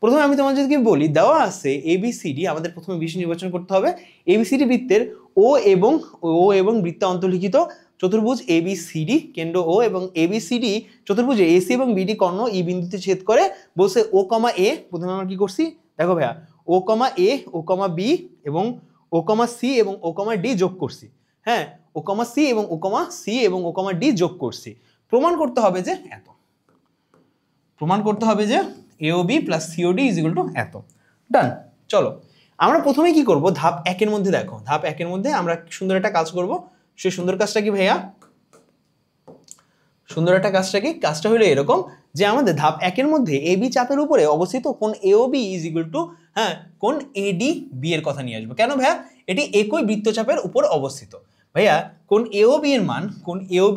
প্রথমে আমি তোমাদেরকে বলি, দেওয়া আছে ABCD, আমাদের প্রথমে বিষয় নির্বাচন করতে হবে। ABCD বৃত্তের ও এবং বৃত্তে অন্তর্লিখিত চতুর্ভুজ ABCD, কেন্দ্র O এবং ABCD চতুর্ভুজে AC এবং BD কর্ণ E বিন্দুতে ছেদ করে, বলছে O, A। প্রথমে আমরা কি করছি দেখো ভাইয়া, O, A, O, B এবং O, C এবং O, D যোগ করছি। হ্যাঁ, O, C এবং O, D যোগ করছি। প্রমাণ করতে হবে যে AOB plus COD is equal two এত। ডান। চলো আমরা প্রথমে কি করব, ধাপ 1 এর মধ্যে দেখো, ধাপ 1 এর মধ্যে আমরা সুন্দর একটা কাজ করব। সেই সুন্দর কাজটা কি ভাইয়া, কাজটা হলো এরকম যে আমাদের ধাপ 1 এর মধ্যে AB চাপের উপরে অবস্থিত কোণ AOB ইজ ইকুয়াল টু, হ্যাঁ, কোণ ADB এর কথা নিয়ে আসবো। কেন ভাইয়া, এটি একই বৃত্তচাপের উপর অবস্থিত। ভাইয়া কোণ AOB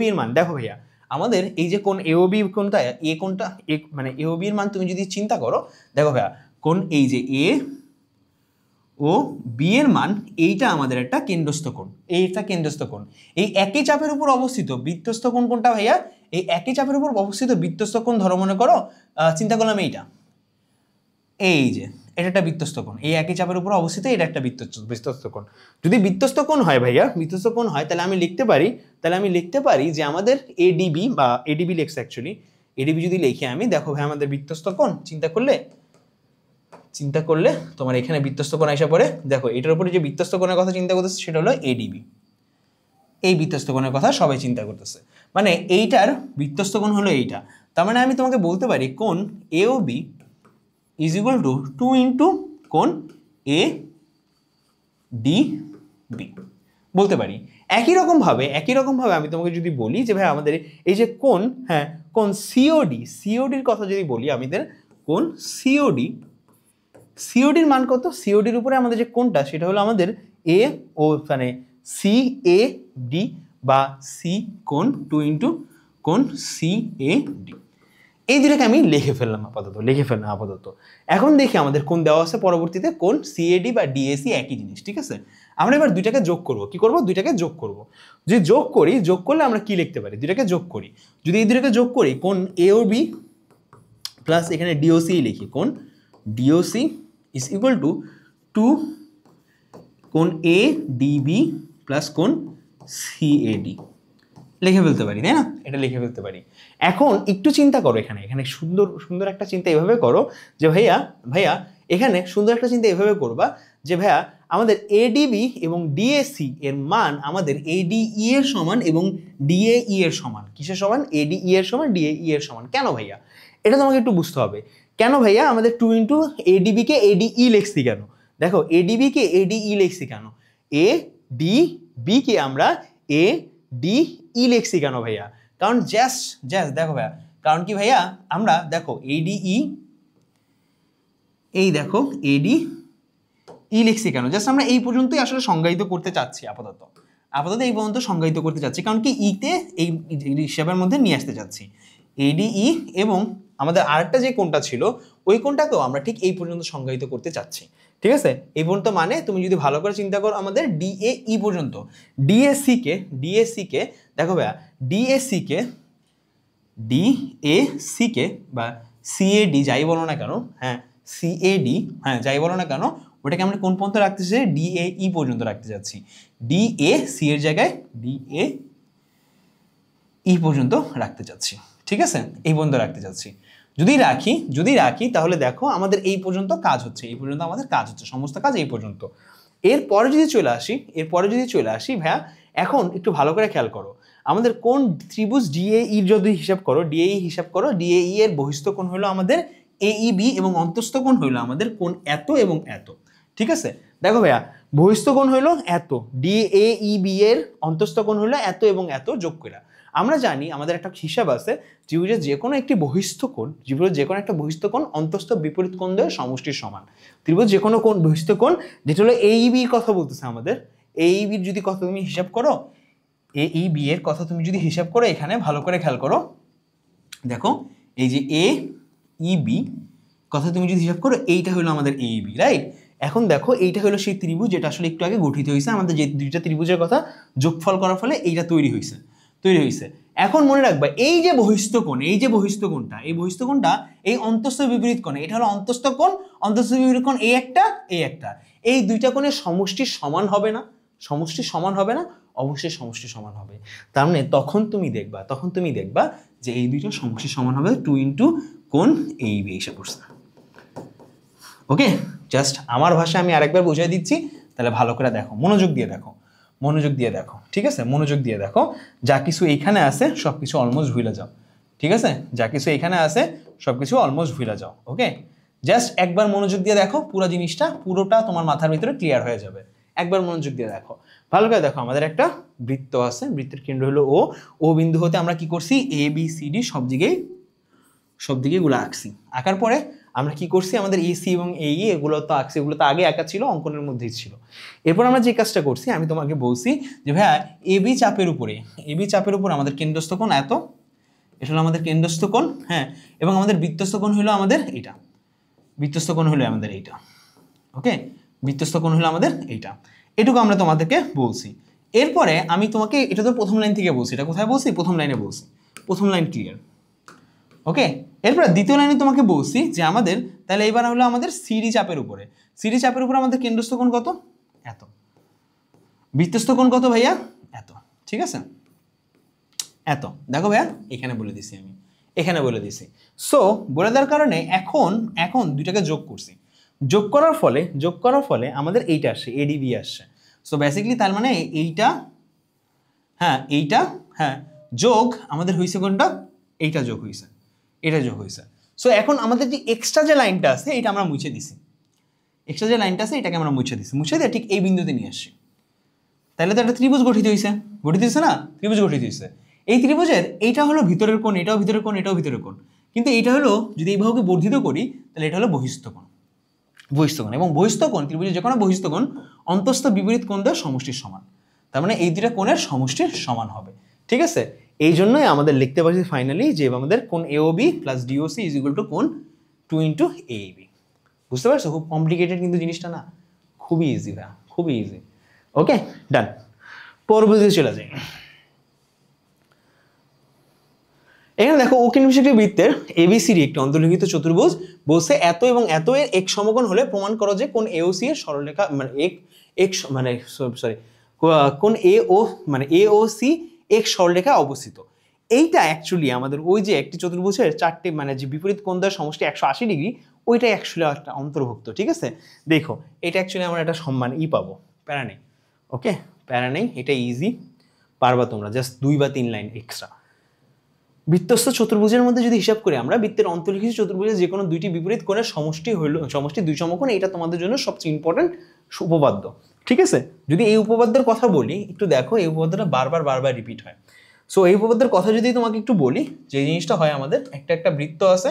এর মান দেখো ভাইয়া, আমাদের এই যে কোণ AOB কোণটা, মানে AOB এর মান তুমি যদি চিন্তা করো, দেখো ভাইয়া কোণ এই যে A ও B এর মান, এইটা আমাদের একটা কেন্দ্রস্থ কোণ, এই একই চাপের উপর অবস্থিত বৃত্তস্থ কোণ কোনটা ভাইয়া, এই একই চাপের উপর অবস্থিত বৃত্তস্থ কোণ ধরো মনে করো, চিন্তা করলাম এই যে এটা একটা বৃত্তস্থ কোণ, এই একই চাপের উপর অবস্থিত, এটা একটা বৃত্তস্থ কোণ। যদি বৃত্তস্থ কোণ হয় ভাইয়া, তাহলে আমি লিখতে পারি যে আমাদের ADB বা ADB লেখছে, অ্যাকচুয়ালি ADB যদি লিখি আমি, দেখো ভাই আমাদের বৃত্তস্থ কোণ চিন্তা করলে তোমার এখানে বৃত্তস্থ কোণ আসা পড়ে, দেখো এটার উপরে যে বৃত্তস্থ কোণের কথা চিন্তা করতেছে সেটা হলো ADB। এই বৃত্তস্থ কোণের কথা সবাই চিন্তা করতেছে, মানে এইটার বৃত্তস্থ কোণ হলো এইটা। তার মানে আমি তোমাকে বলতে পারি কোণ AOB is equal to 2 into কোণ ADB বি বলতে পারি। একই রকম ভাবে আমি তোমাকে যদি বলি যে ভাই আমাদের এই যে কোণ, হ্যাঁ কোণ সিওডির কথা যদি বলি, আমাদের কোণ সিওডির মান কত, সিওডির উপরে আমাদের যে কোণটা সেটা হলো আমাদের এ ও মানে সি এ ডি বা সি কোণ 2 ইন্টু কোণ সি এ ডি। এই দুটাকে আমি লিখে ফেললাম আপাতত। এখন দেখি আমাদের কোণ দেওয়া আছে পরবর্তীতে, কোণ সিএডি বা ডিএসি একই জিনিস, ঠিক আছে। আমরা এবার দুইটাকে যোগ করব। কি করব? দুইটাকে যোগ করব। যদি যোগ করলে আমরা কি লিখতে পারি? দুইটাকে যোগ করি। যদি এই দুইটাকে যোগ করি, কোণ এ ও বি প্লাস এখানে ডিওসি লিখি, কোণ ডিওসি ইজ ইকুয়াল টু 2 কোণ এ ডিবি প্লাস কোণ সিএডি লিখে ফেলতে পারি, তাই না? এটা লিখে ফেলতে পারি। এখন একটু চিন্তা করো, এখানে সুন্দর একটা চিন্তা এভাবে করো যে ভাইয়া এখানে সুন্দর একটা চিন্তা এভাবে করবা যে ভাইয়া আমাদের এডিবি এবং ডিএসি এর মান আমাদের এডিই এর সমান এবং ডিএই এর সমান। কিসের সমান? এডিই এর সমান, ডিএই এর সমান। কেন ভাইয়া? এটা তোমাকে একটু বুঝতে হবে। কেন ভাইয়া আমাদের 2 ইন্টু এডিবি কে এডিই লিখছি কেন? দেখো এডিবি কে এডিই লিখছি কেন? এ ডি বি কে আমরা এ ডি ই লিখছি কেন ভাইয়া? কারণ জাস্ট দেখো ভাইয়া, কারণ কি ভাইয়া, আমরা দেখো এডিই, এই দেখো এডি ই লিখছি কেন? জাস্ট আমরা এই পর্যন্তই আসলে সংজ্ঞায়িত করতে চাচ্ছি আপাতত এই পর্যন্ত সংজ্ঞায়িত করতে চাচ্ছি। কারণ কি ইতে এই হিসাবের মধ্যে নিয়ে আসতে চাচ্ছি এডিই, এবং আমাদের আরেকটা যে কোণটা ছিল ওই কোণটাকেও আমরা ঠিক এই পর্যন্ত সংজ্ঞায়িত করতে চাচ্ছি, ঠিক আছে। এই পর্যন্ত মানে তুমি যদি ভালো করে চিন্তা করো, আমাদের ডিএই পর্যন্ত, ডিএসি কে দেখো ভাইয়া, ডিএসি কে বা সিএডি যাই বলো না কেন, হ্যাঁ সিএডি, হ্যাঁ যাই বলো না কেন, ওটাকে আমরা কোন পর্যন্ত রাখতে চাই? ডিএই পর্যন্ত রাখতে যাচ্ছি। ডিএসি এর জায়গায় ডিএই পর্যন্ত রাখতে চাচ্ছি, ঠিক আছে। এই পর্যন্ত রাখতে চাচ্ছি। যদি রাখি তাহলে দেখো আমাদের এই পর্যন্ত কাজ হচ্ছে, সমস্ত কাজ এই পর্যন্ত। এরপরে যদি চলে আসি ভাইয়া, এখন একটু ভালো করে খেয়াল করো, আমাদের কোন ত্রিভুজ ডিএই যদি হিসাব করো, ডিএই এর বহিস্থ কোণ হলো আমাদের এইবি এবং অন্তস্থ কোণ হলো আমাদের কোণ এত এবং এত, ঠিক আছে। দেখো ভাইয়া, বহিস্থ কোণ হলো এত, ডিএইবি এর অন্তস্থ কোণ হলো এত এবং এত যোগ করে। আমরা জানি আমাদের একটা হিসাব আছে, ত্রিভুজের যে কোনো একটা বহিস্থ কোণ অন্তস্থ বিপরীত কোণ দ্বয়ের সমষ্টির সমান। ত্রিভুজ যে কোনো কোণ বহিস্থ কোণ, যেটা হলো এইবি কথা বলতেছে আমাদের, এইবির যদি কথা তুমি হিসাব করো, এইবি এর কথা তুমি যদি হিসাব করো, এখানে ভালো করে খেয়াল করো, দেখো এই যে এ ইবি কথা তুমি যদি হিসাব করো, এইটা হলো আমাদের এইবি, রাইট। এখন দেখো এইটা হলো সেই ত্রিভুজ যেটা আসলে একটু আগে গঠিত হয়েছে, আমাদের যে দুইটা ত্রিভুজের কথা যোগফল করার ফলে এইটা তৈরি হয়েছে। এখন মনে রাখবা, এই যে বহিস্থ কোণটা এই অন্তস্থ বিপরীত কোণ, এটা হলো অন্তস্থ বিপরীত কোণ, এই একটা এই দুইটা কোণের সমষ্টি সমান হবে না? অবশ্যই সমষ্টি সমান হবে। তার মানে তখন তুমি দেখবা যে এই দুইটা সমষ্টি সমান হবে 2 ইন্টু কোণ এইবি এসে পড়ছে। ওকে, জাস্ট আমার ভাষা আমি আরেকবার বুঝিয়ে দিচ্ছি, তাহলে ভালো করে দেখো, মনোযোগ দিয়ে দেখো, ঠিক আছে। মনোযোগ দিয়ে দেখো, যা কিছু এইখানে আছে সবকিছু অলমোস্ট ভুলে যাও, ঠিক আছে। ওকে, জাস্ট একবার মনোযোগ দিয়ে দেখো, পুরোটা তোমার মাথার ভিতরে ক্লিয়ার হয়ে যাবে। একবার মনোযোগ দিয়ে দেখো, ভালো করে দেখো। আমাদের একটা বৃত্ত আছে, বৃত্তের কেন্দ্র হলো ও বিন্দু হতে আমরা কি করছি? এ বি সি ডি সব দিকে এগুলো আঁকছি। আঁকার পরে আমরা কি করছি? আমাদের এসি এবং এই এগুলো তো আঁকছি, এগুলো তো আগে আঁকা ছিল, অঙ্কনের মধ্যেই ছিল। এরপর আমরা যে কাজটা করছি, আমি তোমাকে বলছি যে ভাইয়া এবি চাপের উপরে আমাদের কেন্দ্রস্থ কোণ এত, এটা হলো আমাদের কেন্দ্রস্থ কোণ, হ্যাঁ, এবং আমাদের বৃত্তস্থ কোণ হলো আমাদের এইটা, ওকে, বৃত্তস্থ কোণ হলো আমাদের এইটা। এটুকু আমরা তোমাদেরকে বলছি। এরপরে আমি তোমাকে, এটা তো প্রথম লাইন থেকে বলছি, এটা কোথায় বলছি? প্রথম লাইনে বলছি, প্রথম লাইন ক্লিয়ার। ওকে, এরপর দ্বিতীয় লাইনে তোমাকে বলছি যে আমাদের তাহলে এবার হলো আমাদের সিডি চাপের উপরে আমাদের কেন্দ্রস্থ কোণ কত? এত। বৃত্তস্থ কোণ কত ভাইয়া? এত, ঠিক আছে, এত। দেখো ভাইয়া, এখানে বলে দিছি। সো বলে দেওয়ার কারণে এখন দুইটাকে যোগ করছি। যোগ করার ফলে আমাদের এইটা আসছে, এডিবি আসছে। সো বেসিক্যালি তার মানে এইটা যোগ আমাদের হয়েছে কোনটা? এইটা যোগ হয়েছে, এটা যোগ হয়েছে। সো এখন আমাদের যে এক্সট্রা যে লাইনটা আছে এটা আমরা মুছে দিছি, এটাকে আমরা মুছে দিয়ে ঠিক এই বিন্দুতে নিয়ে আসছি। তাহলে তো একটা ত্রিভুজ গঠিত হয়েছে না, ত্রিভুজ গঠিত হয়েছে। এই ত্রিভুজের এইটা হলো ভিতরের কোণ, এটাও ভিতরের কোণ, এটাও ভিতরের কোণ, কিন্তু এইটা হলো যদি এই বাহুকে বর্ধিত করি তাহলে এটা হলো বহিস্থ কোণ। এবং বহিস্থ কোণ, ত্রিভুজের যে কোনো বহিস্থ কোণ অন্তস্থ বিপরীত কোণ দ্বয়ের সমষ্টির সমান। তার মানে এই দুইটা কোণের সমষ্টির সমান হবে। ঠিক আছে, এই জন্যই আমাদের লিখতে পারছি ফাইনালি যে আমাদের কোণ AOB plus DOC is equal to কোণ 2 ইন্টু এবি। বুঝতে পারছো? খুব কমপ্লিকেটেড কিন্তু জিনিসটা না, খুবই ইজি ভাই, খুবই ইজি। ওকে, ডান। পরবর্তীতে চলে যাই। এখানে দেখো অকিনবিশিষ্ট বৃত্তের এবিসিডি একটি অন্তর্লিখিত চতুর্ভুজ, বলছে এত এবং এত এর এক সমকোণ হলে প্রমাণ করো যে কোণ এওসি এর সরলরেখা কোণ এওসি এক সরলরেখা অবস্থিত। এইটা অ্যাকচুয়ালি আমাদের ওই যে একটি চতুর্ভুজের চারটি যে বিপরীত কোণ দ্বয়ের সমষ্টি 180 ডিগ্রি, ওইটাই অ্যাকচুয়ালি একটা অন্তর্ভুক্ত। ঠিক আছে, দেখো এটা অ্যাকচুয়ালি আমরা একটা সম্মান পাবো, প্যারা নেই। ওকে, প্যারা নেই, এটা ইজি, পারবা তোমরা, জাস্ট 2 বা 3 লাইন এক্সট্রা। বৃত্তস্থ চতুর্ভুজের মধ্যে যদি হিসাব করি আমরা, বৃত্তের অন্তর্লিখিত চতুর্ভুজের যে কোনো দুইটি বিপরীত কোণের সমষ্টি 2 সমকোণ, এটা তোমাদের জন্য সবচেয়ে ইম্পর্টেন্ট উপপাদ্য। ঠিক আছে, যদি এই উপপাদ্যের কথা বলি একটু দেখো, এই উপপাদ্যটা বারবার রিপিট হয়। সো এই উপপাদ্যের কথা যদি তোমাকে একটু বলি, যে জিনিসটা হয় আমাদের একটা বৃত্ত আছে,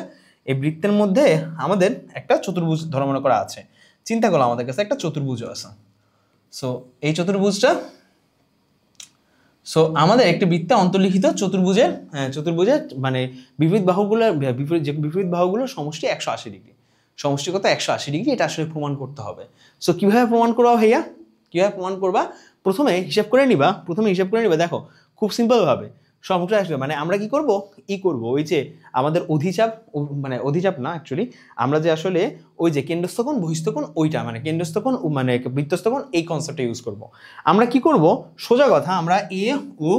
এই বৃত্তের মধ্যে আমাদের একটা চতুর্ভুজ ধরা মনে করা আছে। চিন্তা করো আমাদের কাছে একটা চতুর্ভুজ আছে। সো এই চতুর্ভুজটা, সো আমাদের একটি বৃত্তে অন্তর্লিখিত চতুর্ভুজের মানে বিপরীত বাহুগুলোর সমষ্টি 180 ডিগ্রি। সমষ্টি কত? 180 ডিগ্রি। এটা আসলে প্রমাণ করতে হবে। সো কিভাবে প্রমাণ করবা ভাইয়া? কিভাবে প্রমাণ করবা? প্রথমে হিসাব করে নিবা। দেখো খুব সিম্পল ভাবে সবটা আসবে। মানে আমরা কি করব? ওই যে আমাদের অধিচাপ না, অ্যাকচুয়ালি আমরা যে আসলে ওই যে কেন্দ্রস্থ কোণ বহিস্থ কোণ, ওইটা মানে কেন্দ্রস্থ কোণ বৃত্তস্থ কোণ, এই কনসেপ্টটা ইউজ করব। আমরা কি করব? সোজা কথা, আমরা এ ও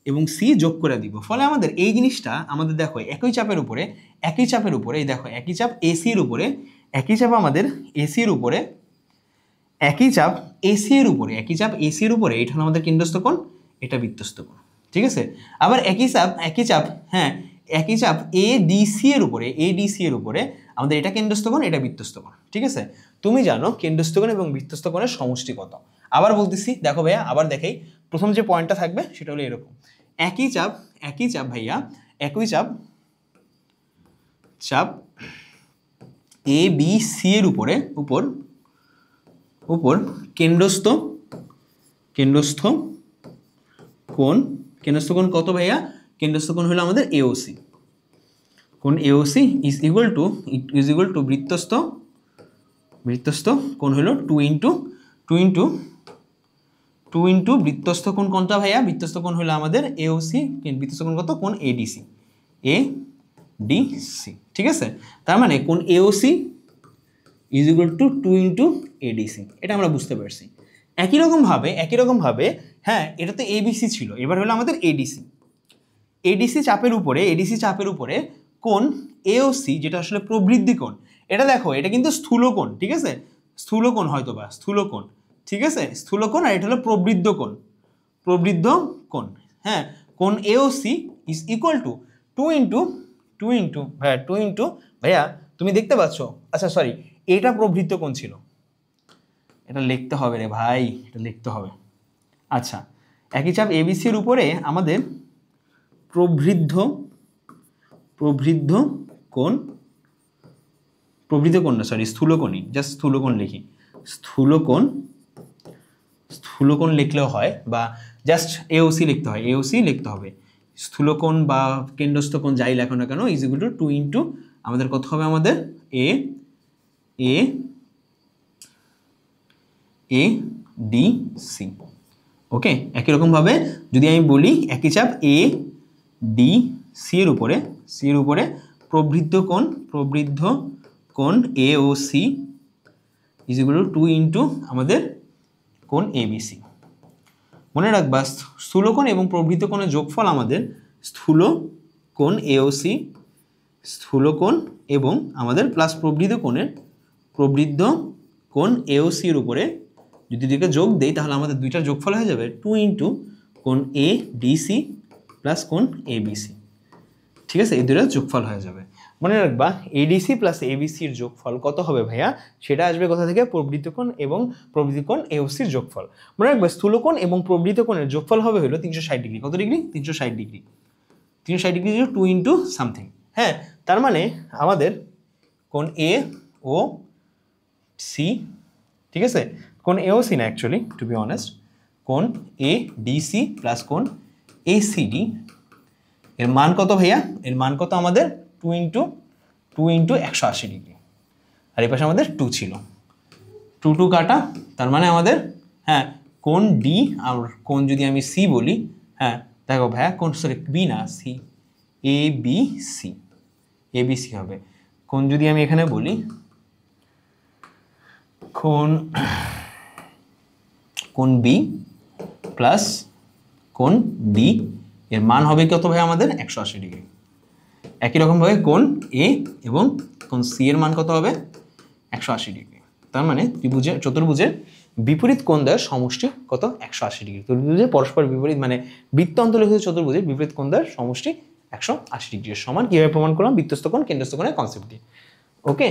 এবং সি যোগ করে দিব। ফলে আমাদের এই জিনিসটা আমাদের দেখো একই চাপের উপরে এই দেখো একই চাপ এসি এর উপরে, একই চাপ আমাদের এসি এর উপরে, একই চাপ এসি এর উপরে, এটা হলো আমাদের কেন্দ্রস্থ কোণ, এটা বৃত্তস্থ কোণ। ঠিক আছে, আবার একই চাপ এডিসি এর উপরে, আমাদের এটা কেন্দ্রস্থ কোণ, এটা বৃত্তস্থ কোণ। ঠিক আছে, তুমি জানো কেন্দ্রস্থ কোণ এবং বৃত্তস্থ কোণের সমষ্টি কত। আবার বলতেছি, দেখো ভাইয়া, আবার দেখাই। প্রথম যে পয়েন্টটা থাকবে সেটা হলো এরকম, একই চাপ ভাইয়া, একই চাপ এ বি সি এর উপর কেন্দ্রস্থ কোণ কত ভাইয়া? কেন্দ্রস্থ কোণ হলো আমাদের এওসি। কোণ এওসি ইজ ইকুয়াল টু বৃত্তস্থ কোণ হলো 2 ইন্টু বৃত্তস্থ কোণ কোনটা ভাইয়া? বৃত্তস্থ কোণ হলো আমাদের এওসি, বৃত্তস্থ কোণ কত? কোণ এডিসি। ঠিক আছে, তার মানে কোণ AOC is equal to 2 into ADC. এটা আমরা বুঝতে পারছি। একই রকম ভাবে হ্যাঁ, এটা তো এবিসি ছিল, এবার হলো আমাদের এডিসি চাপের উপরে কোণ এওসি, যেটা আসলে প্রবৃদ্ধি কোণ। এটা দেখো, এটা কিন্তু স্থূল কোণ। ঠিক আছে, স্থূল কোণ, ঠিক আছে, স্থূল কোণ, আর এটা হলো প্রবৃদ্ধ কোণ। হ্যাঁ, কোণ AOC is equal to 2 into ভাইয়া তুমি দেখতে পাচ্ছ, আচ্ছা সরি, এটা প্রবৃদ্ধ কোণ ছিল, এটা লিখতে হবে রে ভাই, এটা লিখতে হবে। আচ্ছা, একই চাপ এবিসি এর উপরে আমাদের প্রবৃদ্ধ কোণ না, সরি, স্থূল কোণই, জাস্ট স্থূল কোণ লিখি। স্থূল কোণ লিখলেও হয়, বা জাস্ট এওসি লিখতে হবে। স্থূল কোণ বা কেন্দ্রস্থ কোণ যাই লেখো না কেন, ইজ ইকুয়াল টু 2 ইন্টু আমাদের কত হবে? আমাদের এ ডি সি। ওকে, একই রকম ভাবে যদি আমি বলি, একই চাপ এ ডি সি এর উপরে প্রবৃদ্ধ কোণ A O C is equal to 2 into আমাদের কোণ এবিসি। মনে রাখবা, স্থূল কোণ এবং প্রবৃদ্ধ কোণের যোগফল আমাদের স্থূল কোণ এওসি, এবং আমাদের প্লাস প্রবৃদ্ধ কোণ এওসি এর উপরে যদি দুইটা যোগ দেই, তাহলে আমাদের দুইটার যোগফল হয়ে যাবে 2 ইন্টু কোণ এ ডিসি প্লাস কোণ এবিসি। ঠিক আছে, এই দুইটার যোগফল হয়ে যাবে। মনে রাখবা এডিসি প্লাস এবিসির যোগফল কত হবে ভাইয়া, সেটা আসবে কোথা থেকে, প্রবৃত্ত কোণ এবং প্রবৃত্ত কোণ এওসির যোগফল। মনে রাখবা স্থূলকোণ এবং প্রবৃত্ত কোণের যোগফল হবে হলো 360 ডিগ্রি। কত degree? 360 degree. 360 degree 2 into something. হ্যাঁ, তার মানে আমাদের কোণ এ ও সি, ঠিক আছে, কোণ এ ও সি না অ্যাকচুয়ালি টু বি অনেস্ট, কোণ এ ডিসি প্লাস কোণ এসিডি এর মান কত ভাইয়া? এর মান কত আমাদের? 2 ইন্টু 180 ডিগ্রি। আর এই পাশে আমাদের 2 ছিল, 2 কাটা, তার মানে আমাদের হ্যাঁ কোণ ডি আর কোণ যদি আমি সি বলি, হ্যাঁ দেখো ভাইয়া কোণ, সরি বি না সি, এ বি সি, এ বি সি হবে। কোণ যদি আমি এখানে বলি কোণ বি প্লাস কোণ ডি এর মান হবে কত ভাই আমাদের? 180 ডিগ্রি। একই রকমভাবে কোণ এ এবং কোণ সি এর মান কত হবে? 180 ডিগ্রি। তার মানে চতুর্ভুজের বিপরীত কোণ দ্বয়ের সমষ্টি কত? 180 ডিগ্রি। চতুর্ভুজের পরস্পর বিপরীত মানে বৃত্ত অন্তর্লিখিত চতুর্ভুজের বিপরীত কোণ দ্বয়ের সমষ্টি 180 ডিগ্রির সমান। কিভাবে প্রমাণ করলাম? বৃত্তস্থ কোণ কেন্দ্রস্থ কোণের কনসেপ্ট দিয়ে। ওকে,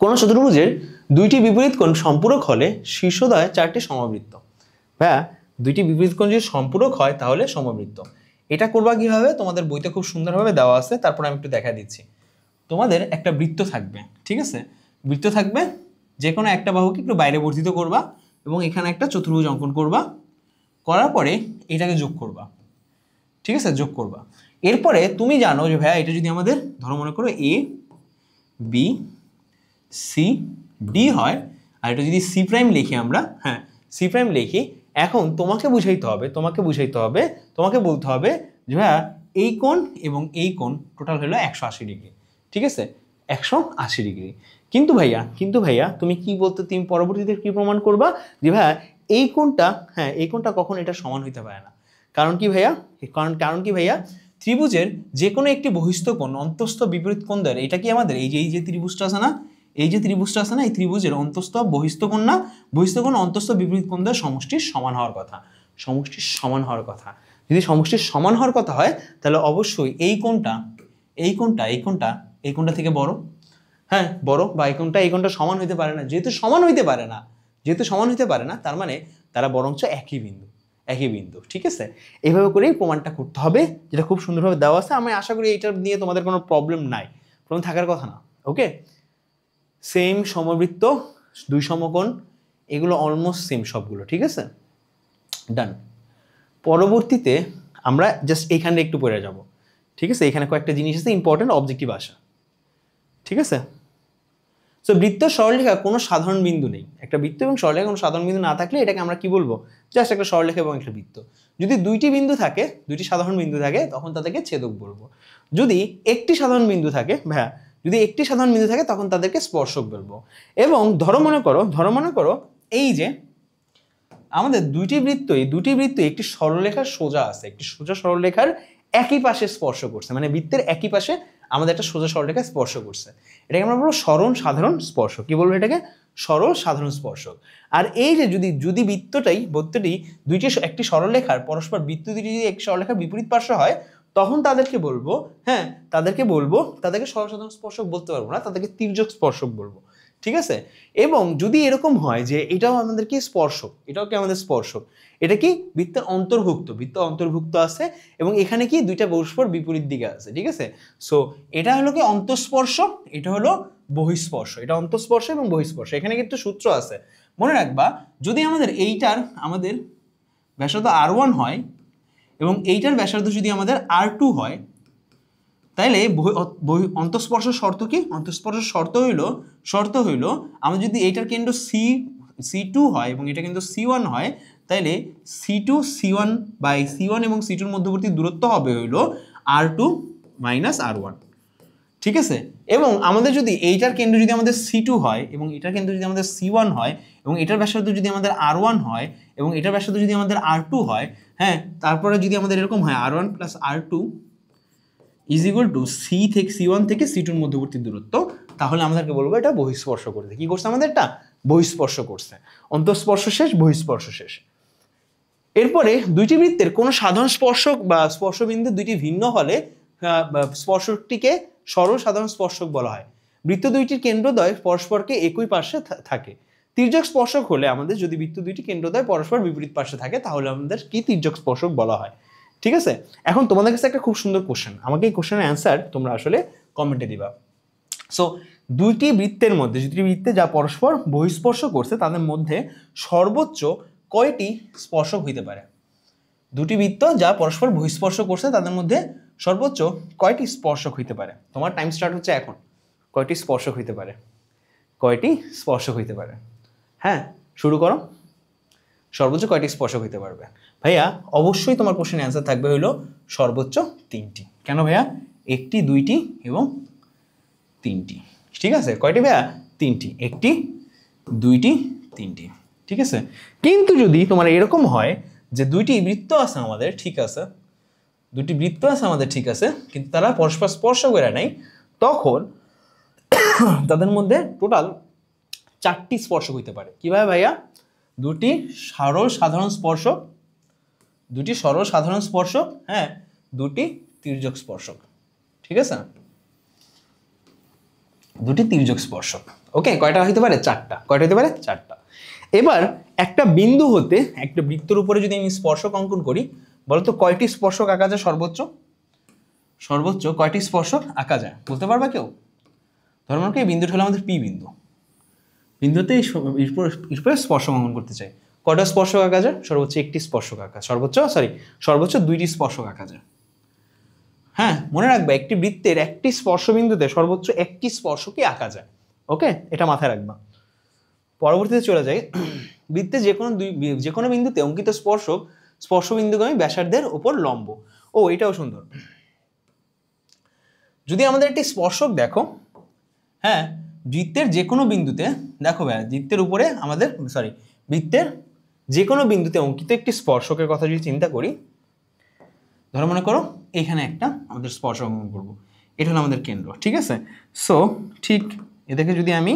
কোন চতুর্ভুজের দুইটি বিপরীত কোণ সম্পূরক হলে শীর্ষদ্বয় 4টি সমবৃত্ত। হ্যাঁ, দুইটি বিপরীত কোণ যদি সম্পূরক হয় তাহলে সমবৃত্ত। এটা করবা কিভাবে? তোমাদের বইতে খুব সুন্দরভাবে দেওয়া আছে, তারপর আমি একটু দেখা দিচ্ছি। তোমাদের একটা বৃত্ত থাকবে, ঠিক আছে, বৃত্ত থাকবে, যে কোনো একটা বাহুকে একটু বাইরে বর্ধিত করবা এবং এখানে একটা চতুর্ভুজ অঙ্কন করবা, করার পরে এটাকে যোগ করবা, ঠিক আছে, যোগ করবা। এরপরে তুমি জানো যে ভাইয়া এটা যদি আমাদের ধরো মনে করো এ বি সি ডি হয়, আর এটা যদি সি প্রাইম লিখি আমরা, হ্যাঁ সি প্রাইম লিখি, এখন তোমাকে বুঝাইতে হবে, তোমাকে বলতে হবে যে ভাইয়া এই কোণ এবং এই কোণ টোটাল হলো 180 ডিগ্রি, ঠিক আছে, 180 ডিগ্রি। কিন্তু ভাইয়া তুমি কি বলতে, তুমি পরবর্তীতে কি প্রমাণ করবা যে ভাইয়া এই কোণটা, হ্যাঁ এই কোণটা কখন এটা সমান হইতে পারে না। কারণ কি ভাইয়া, ত্রিভুজের যে কোনো একটি বহিস্থ কোণ অন্তস্থ বিপরীত কোণ দ্বয়ের, এটা কি আমাদের এই যে ত্রিভুজটা আছে না, এই ত্রিভুজের অন্তস্থ বহিস্থ কোণ না, বহিস্থ কোণ অন্তস্থ বিপরীত কোণ দ্বয়ের সমষ্টির সমান হওয়ার কথা, যদি সমষ্টির সমান হওয়ার কথা হয় তাহলে অবশ্যই এই কোণটা থেকে বড়, হ্যাঁ বড়, বা এই কোণটা সমান হইতে পারে না। যেহেতু সমান হইতে পারে না তার মানে তারা বরঞ্চ একই বিন্দু, ঠিক আছে। এইভাবে করেই প্রমাণটা করতে হবে, যেটা খুব সুন্দরভাবে দেওয়া আছে। আমি আশা করি এইটা নিয়ে তোমাদের কোনো প্রবলেম থাকার কথা না। ওকে, সেম সমবৃত্ত, দুই সমকোণ, এগুলো অলমোস্ট সেম সবগুলো, ঠিক আছে, ডান। পরবর্তীতে আমরা জাস্ট এইখানে একটু পড়ে যাব, ঠিক আছে। এখানে কয়েকটা জিনিস আছে ইম্পর্টেন্ট, অবজেক্টিভ আসা, ঠিক আছে। সো বৃত্ত সরলরেখা কোনো সাধারণ বিন্দু নেই। একটা বৃত্ত এবং সরলরেখা কোনো সাধারণ বিন্দু না থাকলে এটাকে আমরা কি বলবো? জাস্ট একটা সরলরেখা এবং একটা বৃত্ত। যদি দুইটি সাধারণ বিন্দু থাকে তখন তাদেরকে ছেদক বলবো। যদি একটি সাধারণ বিন্দু থাকে তখন তাদেরকে স্পর্শক বলবো। এবং ধরো মনে করো এই যে আমাদের দুটি বৃত্তই একটি সরলরেখার সোজা আছে, একটি সোজা সরলরেখার একই পাশে স্পর্শ করছে, মানে বৃত্তের একই পাশে আমাদের একটা সোজা সরলরেখা স্পর্শ করছে। এটাকে আমরা বলবো সরল সাধারণ স্পর্শক। কি বলবো এটাকে? সরল সাধারণ স্পর্শক। আর এই যে যদি বৃত্তটি একটি সরলরেখার পরস্পর বৃত্ত দুটি যদি একটি সরলরেখার বিপরীত পার্শ্ব হয় তখন তাদেরকে সরল সাধারণ স্পর্শক বলতে পারবো না, তাদেরকে তির্যক স্পর্শক বলবো, ঠিক আছে। এবং যদি এরকম হয় যে এটাও আমাদের কি স্পর্শক, আমাদের স্পর্শক, এটা কি বৃত্তের অন্তর্ভুক্ত আছে এবং এখানে কি দুইটা পরস্পর বিপরীত দিকে আছে, ঠিক আছে। সো এটা হলো কি অন্তঃস্পর্শ, এটা হলো বহিঃস্পর্শ, এটা অন্তঃস্পর্শ এবং বহিঃস্পর্শ। এখানে কিন্তু সূত্র আছে, মনে রাখবা। যদি আমাদের ব্যাসার্ধ R1 হয় এবং এইটার ব্যাসার্ধ যদি আমাদের R2 হয়, তাইলে অন্তঃস্পর্শ শর্ত কি? অন্তঃস্পর্শ শর্ত হইল আমরা যদি এইটার কেন্দ্র C2 হয় এবং এটা কিন্তু C1 হয়, তাইলে C2 C1 বাই C1 এবং C2 এর মধ্যবর্তী দূরত্ব হবে হইল R2 মাইনাস R1, ঠিক আছে। এবং আমাদের যদি এইটার কেন্দ্র যদি আমাদের C2 হয় এবং এটার কেন্দ্র যদি আমাদের C1 হয় এবং এটার ব্যাসার্ধ যদি আমাদের R1 হয় এবং এটার ব্যাসার্ধ যদি আমাদের R2 হয়, হ্যাঁ, তারপরে যদি আমাদের এরকম হয় R1 plus R2 is equal two C1 থেকে C2 এর মধ্যবর্তী দূরত্ব, তাহলে আমাদেরকে বলবো এটা বহিঃস্পর্শ করছে। কি করছে আমাদের? এটা বহিঃস্পর্শ করছে। অন্তঃস্পর্শ শেষ, বহিঃস্পর্শ শেষ। এরপরে দুইটি বৃত্তের কোনো সাধারণ স্পর্শক বা স্পর্শবিন্দু দুইটি ভিন্ন হলে স্পর্শকটিকে সরল সাধারণ স্পর্শক বলা হয়। বৃত্ত দুইটির কেন্দ্রদ্বয় পরস্পরকে একই পার্শ্বে থাকে। তির্যক স্পর্শক হলে আমাদের, যদি বৃত্ত দুইটি কেন্দ্রদ্বয় পরস্পর বিপরীত পার্শ্বে থাকে তাহলে আমাদের কি তির্যক স্পর্শক বলা হয়। ঠিক আছে, এখন তোমাদের কাছে একটা খুব সুন্দর কোশ্চেন, আমাকে এই কোশ্চেনের অ্যান্সার তোমরা আসলে কমেন্টে দিবা। সো দুইটি বৃত্তের মধ্যে, দুটি বৃত্তে যা পরস্পর বহিঃস্পর্শ করছে তাদের মধ্যে সর্বোচ্চ কয়টি স্পর্শক হইতে পারে? দুটি বৃত্ত যা পরস্পর বহিঃস্পর্শ করছে তাদের মধ্যে সর্বোচ্চ কয়টি স্পর্শক হইতে পারে? তোমার টাইম স্টার্ট হচ্ছে এখন। কয়টি স্পর্শক হইতে পারে? কয়টি স্পর্শক হইতে পারে? হ্যাঁ, শুরু করো। সর্বোচ্চ কয়টি স্পর্শক হইতে পারবে? ভাইয়া অবশ্যই তোমার কোশ্চেনের অ্যান্সার থাকবে হলো সর্বোচ্চ 3টি। কেন ভাইয়া? 1টি, 2টি এবং 3টি। ঠিক আছে, কয়টি ভাইয়া? 3টি। 1টি, 2টি, 3টি। ঠিক আছে, কিন্তু যদি তোমার এরকম হয় যে দুইটি বৃত্ত আছে আমাদের, ঠিক আছে, দুটি বৃত্ত আছে আমাদের, ঠিক আছে, কিন্তু তারা পরস্পর স্পর্শ করে নাই, তখন তাদের মধ্যে টোটাল 4টি স্পর্শক হইতে পারে। কিভাবে ভাইয়া? দুটি সরল সাধারণ স্পর্শক, দুটি সরল সাধারণ স্পর্শক, হ্যাঁ, দুটি তির্যক স্পর্শক। ঠিক আছে, দুটি তির্যক স্পর্শক। ওকে, কয়টা হইতে পারে? 4টা। কয়টা হইতে পারে? 4টা। এবার একটা বিন্দু হতে একটা বৃত্তের উপরে যদি আমি স্পর্শক অঙ্কন করি, বলতো কয়টি স্পর্শক আঁকা যায় সর্বোচ্চ? সর্বোচ্চ কয়টি স্পর্শক আঁকা যায় বলতে পারবা কেউ? ধরো মনে করি এই বিন্দুটা হলো আমাদের পি বিন্দু, বিন্দুতে এরপরে স্পর্শক অঙ্কন করতে চাই। কয়টা স্পর্শক আঁকা যায়? সর্বোচ্চ 1টি স্পর্শক আঁকা, সর্বোচ্চ 2টি স্পর্শক আঁকা যায়। হ্যাঁ, মনে রাখবা একটি বৃত্তের একটি স্পর্শবিন্দুতে সর্বোচ্চ 1টি স্পর্শকই আঁকা যায়। ওকে, এটা মাথায় রাখবা। পরবর্তীতে চলে যাই, বৃত্তে যে কোনো বিন্দুতে অঙ্কিত স্পর্শক স্পর্শবিন্দুগামী ব্যাসার্ধের উপর লম্ব। ও, এটাও সুন্দর। যদি আমাদের একটি স্পর্শক দেখো, হ্যাঁ, বৃত্তের যে কোনো বিন্দুতে দেখো ভাই, বৃত্তের যে কোনো বিন্দুতে অঙ্কিত একটি স্পর্শকের কথা যদি চিন্তা করি, ধরো মনে করো এখানে একটা আমাদের স্পর্শক অঙ্কন করবো, এটা হলো আমাদের কেন্দ্র। ঠিক আছে, সো ঠিক এদেরকে যদি আমি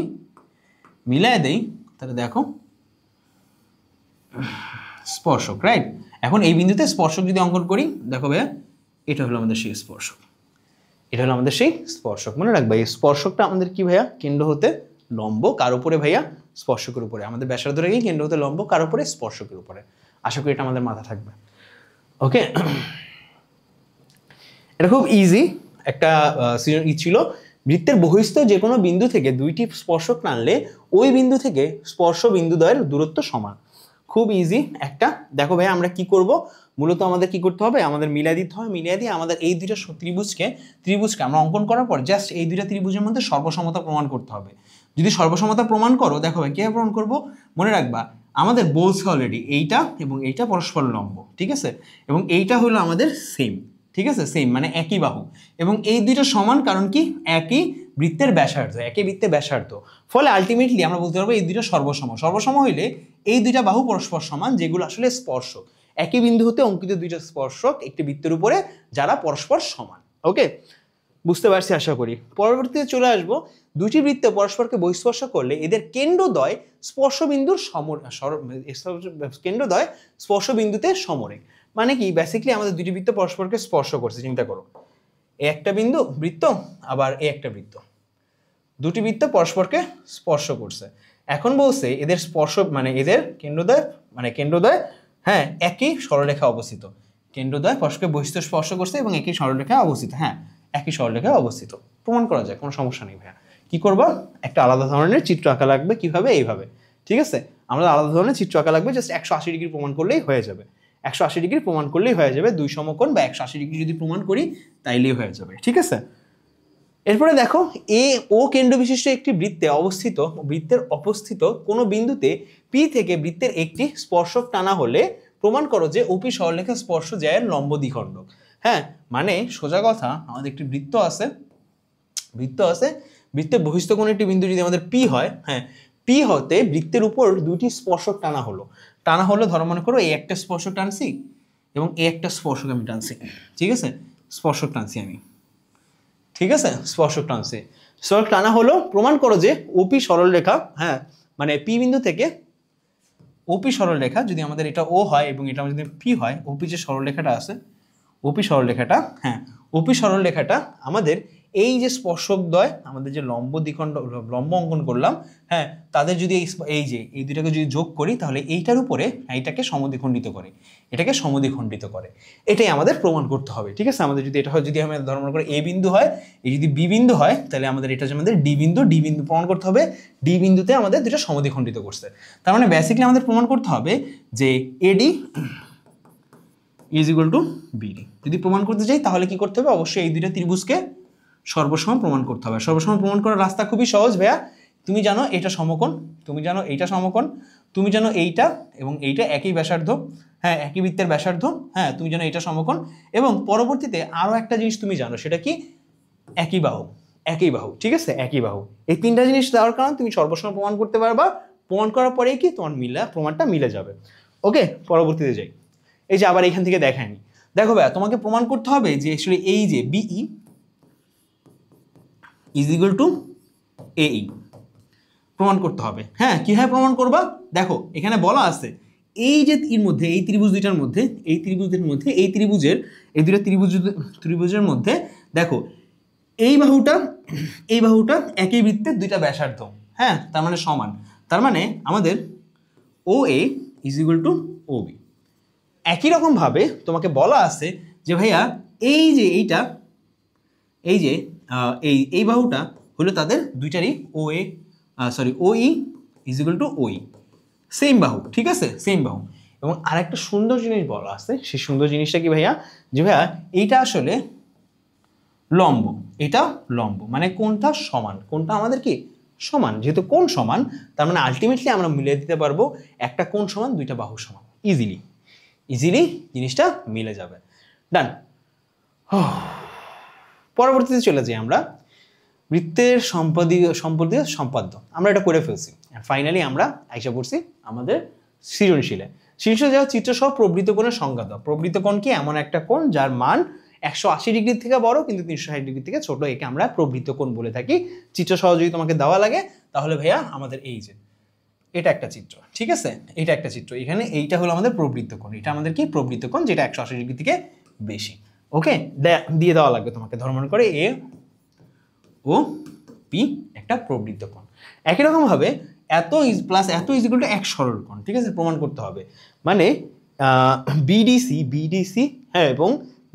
মিলাই দেই তাহলে দেখো স্পর্শক, রাইট? এখন এই বিন্দুতে স্পর্শক যদি অঙ্কন করি, দেখো ভাইয়া এটা হলো আমাদের সেই স্পর্শক, এটা হলো আমাদের সেই স্পর্শক। মনে রাখবা এই স্পর্শকটা আমাদের কি ভাইয়া? কেন্দ্র হতে লম্ব। কার উপরে ভাইয়া? স্পর্শকের উপরে। আমাদের ব্যাসার্ধ রেখে কেন্দ্র হতে লম্ব, কার উপরে? স্পর্শকের উপরে। আশা করি এটা আমাদের মাথা থাকবে। ওকে, এটা খুব ইজি একটা ছিল। বৃত্তের বহিস্থ যে কোনো বিন্দু থেকে দুইটি স্পর্শক টানলে ওই বিন্দু থেকে স্পর্শ বিন্দুদ্বয়ের দূরত্ব সমান। খুব ইজি একটা। দেখো ভাই আমরা কি করব, মূলত আমাদের কি করতে হবে? আমাদের মিলাই দিতে হবে। মিলাই দিয়ে আমাদের এই দুইটা ত্রিভুজকে আমরা অঙ্কন করার পর জাস্ট এই দুইটা ত্রিভুজের মধ্যে সর্বসমতা প্রমাণ করতে হবে। যদি সর্বসমতা প্রমাণ করো, দেখো ভাই কিভাবে প্রমাণ করবো, মনে রাখবা আমাদের বলছে অলরেডি এইটা এবং এইটা পরস্পর লম্ব। ঠিক আছে, এবং এইটা হলো আমাদের সেম। ঠিক আছে, সেম মানে একই বাহু, এবং এই দুইটা সমান কারণ কি? একই বৃত্তের ব্যাসার্ধ, একই বৃত্তের ব্যাসার্ধ। ফলে আলটিমেটলি আমরা বলতে পারবো এই দুইটা সর্বসম। সর্বসম হইলে এই দুইটা বাহু পরস্পর সমান, যেগুলো আসলে স্পর্শক। একই বিন্দু হতে অঙ্কিত দুইটা স্পর্শক একটি বৃত্তের উপরে যারা পরস্পর সমান। ওকে, বুঝতে পারছি আশা করি। পরবর্তীতে চলে আসবো, দুটি বৃত্ত পরস্পরকে বহিঃস্পর্শ করলে এদের কেন্দ্রদ্বয় স্পর্শবিন্দুর কেন্দ্রদ্বয় স্পর্শবিন্দুতে সমরেখ। মানে কি? বেসিক্যালি আমাদের দুটি বৃত্ত পরস্পরকে স্পর্শ করছে। চিন্তা করো, এ একটা বিন্দু বৃত্ত, আবার এ একটা বৃত্ত, দুটি বৃত্ত পরস্পরকে স্পর্শ করছে। এখন বলছে এদের স্পর্শ মানে এদের কেন্দ্রদ্বয় হ্যাঁ একই সরলরেখায় অবস্থিত। কেন্দ্রদ্বয় পরস্পরকে বহিঃস্থ স্পর্শ করছে এবং একই সরলরেখায় অবস্থিত। হ্যাঁ, একই সরলরেখায় অবস্থিত, প্রমাণ করা যায়, কোনো সমস্যা নেই ভাইয়া। কি করবো? একটা আলাদা ধরনের চিত্র আঁকা লাগবে। কিভাবে? এইভাবে। ঠিক আছে, আমাদের আলাদা ধরনের চিত্র আঁকা লাগবে। জাস্ট 180 ডিগ্রি প্রমাণ করলেই হয়ে যাবে। 180 ডিগ্রি প্রমাণ করলেই হয়ে যাবে। দুই সমকোণ বা 180 ডিগ্রি যদি প্রমাণ করি তাইলেই হয়ে যাবে। ঠিক আছে, এরপরে দেখো এ ও কেন্দ্র বিশিষ্ট একটি বৃত্তের অবস্থিত কোনো বিন্দুতে পি থেকে বৃত্তের একটি স্পর্শক টানা হলে প্রমাণ করো যে ওপি সরলরেখা স্পর্শ জ্যায়ের লম্ব দ্বিখণ্ডক। হ্যাঁ, মানে সোজা কথা, আমাদের একটি বৃত্ত আছে, বৃত্তের বহিস্থ কোনো একটি বিন্দু যদি আমাদের পি হয়, হ্যাঁ, পি হতে বৃত্তের উপর দুটি স্পর্শক টানা হলো। ধরো মনে করো এই একটা স্পর্শক টানছি এবং এই একটা স্পর্শক আমি টানছি। ঠিক আছে, স্পর্শক টানছি আমি। ঠিক আছে, স্পর্শক টানা হলো। প্রমাণ করো যে ওপি সরলরেখা, হ্যাঁ, মানে পি বিন্দু থেকে ওপি সরলরেখা যদি আমাদের এটা ও হয় এবং এটা যদি পি হয়, ওপি যে সরলরেখাটা আছে, ওপি সরলরেখাটা, হ্যাঁ ওপি সরলরেখাটা আমাদের এই যে স্পর্শকদ্বয় আমাদের যে লম্ব দ্বিখণ্ড লম্ব অঙ্কন করলাম, হ্যাঁ তাদের যদি এই যে এই দুটাকে যদি যোগ করি তাহলে এইটার উপরে এইটাকে সমদ্বিখণ্ডিত করে, এটাকে সমদ্বিখণ্ডিত করে, এটাই আমাদের প্রমাণ করতে হবে। ঠিক আছে, আমাদের যদি এটা হয়, যদি আমাদের ধর্ম করে এ বিন্দু হয়, এই যদি বি বিন্দু হয়, তাহলে আমাদের এটা যে আমাদের ডি বিন্দু প্রমাণ করতে হবে ডি বিন্দুতে আমাদের দুটো সমদ্বিখণ্ডিত করছে। তার মানে বেসিক্যালি আমাদের প্রমাণ করতে হবে যে এডি ইজ ইকুয়াল টু বিডি। যদি প্রমাণ করতে চাই তাহলে কি করতে হবে, অবশ্যই এই দুইটা ত্রিভুজকে সর্বসম প্রমাণ করতে হবে। সর্বসম প্রমাণ করার রাস্তা খুবই সহজ ভাইয়া, তুমি জানো এটা সমকোণ, তুমি জানো এইটা সমকোণ, তুমি জানো এইটা এবং এইটা একই ব্যাসার্ধ, হ্যাঁ একই বৃত্তের ব্যাসার্ধ, হ্যাঁ তুমি জানো এইটা সমকোণ, এবং পরবর্তীতে আরও একটা জিনিস তুমি জানো, সেটা কি, একই বাহু, একই বাহু। ঠিক আছে, একই বাহু। এই তিনটা জিনিস দেওয়ার কারণে তুমি সর্বসম প্রমাণ করতে পারবা। প্রমাণ করার পরেই কি তোমার প্রমাণটা মিলে যাবে। ওকে, পরবর্তীতে যাই। এই যে আবার এখান থেকে দেখায়নি, দেখো ভাইয়া তোমাকে প্রমাণ করতে হবে যে আসলে এই যে বিই ইজ ইকুয়াল টু এই প্রমাণ করতে হবে। হ্যাঁ কিভাবে প্রমাণ করবা, দেখো এখানে বলা আছে এই যে এর মধ্যে এই ত্রিভুজ দুইটার মধ্যে, এই ত্রিভুজের মধ্যে, এই ত্রিভুজের এই দুটো ত্রিভুজের মধ্যে দেখো এই বাহুটা একই বৃত্তের দুইটা ব্যাসার্ধ, হ্যাঁ তার মানে সমান। তার মানে আমাদের O A is equal to O B. একই রকমভাবে তোমাকে বলা আছে যে ভাইয়া এই যে এইটা, এই যে এই বাহুটা হলো তাদের দুইটারই O A O E is equal to O E, same বাহু। ঠিক আছে, সেম বাহু। এবং আরেকটা সুন্দর জিনিস বলা আছে, সেই সুন্দর জিনিসটা কি ভাইয়া, যে ভাইয়া এইটা আসলে লম্ব, এটা লম্ব, মানে কোনটা সমান, কোনটা আমাদের কি সমান। যেহেতু কোণ সমান, তার মানে আলটিমেটলি আমরা মিলিয়ে দিতে পারবো একটা কোণ সমান দুইটা বাহু সমান, ইজিলি জিনিসটা মিলে যাবে। ডান। পরবর্তীতে চলে যাই আমরা বৃত্তের সম্পাদ্য। আমরা এটা করে ফেলছি, ফাইনালি আমরা আইসা পড়ছি আমাদের সৃজনশীলে। যাওয়া চিত্র সহ প্রবৃত্ত কোণের সংজ্ঞা দাও। প্রবৃত্ত কোণ কি, এমন একটা কোণ যার মান 180 ডিগ্রির থেকে বড় কিন্তু 360 ডিগ্রি থেকে ছোট, একে আমরা প্রবৃত্ত কোণ বলে থাকি। চিত্র সহ যদি তোমাকে দেওয়া লাগে তাহলে ভাইয়া আমাদের এই যে এটা একটা চিত্র, ঠিক আছে, এটা একটা চিত্র, এখানে এইটা হলো আমাদের প্রবৃত্ত কোণ, এটা আমাদের কি প্রবৃত্ত কোণ যেটা 180 ডিগ্রি থেকে বেশি। ওকে, দিয়ে দেওয়া লাগবে তোমাকে, ধর্মন করে এ ও পি একটা প্রবৃত্ত কোণ। একই রকম ভাবে এত ইজ ইকুয়াল টু এক সরল কোণ। ঠিক আছে, প্রমাণ করতে হবে, মানে বিডিসি হ্যাঁ এবং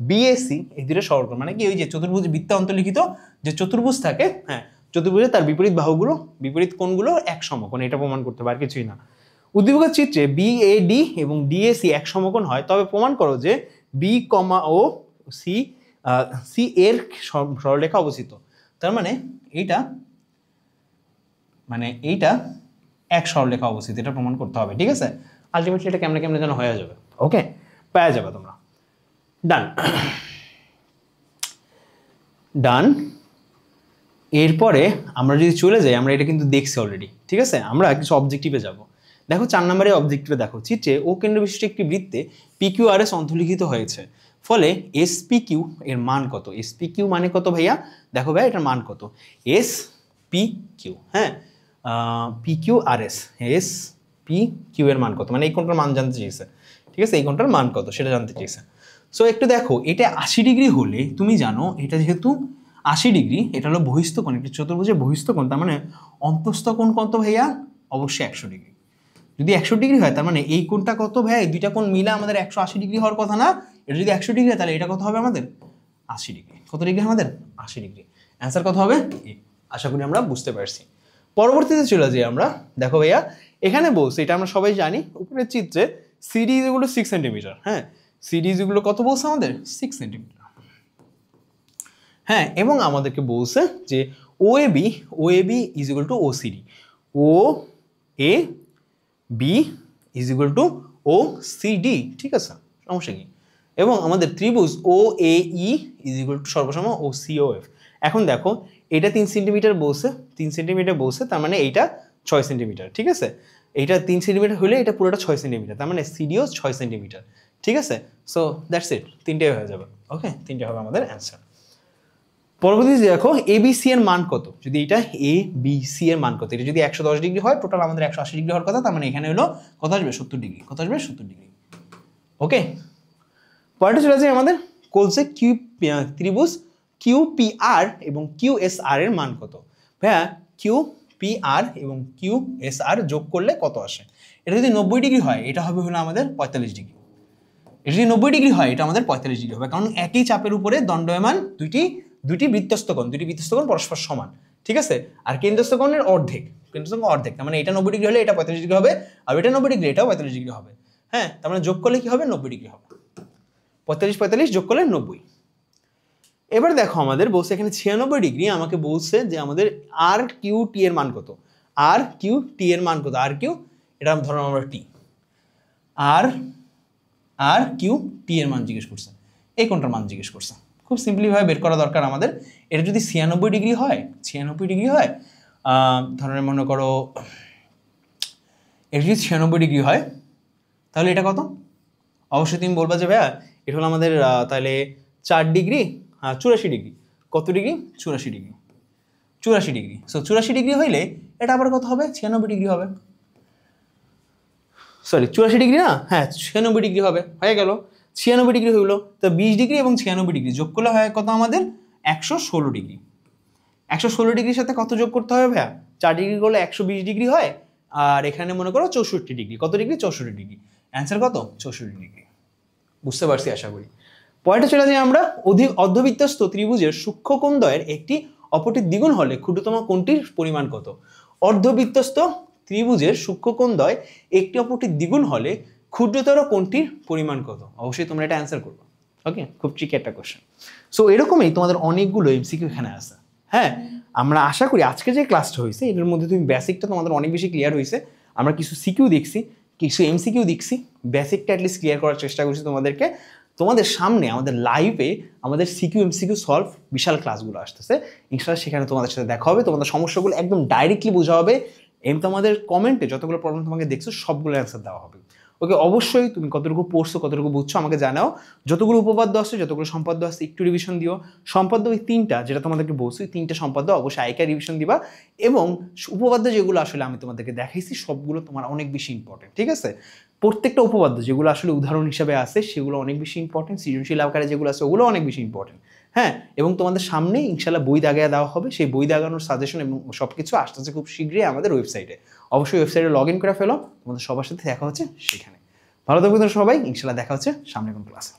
বিএসি এই দুটো সরল কোণ, মানে কি ওই যে চতুর্ভুজ বৃত্তে অন্তর্লিখিত যে চতুর্ভুজ থাকে, হ্যাঁ চতুর্ভুজে তার বিপরীত বাহুগুলো বিপরীত কোণগুলো এক সমকোণ, এটা প্রমাণ করতে হবে, আর কিছুই না। উদ্দীপকের চিত্রে বিএডি এবং ডিএসি এক সমকোণ হয়, তবে প্রমাণ করো যে বি ও সি এর সরলরেখা অবস্থিত। তার মানে এইটা এক সরলরেখা অবস্থিত, এটা প্রমাণ করতে হবে। ঠিক আছে, আলটিমেটলি এটা কেমনে কেমনে যেন হয়ে যাবে। ওকে, পেয়ে যাবে তোমরা। ডান। এরপরে আমরা যদি চলে যাই, আমরা এটা কিন্তু দেখছি অলরেডি। ঠিক আছে, আমরা কিছু অবজেক্টিভে যাব। দেখো 4 নম্বরের অবজেক্টিভে দেখো, চিত্রে ও কেন্দ্র বিশিষ্ট একটি বৃত্তে PQRS অন্তর্লিখিত হয়েছে, ফলে SPQ এর মান কত। SPQ মানে কত ভাইয়া, দেখো ভাইয়া এটার মান কত, SPQ, হ্যাঁ PQRS, SPQ এর মান কত, মানে এই কোণটার মান জানতে চেয়েছে। ঠিক আছে, এই কোণটার মান কত সেটা জানতে চেয়েছে। সো একটু দেখো, এটা 80 ডিগ্রি হলে তুমি জানো এটা যেহেতু 80 ডিগ্রি, এটা হলো বহিস্থ কোণ, একটি চতুর্ভুজের বহিস্থ কোণ, তার মানে অন্তঃস্থ কোণ কত ভাইয়া, অবশ্যই 100 ডিগ্রি। যদি 100 ডিগ্রি হয় তার মানে এই কোণটা কত ভাইয়া, এই দুইটা কোণ মিলে আমাদের 180 ডিগ্রি হওয়ার কথা না। এটা যদি 100 ডিগ্রি হয় তাহলে এটা কত হবে আমাদের 80 ডিগ্রি। কত ডিগ্রি আমাদের 80 ডিগ্রি। অ্যান্সার কত হবে, আশা করি আমরা বুঝতে পারছি। পরবর্তীতে চলে যাই আমরা। দেখো ভাইয়া এখানে বলছে, এটা আমরা সবাই জানি, উপরের চিত্রে সিডি এগুলো 6 সেন্টিমিটার, হ্যাঁ সিডি এগুলো কত বলছে আমাদের 6 সেন্টিমিটার, হ্যাঁ এবং আমাদেরকে বলছে যে O A B is equal to O C D, O A B is equal to OCD। ঠিক আছে, সমস্যা কি, এবং আমাদের ত্রিভুজ OAE ইজ ইকুয়াল টু সর্বসম OCOF। এখন দেখো এটা 3 সেন্টিমিটার বলছে, 3 সেন্টিমিটার বলছে, তার মানে এইটা 6 সেন্টিমিটার। ঠিক আছে, এইটা 3 সেন্টিমিটার হলে এটা পুরোটা 6 সেন্টিমিটার, তার মানে সিডিও 6 সেন্টিমিটার। ঠিক আছে, সো দ্যাটস ইট, তিনটে হয়ে যাবে। ওকে, তিনটে হবে আমাদের অ্যান্সার। পরবর্তীতে দেখো ABC এর মান কত, যদি এটা ABC এর মান কত, এটা যদি 110 ডিগ্রি হয়, টোটাল আমাদের 180 ডিগ্রি হওয়ার কথা, তার মানে এখানে হলো কত আসবে 70 ডিগ্রি, কত আসবে 70 ডিগ্রি। ওকে, পরেরটা চলে যায় আমাদের বলছে ত্রিভুজ QPR এবং QSR এর মান কত। ভাইয়া QPR এবং QSR যোগ করলে কত আসে? এটা যদি 90 ডিগ্রি হয় এটা হবে হলো আমাদের 45 ডিগ্রি। এটা যদি 90 ডিগ্রি হয় এটা আমাদের 45 ডিগ্রি হবে, কারণ একই চাপের উপরে দণ্ডায়মান দুইটি বৃত্তস্থ কোণ পরস্পর সমান, ঠিক আছে। আর কেন্দ্রস্থ কোণের অর্ধেক, তার মানে এটা 90 ডিগ্রি হলে এটা 45 ডিগ্রি হবে, আর এটা 90 ডিগ্রি এটাও 45 ডিগ্রি হবে। হ্যাঁ, তার মানে যোগ করলে কি হবে 90 ডিগ্রি হবে, 45 যোগ করলে 90। এবার দেখো আমাদের বলছে এখানে 96 ডিগ্রি, আমাকে বলছে যে আমাদের RQT এর মান কত। RQT এর মান কত? RQ এটা ধরো আমরা T, RQT এর মান জিজ্ঞেস করছে, এই কোনটার মান জিজ্ঞেস করছে। খুব সিম্পলি ভাবে বের করা দরকার আমাদের। এটা যদি 96 ডিগ্রি হয়, ধরো মনে করো এটা যদি 96 ডিগ্রি হয় তাহলে এটা কত? অবশ্যই তুমি বলবা যে ভাইয়া এটা হলো আমাদের তাহলে 4 ডিগ্রি, 84 ডিগ্রি। কত ডিগ্রি? 84 ডিগ্রি। সো 84 ডিগ্রি হইলে এটা আবার কত হবে? 96 ডিগ্রি হবে। সরি 84 ডিগ্রি না, হ্যাঁ 96 ডিগ্রি হবে, হয়ে গেল 96 ডিগ্রি হইলো। তো 20 ডিগ্রি এবং 96 ডিগ্রি যোগ করলে হয় কত আমাদের? 116 ডিগ্রি। 116 ডিগ্রির সাথে কত যোগ করতে হবে ভাইয়া? 4 ডিগ্রি করলে 120 ডিগ্রি হয়, আর এখানে মনে করো 64 ডিগ্রি। কত ডিগ্রি? 64 ডিগ্রি। অ্যান্সার কত? 64 ডিগ্রি। বুঝতে পারছি আশা করি। পয়েন্টে চলে যাই আমরা। অর্ধবৃত্তস্থ ত্রিভুজের সূক্ষ্মকোণদ্বয়ের একটি অপরটির দ্বিগুণ হলে ক্ষুদ্রতম কোণটির পরিমাণ কত? অর্ধবৃত্তস্থ ত্রিভুজের সূক্ষ্মকোণদ্বয় একটি অপরটির দ্বিগুণ হলে ক্ষুদ্রতর কোণটির পরিমাণ কত? অবশ্যই তোমরা এটা অ্যান্সার করবে। ওকে, খুব ট্রিকি একটা কোশ্চেন। সো এরকমই তোমাদের অনেকগুলো এমসিকিউ এখানে আছে। হ্যাঁ, আমরা আশা করি আজকে যে ক্লাসটা হয়েছে এটার মধ্যে তুমি বেসিকটা তোমাদের অনেক বেশি ক্লিয়ার হয়েছে। আমরা কিছু সিকিউ দেখছি, কিছু এমসিকিউ দেখছি, বেসিকটা অ্যাটলিস্ট ক্লিয়ার করার চেষ্টা করছি তোমাদেরকে। তোমাদের সামনে আমাদের লাইভে আমাদের সিকিউ এমসিকিউ সলভ বিশাল ক্লাসগুলো আসতেছে, ইনশাআল্লাহ সেখানে তোমাদের সাথে দেখা হবে, তোমাদের সমস্যাগুলো একদম ডাইরেক্টলি বোঝা হবে, এমনি তোমাদের কমেন্টে যতগুলো প্রবলেম তোমাকে দেখছো সবগুলো অ্যান্সার দেওয়া হবে। ওকে, অবশ্যই তুমি কতটুকু পড়ছো কতটুকু বুঝছো আমাকে জানাও। যতগুলো উপপাদ্য আছে যতগুলো সম্পাদ্য আছে একটু রিভিশন দিও। সম্পাদ্য ওই 3টা যেটা তোমাদেরকে বলছি, 3টা সম্পাদ্য অবশ্যই আইকা রিভিশন দিবা, এবং উপপাদ্য যেগুলো আসলে আমি তোমাদেরকে দেখাইছি সবগুলো তোমার অনেক বেশি ইম্পর্টেন্ট, ঠিক আছে। প্রত্যেকটা উপপাদ্য যেগুলো আসলে উদাহরণ হিসাবে আছে সেগুলো অনেক বেশি ইম্পর্টেন্ট, সৃজনশীল আকারে যেগুলো আছে ওগুলো অনেক বেশি ইম্পর্টেন্ট। হ্যাঁ, এবং তোমাদের সামনে ইনশাল্লাহ বই দাগিয়ে দেওয়া হবে, সেই বই দাগানোর সাজেশন এবং সব কিছু আসতেছে খুব শীঘ্রই আমাদের ওয়েবসাইটে। অবশ্যই ওয়েবসাইটে লগ ইন করে ফেলো, তোমাদের সবার সাথে দেখা হচ্ছে সেখানে। ভালো থাকবে সবাই, ইনশাল্লাহ দেখা হচ্ছে সামনে কোন ক্লাসে।